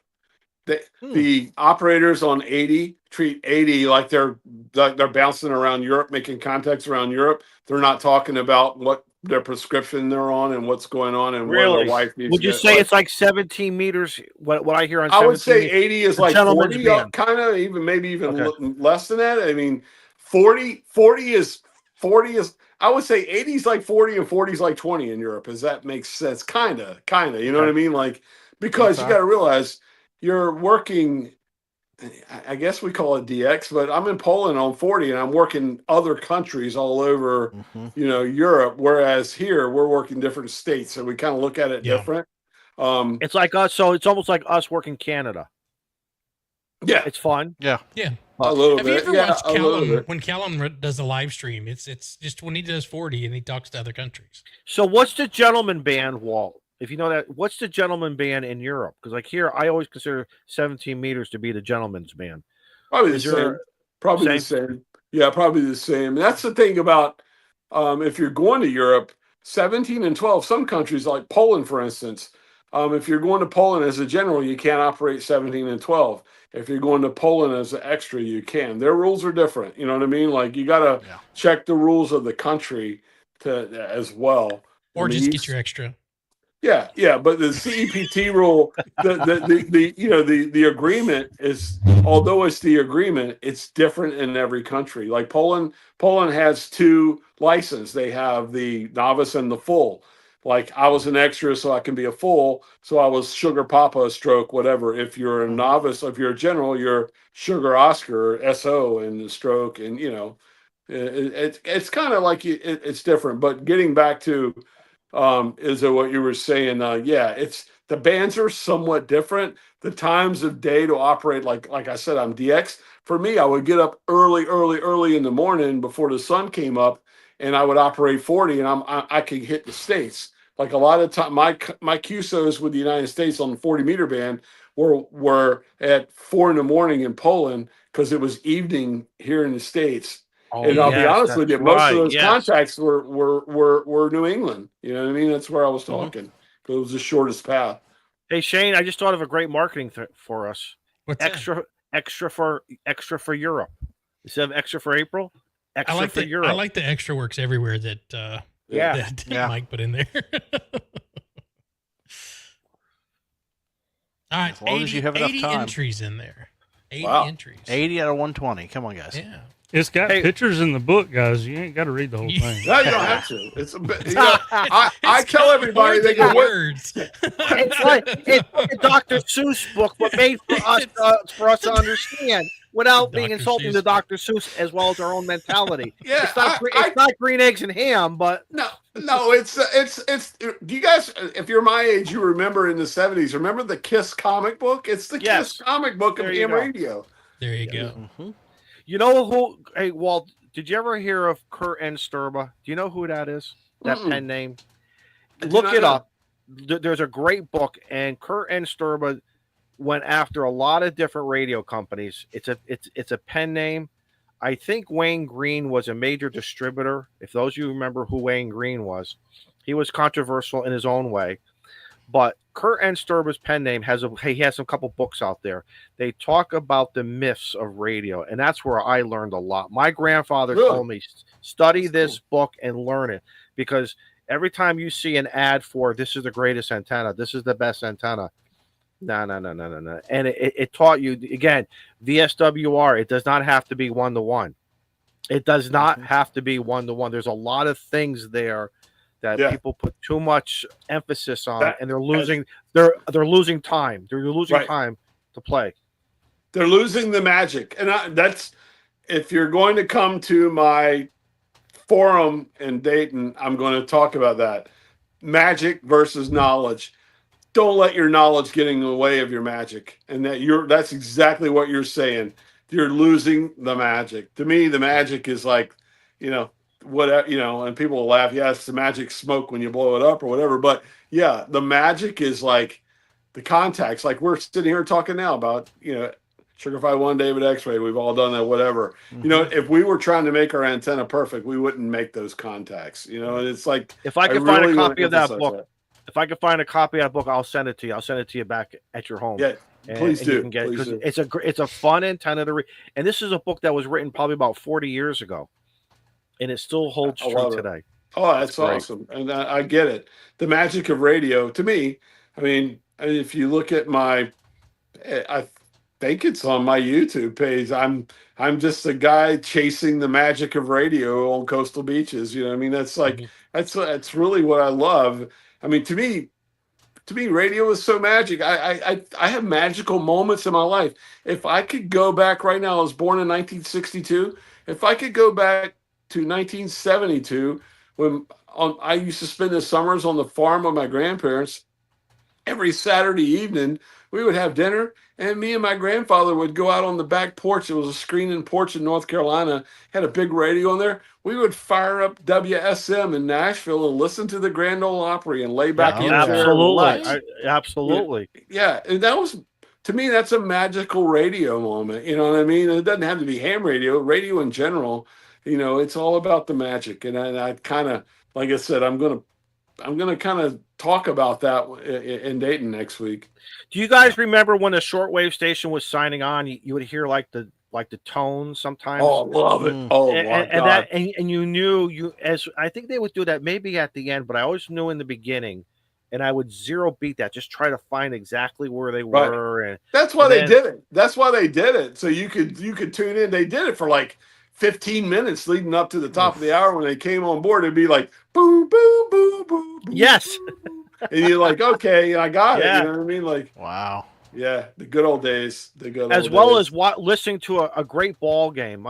S4: The operators on 80 treat 80 like they're bouncing around Europe, making contacts around Europe. They're not talking about what their prescription they're on and what's going on and where their wife needs
S2: Would
S4: to
S2: you
S4: get.
S2: say it's like 17 meters? What I hear on
S4: I would
S2: 17
S4: say 80 is like
S2: gentleman's
S4: 40,
S2: band.
S4: kind of even maybe even
S2: Okay.
S4: less than that. I mean, 40 is I would say 80 is like 40 and 40 is like 20 in Europe. Does that make sense? Kind of, you know what I mean? Like, because you got to realize you're working, I guess we call it DX, but I'm in Poland on 40 and I'm working other countries all over, Europe. Whereas here we're working different states. So we kind of look at it different.
S2: It's like us. So it's almost like us working Canada.
S4: Yeah.
S2: It's fun.
S5: Yeah.
S4: A little
S1: Have
S4: bit.
S1: you ever watched
S4: a little
S1: Callum
S4: bit.
S1: when Callum does a live stream? It's just when he does 40 and he talks to other countries.
S2: So what's the gentleman band, Walt? If you know that, what's the gentleman band in Europe? Because like here, I always consider 17 meters to be the gentleman's band.
S4: Probably the same. The same. Yeah, probably the same. That's the thing about if you're going to Europe, 17 and 12, some countries like Poland, for instance, if you're going to Poland as a general, you can't operate 17 and 12. If you're going to Poland as an extra, you can. Their rules are different. You know what I mean? Like you got to check the rules of the country as well.
S1: Or just get your extra.
S4: Yeah, but the CEPT rule, the agreement is, although it's the agreement, it's different in every country. Like Poland has two licenses. They have the novice and the full. Like I was an extra, so I can be a full. So I was Sugar Papa, Stroke, whatever. If you're a novice, if you're a general, you're Sugar Oscar, SO, and the Stroke, and it's kind of like it's different. But getting back to is what you were saying? It's the bands are somewhat different. The times of day to operate, like I said, I'm DX. For me, I would get up early in the morning before the sun came up, and I would operate 40, and I could hit the states. Like a lot of time, my QSOs with the United States on the 40 meter band were at 4 a.m. in Poland because it was evening here in the States. And I'll be honest with you, most of those contacts were New England. You know what I mean? That's where I was talking. It was the shortest path.
S2: Hey Shane, I just thought of a great marketing for us.
S1: What's
S2: extra for Europe instead of extra for April. Extra for Europe.
S1: I like the extra works everywhere that Mike put in there. All right,
S5: as long as you have enough
S1: 80
S5: time.
S1: entries in there. 80 entries.
S5: 80 out of 120. Come on, guys.
S1: Yeah.
S3: It's got pictures in the book, guys. You ain't got to read the whole thing.
S4: No, you don't have to. It's a bit. I tell everybody they go
S1: words.
S2: It's like a Dr. Seuss book, but made for us to understand without being insulting to Dr. Seuss as well as our own mentality.
S4: Yeah,
S2: it's not green eggs and ham, but
S4: no. It's. Do you guys, if you're my age, you remember in the 70s? Remember the Kiss comic book? It's the Kiss comic book of Ham Radio.
S1: There you go.
S5: Mm-hmm.
S2: You know who? Hey, Walt, did you ever hear of Kurt N. Sturba? Do you know who that is? That pen name? Look it up. There's a great book, and Kurt N. Sturba went after a lot of different radio companies. It's a pen name. I think Wayne Green was a major distributor. If those of you remember who Wayne Green was, he was controversial in his own way. But Kurt N. Sturba's pen name has some couple books out there. They talk about the myths of radio, and that's where I learned a lot. My grandfather told me, study this book and learn it, because every time you see an ad for this is the greatest antenna, this is the best antenna, no. And it taught you, again, VSWR, it does not have to be 1-to-1. It does not have to be 1-to-1. There's a lot of things there that people put too much emphasis on, and they're losing losing time. They're losing time to play.
S4: They're losing the magic. And that's, if you're going to come to my forum in Dayton, I'm going to talk about that. Magic versus knowledge. don't let your knowledge get in the way of your magic. And that's exactly what you're saying. You're losing the magic. To me, the magic is like, whatever, and people will laugh. Yeah, it's the magic smoke when you blow it up or whatever. But yeah, the magic is like the contacts. Like we're sitting here talking now about, Sugarfy 1, David X-Ray. We've all done that, whatever. If we were trying to make our antenna perfect, we wouldn't make those contacts, and it's like,
S2: if I could find a copy of that book, if I could find a copy of that book, I'll send it to you. I'll send it to you back at your home.
S4: Yeah, please do.
S2: You can get it, it's a fun antenna to read. And this is a book that was written probably about 40 years ago, and it still holds true today.
S4: Oh, that's awesome. And I get it. The magic of radio, to me, I mean, if you look at I think it's on my YouTube page. I'm just a guy chasing the magic of radio on coastal beaches. You know what I mean? That's like, that's really what I love. I mean, to me, radio is so magic. I have magical moments in my life. If I could go back right now, I was born in 1962. If I could go back to 1972, when I used to spend the summers on the farm with my grandparents, every Saturday evening, we would have dinner, and me and my grandfather would go out on the back porch. It was a screening porch in North Carolina, had a big radio on there. We would fire up WSM in Nashville and listen to the Grand Ole Opry and lay back in the chair.
S2: Absolutely.
S4: Yeah, and that was, to me, that's a magical radio moment. You know what I mean? It doesn't have to be ham radio. Radio in general, it's all about the magic. And I kind of, like I said, I'm gonna kind of talk about that in Dayton next week.
S2: Do you guys remember when the shortwave station was signing on? You would hear like the tone sometimes.
S4: Oh, love it! Oh, my God.
S2: And you knew as I think they would do that maybe at the end, but I always knew in the beginning, and I would zero beat that, just try to find exactly where they were. And
S4: that's why they did it. That's why they did it. So you could tune in. They did it for like 15 minutes leading up to the top of the hour. When they came on board, it'd be like boo boo boo boo.
S2: Yes.
S4: And you're like, okay, I got it. You know what I mean? Like,
S5: wow.
S4: Yeah, the good old days.
S2: As well as listening to a great ball game.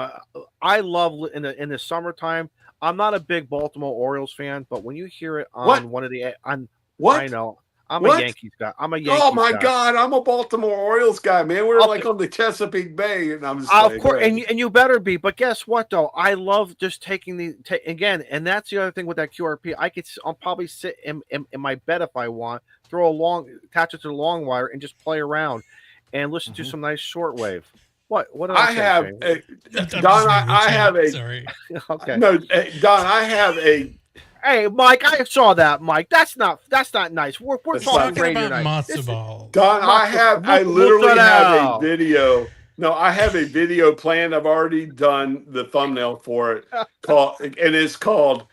S2: I love in the summertime. I'm not a big Baltimore Orioles fan, but when you hear it on one of the I know. I'm a Yankees guy.
S4: Oh my God, I'm a Baltimore Orioles guy, man. We're like on the Chesapeake Bay, and I'm just
S2: of course, and you better be. But guess what, though? I love just taking again, and that's the other thing with that QRP. I'll probably sit in my bed if I want, attach it to the long wire, and just play around and listen to some nice shortwave. What did I have?
S4: Don, I have a.
S1: Sorry.
S2: Okay.
S4: No, Don, I have a.
S2: Hey, Mike, I saw that, Mike. That's not nice. We're talking radio
S1: about
S2: night.
S1: matzo ball.
S4: Don, I literally have a video. No, I have a video planned. I've already done the thumbnail for it. It's called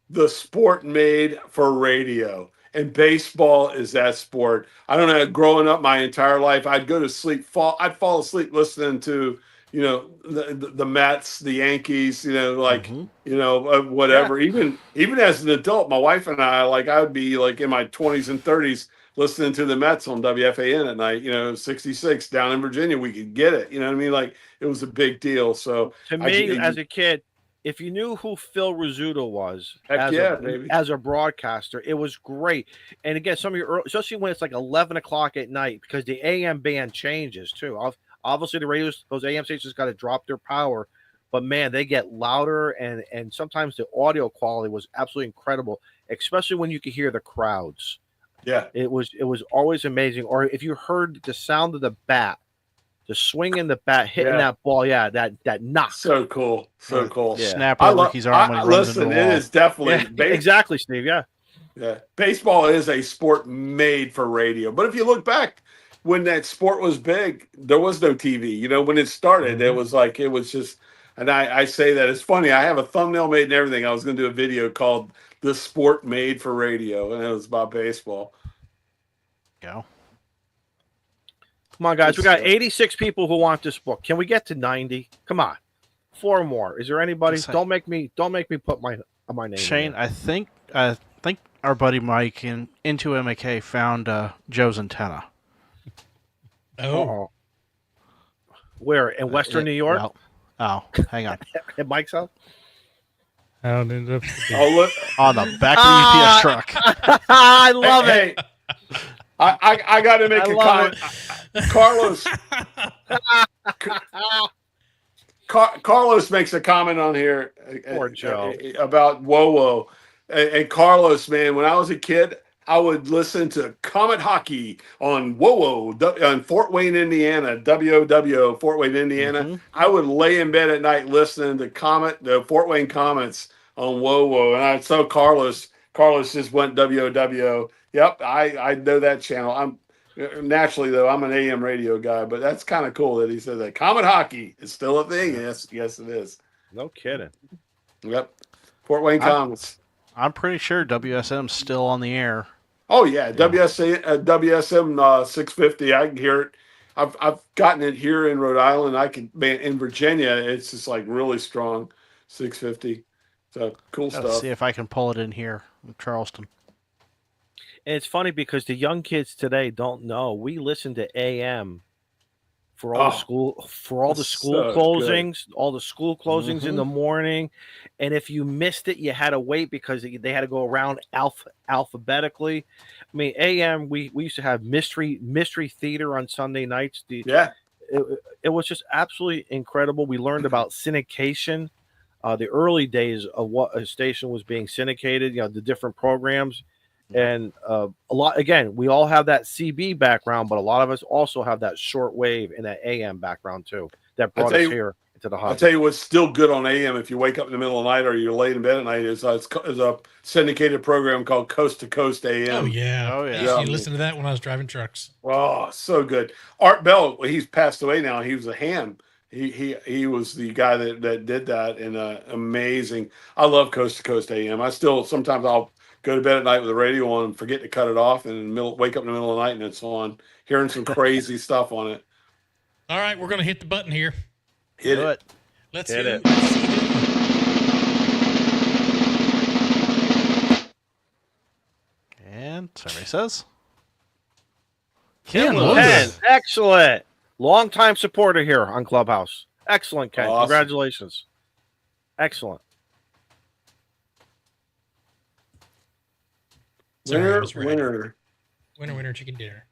S4: "The Sport Made for Radio." And baseball is that sport. I don't know. Growing up my entire life, I'd go to sleep. I'd fall asleep listening to the Mets, the Yankees, whatever. Yeah. Even as an adult, my wife and I, I would be like in my 20s and 30s listening to the Mets on WFAN at night, 66 down in Virginia. We could get it. You know what I mean? Like, it was a big deal. So
S2: to me, as a kid, if you knew who Phil Rizzuto was as a broadcaster, it was great. And again, some of your especially when it's like 11 o'clock at night, because the AM band changes too. Obviously, the radios, those AM stations got to drop their power, but man, they get louder, and sometimes the audio quality was absolutely incredible, especially when you could hear the crowds.
S4: Yeah,
S2: it was always amazing. Or if you heard the sound of the bat, the swing in the bat hitting that ball, that knock.
S4: So cool, so cool.
S5: Yeah. Snap over Ricky's arm when he runs into the wall.
S4: It is definitely
S2: exactly, Steve. Yeah.
S4: Baseball is a sport made for radio, but if you look back. When that sport was big, there was no TV. When it started, it was just, and I say that it's funny. I have a thumbnail made and everything. I was going to do a video called "The Sport Made for Radio," and it was about baseball.
S5: Go.
S2: Come on, guys. We got 86 people who want this book. Can we get to 90? Come on, 4 more. Is there anybody? Don't make me put my name.
S5: Shane, I think our buddy Mike into MK found Joe's antenna.
S1: Oh,
S2: where in Western New York?
S5: Oh, hang on.
S2: At Mike's house.
S3: How did
S5: look on the back of the UPS truck.
S2: I love it.
S4: I got to make
S2: I
S4: a
S2: love
S4: comment. Carlos makes a comment on here
S2: Poor Joe.
S4: about Whoa. And Carlos, man, when I was a kid, I would listen to Comet Hockey on Whoa on Fort Wayne, Indiana, WOW, Fort Wayne, Indiana.
S5: Mm-hmm.
S4: I would lay in bed at night listening to the Fort Wayne Comets on Whoa. And I saw Carlos just went WOW. Yep, I know that channel. I'm naturally, though, I'm an AM radio guy, but that's kind of cool that he said that. Comet Hockey is still a thing. Yes, it is.
S2: No kidding.
S4: Yep. Fort Wayne Comets.
S5: I'm pretty sure WSM's still on the air.
S4: Oh yeah, WSM 650. I can hear it. I've gotten it here in Rhode Island. In Virginia. It's just like really strong 650. So cool
S5: Let's
S4: stuff.
S5: see if I can pull it in here in Charleston.
S2: And it's funny because the young kids today don't know. We listen to AM for all the school closings, all the school closings in the morning. And if you missed it, you had to wait because they had to go around alphabetically. I mean, AM, we used to have mystery theater on Sunday nights. It was just absolutely incredible. We learned about syndication, the early days of what a station was being syndicated, the different programs. And a lot, again, we all have that CB background, but a lot of us also have that short wave and that AM background too. That brought us here into the hobby.
S4: I'll tell you what's still good on AM if you wake up in the middle of the night or you're late in bed at night is a syndicated program called Coast to Coast AM.
S1: Oh yeah. You listen to that when I was driving trucks.
S4: Oh, so good. Art Bell, he's passed away now. He was a ham. He was the guy that did that, and amazing. I love Coast to Coast AM. Sometimes I'll go to bed at night with the radio on and forget to cut it off, and wake up in the middle of the night and it's on, hearing some crazy stuff on it.
S1: All right, we're going to hit the button here.
S4: Hit it.
S1: Let's
S2: hit it.
S5: And somebody says,
S2: Ken Lewis. Excellent. Long-time supporter here on Clubhouse. Excellent, Ken.
S4: Awesome.
S2: Congratulations. Excellent.
S4: Winner,
S1: chicken dinner.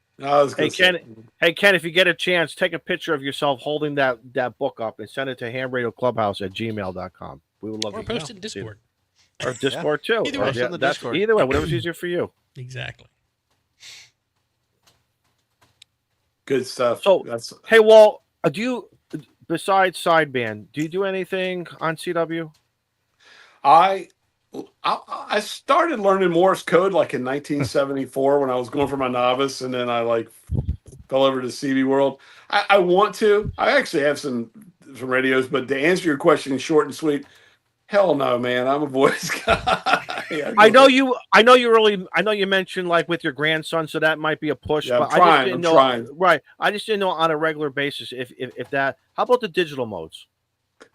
S2: Hey Ken, if you get a chance, take a picture of yourself holding that book up and send it to hamradioclubhouse@gmail.com. We would love to
S1: post it in Discord.
S2: Or Discord too.
S1: Either way.
S2: Either way, whatever's easier for you.
S1: Exactly.
S4: Good stuff.
S2: So, hey, Walt, besides sideband, do you do anything on CW?
S4: I started learning Morse code like in 1974 when I was going for my novice, and then I fell over to CB World. I want to. I actually have some radios, but to answer your question short and sweet, hell no, man. I'm a voice guy.
S2: I know you mentioned with your grandson, so that might be a push.
S4: Yeah,
S2: but
S4: I'm trying.
S2: Right. I just didn't know on a regular basis if that. How about the digital modes?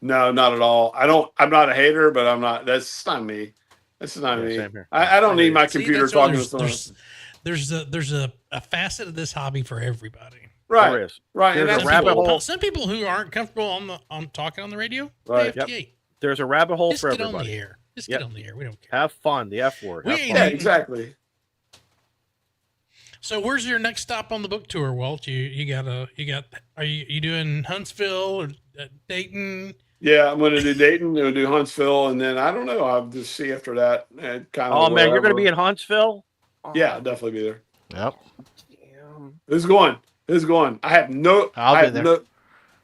S4: No, not at all. I'm not a hater, but I'm not. That's not me. That's not me. I don't need my computer talking to someone.
S1: There's a facet of this hobby for everybody.
S4: Right.
S2: There is.
S4: Right.
S2: There's
S4: and
S2: a rabbit hole.
S1: Some people who aren't comfortable on talking on the radio,
S4: right.
S2: There's a rabbit hole for
S1: everybody.
S2: everybody.
S1: Get on the air. We don't care.
S2: Have fun. The F word.
S4: Yeah, exactly.
S1: So where's your next stop on the book tour, Walt? Are you doing Huntsville or Dayton?
S4: Yeah, I'm going to do Dayton. I'm going to do Huntsville, and then I don't know. I'll just see after that. Man,
S2: you're going to be in Huntsville?
S4: Yeah, I'll definitely be there.
S5: Yep.
S4: Who's going? I have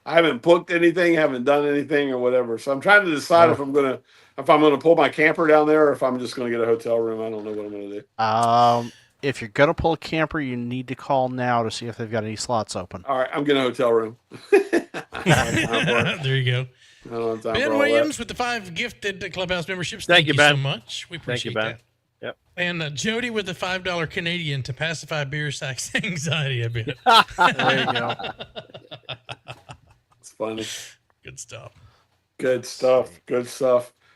S4: I haven't booked anything, haven't done anything or whatever. So I'm trying to decide if I'm gonna pull my camper down there or if I'm just gonna get a hotel room. I don't know what I'm gonna do.
S5: If you're gonna pull a camper, you need to call now to see if they've got any slots open.
S4: All right, I'm getting a hotel room.
S1: There you go. Ben Williams with the 5 gifted Clubhouse memberships. Thank you, Ben. So much. We appreciate that.
S2: Yep.
S1: And Jody with the $5 Canadian to pacify beer sex anxiety a bit.
S5: There you go.
S4: It's funny.
S1: Good stuff.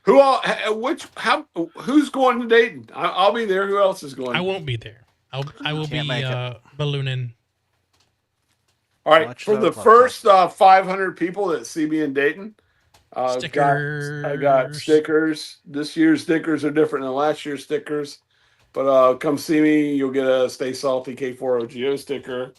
S4: Who's going to Dayton? I'll be there. Who else is going?
S1: I won't be there. I will be ballooning.
S4: All right, for the first 500 people at CB in Dayton,
S1: stickers.
S4: I got stickers. This year's stickers are different than last year's stickers. But come see me. You'll get a Stay Salty K4OGO sticker.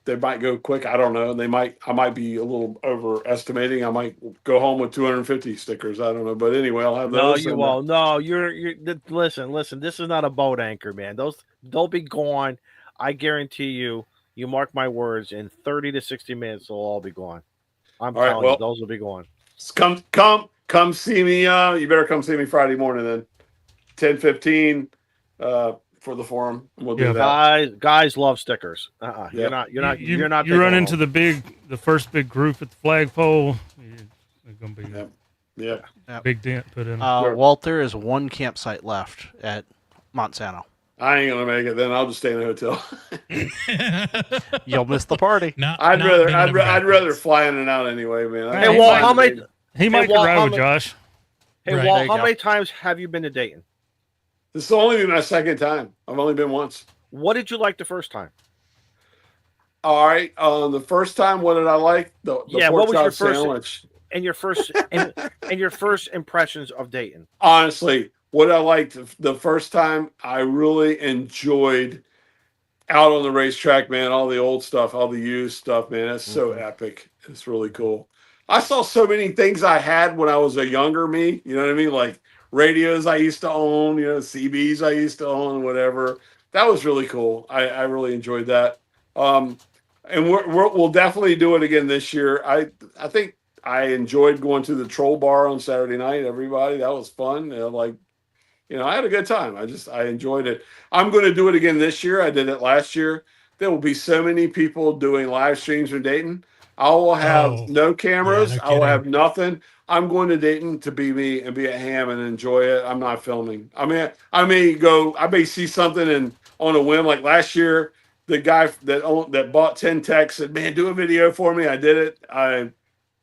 S4: They might go quick. I don't know. I might be a little overestimating. I might go home with 250 stickers. I don't know. But anyway, I'll have
S2: No,
S4: those.
S2: you won't. No, you're. Listen. This is not a boat anchor, man. They'll be gone. I guarantee you. You mark my words. In 30 to 60 minutes, they'll all be gone. I'm
S4: All right,
S2: telling you, those will be gone.
S4: Come see me. You better come see me Friday morning then. 10:15 for the forum. We'll do that.
S2: Guys love stickers. You're not.
S3: You run into the first big group at the flagpole. There's gonna be
S4: Yeah.
S3: big dent put in.
S5: Walt, there is one campsite left at Monsanto.
S4: I ain't gonna make it. Then I'll just stay in a hotel.
S5: You'll miss the party.
S4: I'd rather fly in and out anyway, man.
S2: Hey, Walt, how many?
S3: He might
S2: Walt,
S3: ride with Josh.
S2: Hey,
S1: Right.
S2: Walt, how many times have you been to Dayton?
S4: This will only be my second time. I've only been once.
S2: What did you like the first time?
S4: All right. The first time, what did I like? The
S2: what was
S4: pork
S2: your
S4: chop
S2: first
S4: sandwich.
S2: and your first and your first impressions of Dayton?
S4: Honestly, what I liked the first time, I really enjoyed out on the racetrack, man. All the old stuff, all the used stuff, man. That's so epic. It's really cool. I saw so many things I had when I was a younger me. You know what I mean? Like radios I used to own, CBs I used to own, whatever. That was really cool. I really enjoyed that. And we'll definitely do it again this year. I think I enjoyed going to the Troll Bar on Saturday night. Everybody, that was fun. I had a good time. I enjoyed it. I'm going to do it again this year. I did it last year. There will be so many people doing live streams in Dayton. I will have no cameras. I will have nothing. I'm going to Dayton to be me and be at Ham and enjoy it. I'm not filming. I may see something and on a whim, like last year, the guy that bought 10 techs said, "Man, do a video for me." I did it.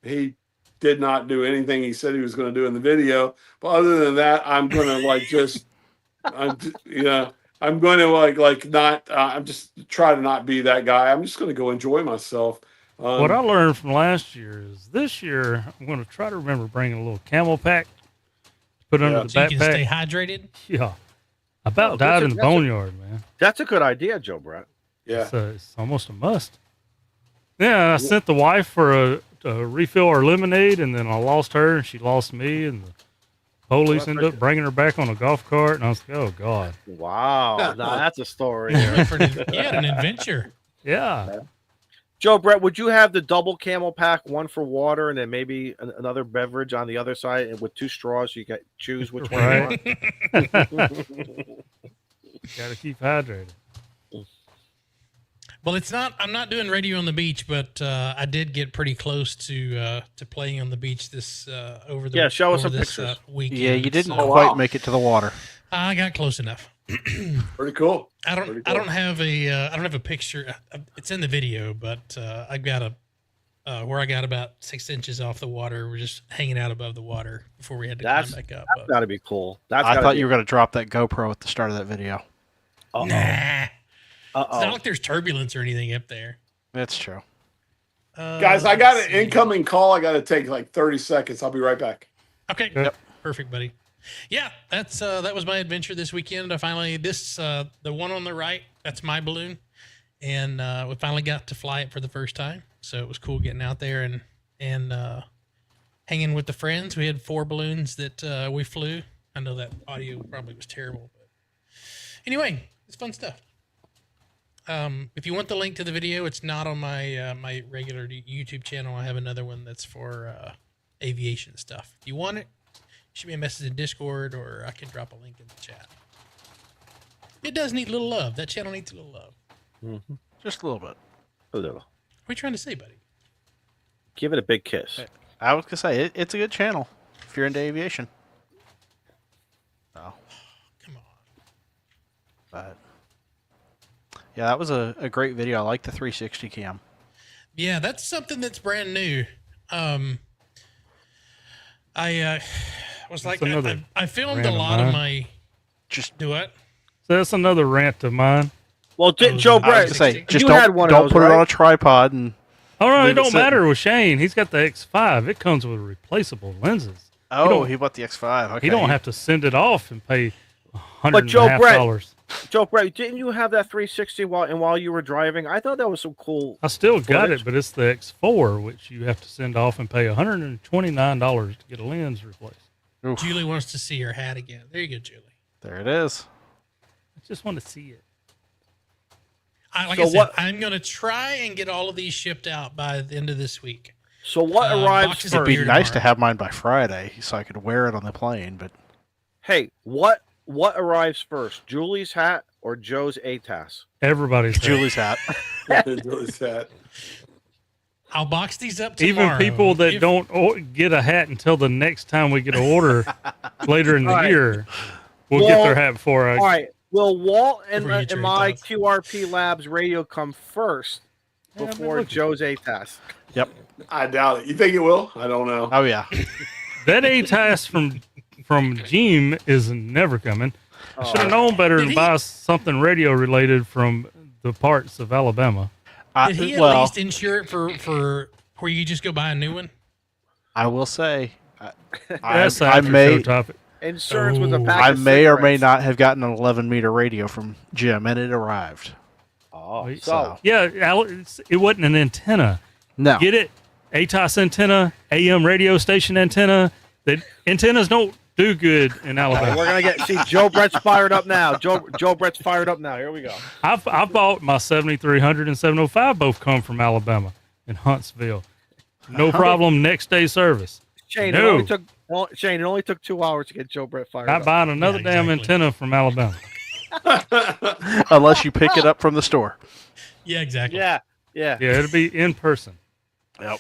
S4: He did not do anything he said he was going to do in the video. But other than that, I'm going to I'm going to not, I'm just try to not be that guy. I'm just going to go enjoy myself.
S3: What I learned from last year is this year I'm going to try to remember bringing a little camel pack to put under the
S1: so you
S3: backpack.
S1: can stay hydrated.
S3: Yeah. I about died in the boneyard, man.
S2: That's a good idea, Joe Brett.
S4: Yeah.
S3: It's almost a must. Yeah, I sent the wife for a refill our lemonade, and then I lost her, and she lost me, and the police ended up bringing her back on a golf cart, and I was like, oh, God.
S2: Wow. Now that's a story.
S1: You had an adventure.
S3: Yeah.
S2: Joe Brett, would you have the double camel pack, one for water and then maybe another beverage on the other side, and with 2 straws, you got choose which one you want?
S3: Got to keep hydrated.
S1: Well, I'm not doing radio on the beach, but I did get pretty close to playing on the beach this over the
S2: show us
S1: over
S2: some
S1: this,
S2: pictures.
S1: Weekend.
S5: Yeah, you didn't
S1: So,
S5: quite make it to the water.
S1: I got close enough.
S4: Pretty cool.
S1: I don't have a picture. It's in the video, but I've got where I got about 6 inches off the water. We're just hanging out above the water before we had to climb back up.
S2: That's got to be cool.
S5: I thought you were going to drop that GoPro at the start of that video.
S1: Nah. It's not like there's turbulence or anything up there.
S5: That's true.
S4: Guys, I got an incoming call. I got to take like 30 seconds. I'll be right back.
S1: Okay.
S5: Yep.
S1: Perfect, buddy. Yeah, that was my adventure this weekend. I finally the one on the right, that's my balloon, and we finally got to fly it for the first time. So it was cool getting out there and hanging with the friends. We had 4 balloons that we flew. I know that audio probably was terrible, but anyway, it's fun stuff. If you want the link to the video, it's not on my my regular YouTube channel. I have another one that's for aviation stuff. If you want it, shoot me a message in Discord, or I can drop a link in the chat. It does need a little love. That channel needs a little love.
S2: Mm-hmm.
S5: Just a little bit.
S2: A little.
S1: What are you trying to say, buddy?
S2: Give it a big kiss.
S5: I was going to say, it's a good channel if you're into aviation. Oh.
S1: Come on.
S5: But yeah, that was a great video. I like the 360 cam.
S1: Yeah, that's something that's brand new. I was like, I filmed a lot of my.
S5: Just
S1: do what?
S3: So that's another rant of mine.
S2: Well, Joe Brett,
S5: say, just
S2: you had one of
S5: don't
S2: those,
S5: put it
S2: right?
S5: on a tripod and.
S3: Oh no, it don't
S5: sitting.
S3: matter with Shane. He's got the X5. It comes with replaceable lenses.
S5: Oh, he bought the X5. Okay.
S3: He don't have to send it off and pay $100.50.
S2: Joe Brett, didn't you have that 360 while you were driving? I thought that was some cool.
S3: I still got
S2: footage.
S3: it, but it's the X4, which you have to send off and pay $129 to get a lens replaced.
S5: Oof.
S1: Julie wants to see her hat again. There you go, Julie.
S5: There it is.
S3: I just want to see it.
S1: Like I said, I'm going to try and get all of these shipped out by the end of this week.
S2: So what arrives
S1: boxes
S2: first?
S1: of
S5: It'd be nice to
S1: tomorrow.
S5: have mine by Friday so I could wear it on the plane, but
S2: Hey, what arrives first? Julie's hat or Joe's ATAS?
S3: Everybody's
S5: Julie's hat.
S4: Julie's hat.
S1: I'll box these up tomorrow.
S3: Even people that
S1: If-
S3: don't get a hat until the next time we get an order later in the
S2: All right.
S3: year will get their hat before
S2: All right. Will Walt and
S1: Before you get your
S2: my
S1: thoughts.
S2: QRP Labs radio come first
S3: Yeah, I've been
S2: before
S3: looking.
S2: Joe's ATAS?
S5: Yep.
S4: I doubt it. You think it will? I don't know.
S5: Oh yeah.
S3: That ATAS from Gene is never coming. I should have known better
S1: Did
S3: than
S1: he-
S3: buy something radio related from the parts of Alabama.
S1: Did he at
S5: well,
S1: least insure it for where you just go buy a new one?
S5: I will say,
S3: That's
S5: I
S3: after
S5: may
S3: show topic.
S2: Insurance with a
S1: Oh.
S2: pack
S5: I
S2: of
S5: may or may
S2: cigarettes.
S5: not have gotten an 11-meter radio from Jim, and it arrived.
S2: Oh,
S3: Wait,
S2: so
S3: Yeah, it wasn't an antenna.
S5: No.
S3: Get it? ATOS antenna, AM radio station antenna. The antennas don't do good in Alabama.
S2: we're gonna see Joe Brett's fired up now. Joe Brett's fired up now. Here we go.
S3: I bought my 7300 and 705 both come from Alabama in Huntsville. No problem. Next day service.
S2: Shane,
S3: No.
S2: it only took 2 hours to get Joe Brett fired
S3: Not
S2: up.
S3: buying another
S1: Yeah,
S3: damn
S1: exactly.
S3: antenna from Alabama.
S5: Unless you pick it up from the store.
S1: Yeah, exactly.
S2: Yeah.
S3: Yeah, it'll be in person.
S5: Yep.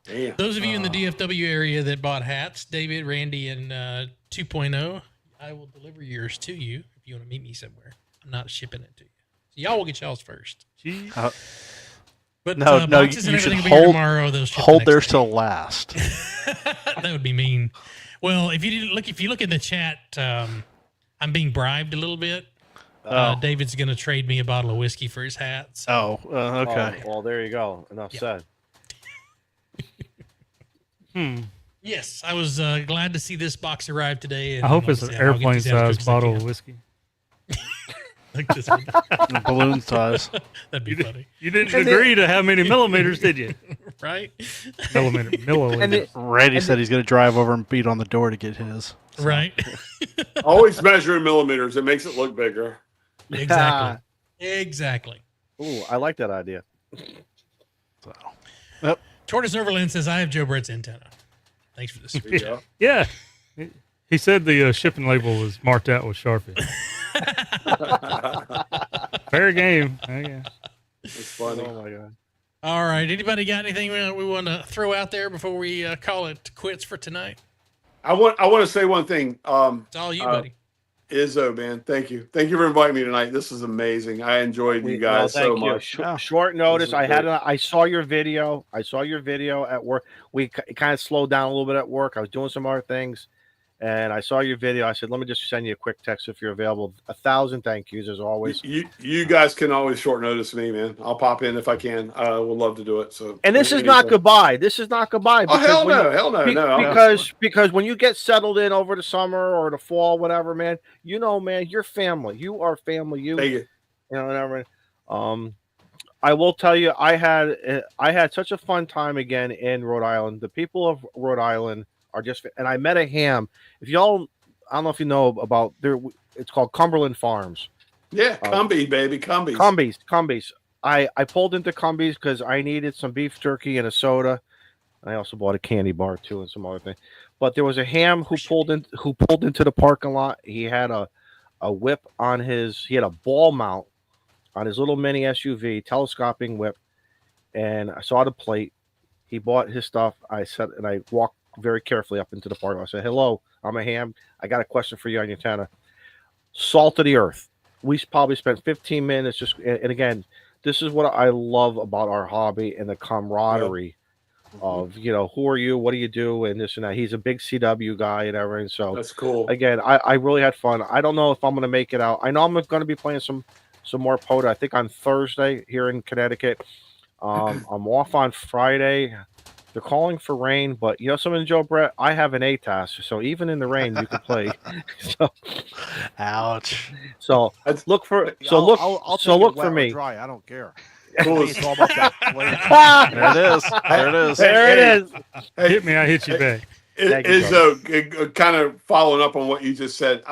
S4: Damn.
S1: Those of you in the DFW area that bought hats, David, Randy, and 2.0, I will deliver yours to you if you want to meet me somewhere. I'm not shipping it to you. So y'all will get y'all's first.
S3: Jeez.
S1: But
S5: No,
S1: boxes
S5: you
S1: and
S5: should
S1: everything will be here
S5: hold-
S1: tomorrow. They'll ship
S5: Hold
S1: the
S5: theirs
S1: next
S5: till last.
S1: day. That would be mean. Well, if you look in the chat, I'm being bribed a little bit. David's going to trade me a bottle of whiskey for his hat. So.
S5: Okay.
S2: Oh, well, there you go. Enough said.
S1: Yes, I was glad to see this box arrive today. And
S3: I hope
S1: like
S3: it's
S1: I
S3: an
S1: said, I'll get
S3: airplane
S1: these out as
S3: sized
S1: quick as I
S3: bottle
S1: can.
S3: of whiskey.
S1: Like this one.
S5: Balloon size.
S1: That'd be funny,
S3: You didn't agree to how many millimeters, did you?
S1: right?
S3: Milliliters.
S5: Randy said he's going to drive over and beat on the door to get his.
S1: Right.
S4: Always measure in millimeters. It makes it look bigger.
S1: Exactly. Exactly.
S2: Ooh, I like that idea.
S5: So.
S1: Tortoise Overland says, I have Joe Brett's antenna. Thanks for this.
S4: There you go.
S3: Yeah. He said the shipping label was marked out with Sharpie. Fair game. Oh, yeah.
S4: It's funny.
S2: Oh my god.
S1: All right. Anybody got anything we want to throw out there before we call it quits for tonight?
S4: I want to say one thing.
S1: It's all you, buddy.
S4: Izzo, man, thank you for inviting me tonight. This is amazing. I enjoyed you guys so much.
S2: Short notice.
S4: This is
S2: I saw your video. I saw your video at work. We kind of slowed down a little bit at work. I was doing some other things, and I saw your video. I said, let me just send you a quick text if you're available. 1,000 thank yous as always.
S4: You guys can always short notice me, man. I'll pop in if I can. I would love to do it. So,
S2: And this is not goodbye. This is not goodbye.
S4: Oh hell
S2: when
S4: no,
S2: you-
S4: hell no,
S2: Be-
S4: no.
S2: because when you get settled in over the summer or the fall, whatever, man, you know, man, you're family. You are family. You
S4: Thank you.
S2: know, whatever. I will tell you, I had such a fun time again in Rhode Island. The people of Rhode Island are just, and I met a ham. If y'all, I don't know if you know about there. It's called Cumberland Farms.
S4: Yeah, Cumbie, baby, Cumbies.
S2: Cumbies. I pulled into Cumbies because I needed some beef jerky and a soda. I also bought a candy bar too and some other thing. But there was a ham who pulled into the parking lot. He had a whip on he had a ball mount on his little mini SUV, telescoping whip, and I saw the plate. He bought his stuff. I walked very carefully up into the parking lot. I said, "Hello, I'm a ham. I got a question for you on your antenna." Salt of the earth. We probably spent 15 minutes and again, this is what I love about our hobby and the camaraderie of, you know, who are you, what do you do, and this and that. He's a big CW guy and everything. So
S4: That's cool.
S2: again, I really had fun. I don't know if I'm going to make it out. I know I'm going to be playing some more POTA, I think on Thursday here in Connecticut. I'm off on Friday. They're calling for rain, but you know something, Joe Brett? I have an ATAS, so even in the rain you can play.
S5: Ouch.
S2: So look for
S6: I'll take
S2: look
S6: it wet
S2: for
S6: or
S2: me.
S6: dry. I don't care.
S4: Cool.
S6: It's all about that flavor.
S5: There it is. There it is.
S2: There it is.
S4: Hey,
S3: Hit me, I hit you back.
S2: Thank you,
S4: is kind of following up on what you just said.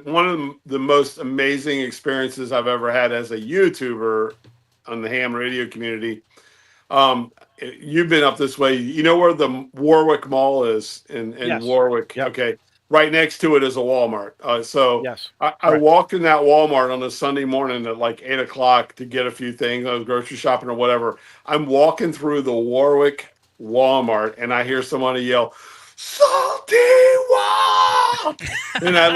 S4: One of the most amazing experiences I've ever had as a YouTuber on the ham radio community. You've been up this way. You know where the Warwick Mall is in
S2: Yes.
S4: Warwick?
S2: Yep.
S4: Okay. Right next to it is a Walmart. So
S2: Yes.
S4: I walked in that Walmart on a Sunday morning at like 8 o'clock to get a few things. I was grocery shopping or whatever. I'm walking through the Warwick Walmart and I hear somebody yell, "Salty Walt!" And I'm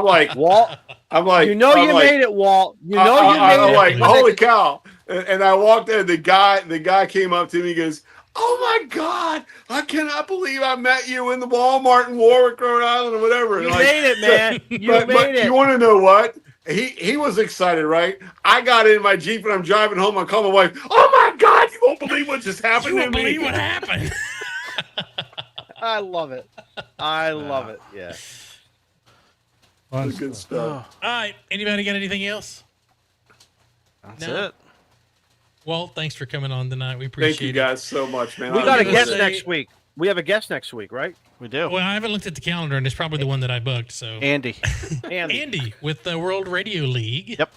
S4: like,
S2: Walt,
S4: I'm like,
S2: you know
S4: I'm
S2: you
S4: like,
S2: made it, Walt. You know you
S4: I'm
S2: made it.
S4: like, holy cow. And I walked in, the guy came up to me, he goes, "Oh my God, I cannot believe I met you in the Walmart in Warwick, Rhode Island," or whatever.
S2: You
S4: And like,
S2: made it, man. You
S4: but
S2: made it.
S4: you want to know what? He was excited, right? I got in my Jeep and I'm driving home. I call my wife, "Oh my God, you won't believe what just happened
S1: You
S4: to
S1: won't
S4: me."
S1: believe what happened.
S2: I love it. I love it. Yeah.
S3: Fun
S4: Good
S3: stuff.
S4: stuff.
S1: All right. Anybody got anything else?
S5: That's
S1: No.
S5: it.
S1: Walt, thanks for coming on tonight. We appreciate
S4: Thank you
S1: it.
S4: guys so much, man.
S2: We
S4: I
S2: got a
S4: really
S2: guest
S1: say-
S2: next week. We have a guest next week, right?
S5: We do.
S1: Well, I haven't looked at the calendar, and it's probably the one that I booked. So
S5: Andy.
S1: Andy with the World Radio League.
S5: Yep.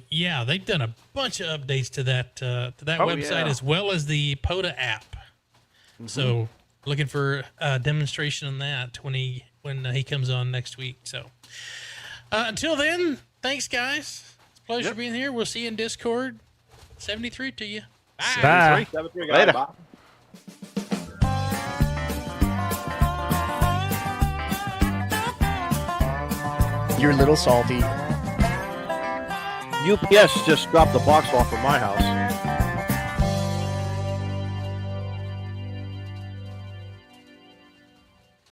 S1: Yeah, they've done a bunch of updates to that
S5: Oh,
S1: website
S5: yeah.
S1: as well as the POTA app. So looking for a demonstration on that when he comes on next week. So until then, thanks guys. It's a pleasure being here. We'll see you in Discord. 73 to you. Bye.
S3: Bye.
S5: Later.
S2: Bye.
S7: You're a little salty.
S2: UPS just dropped the box off at my house.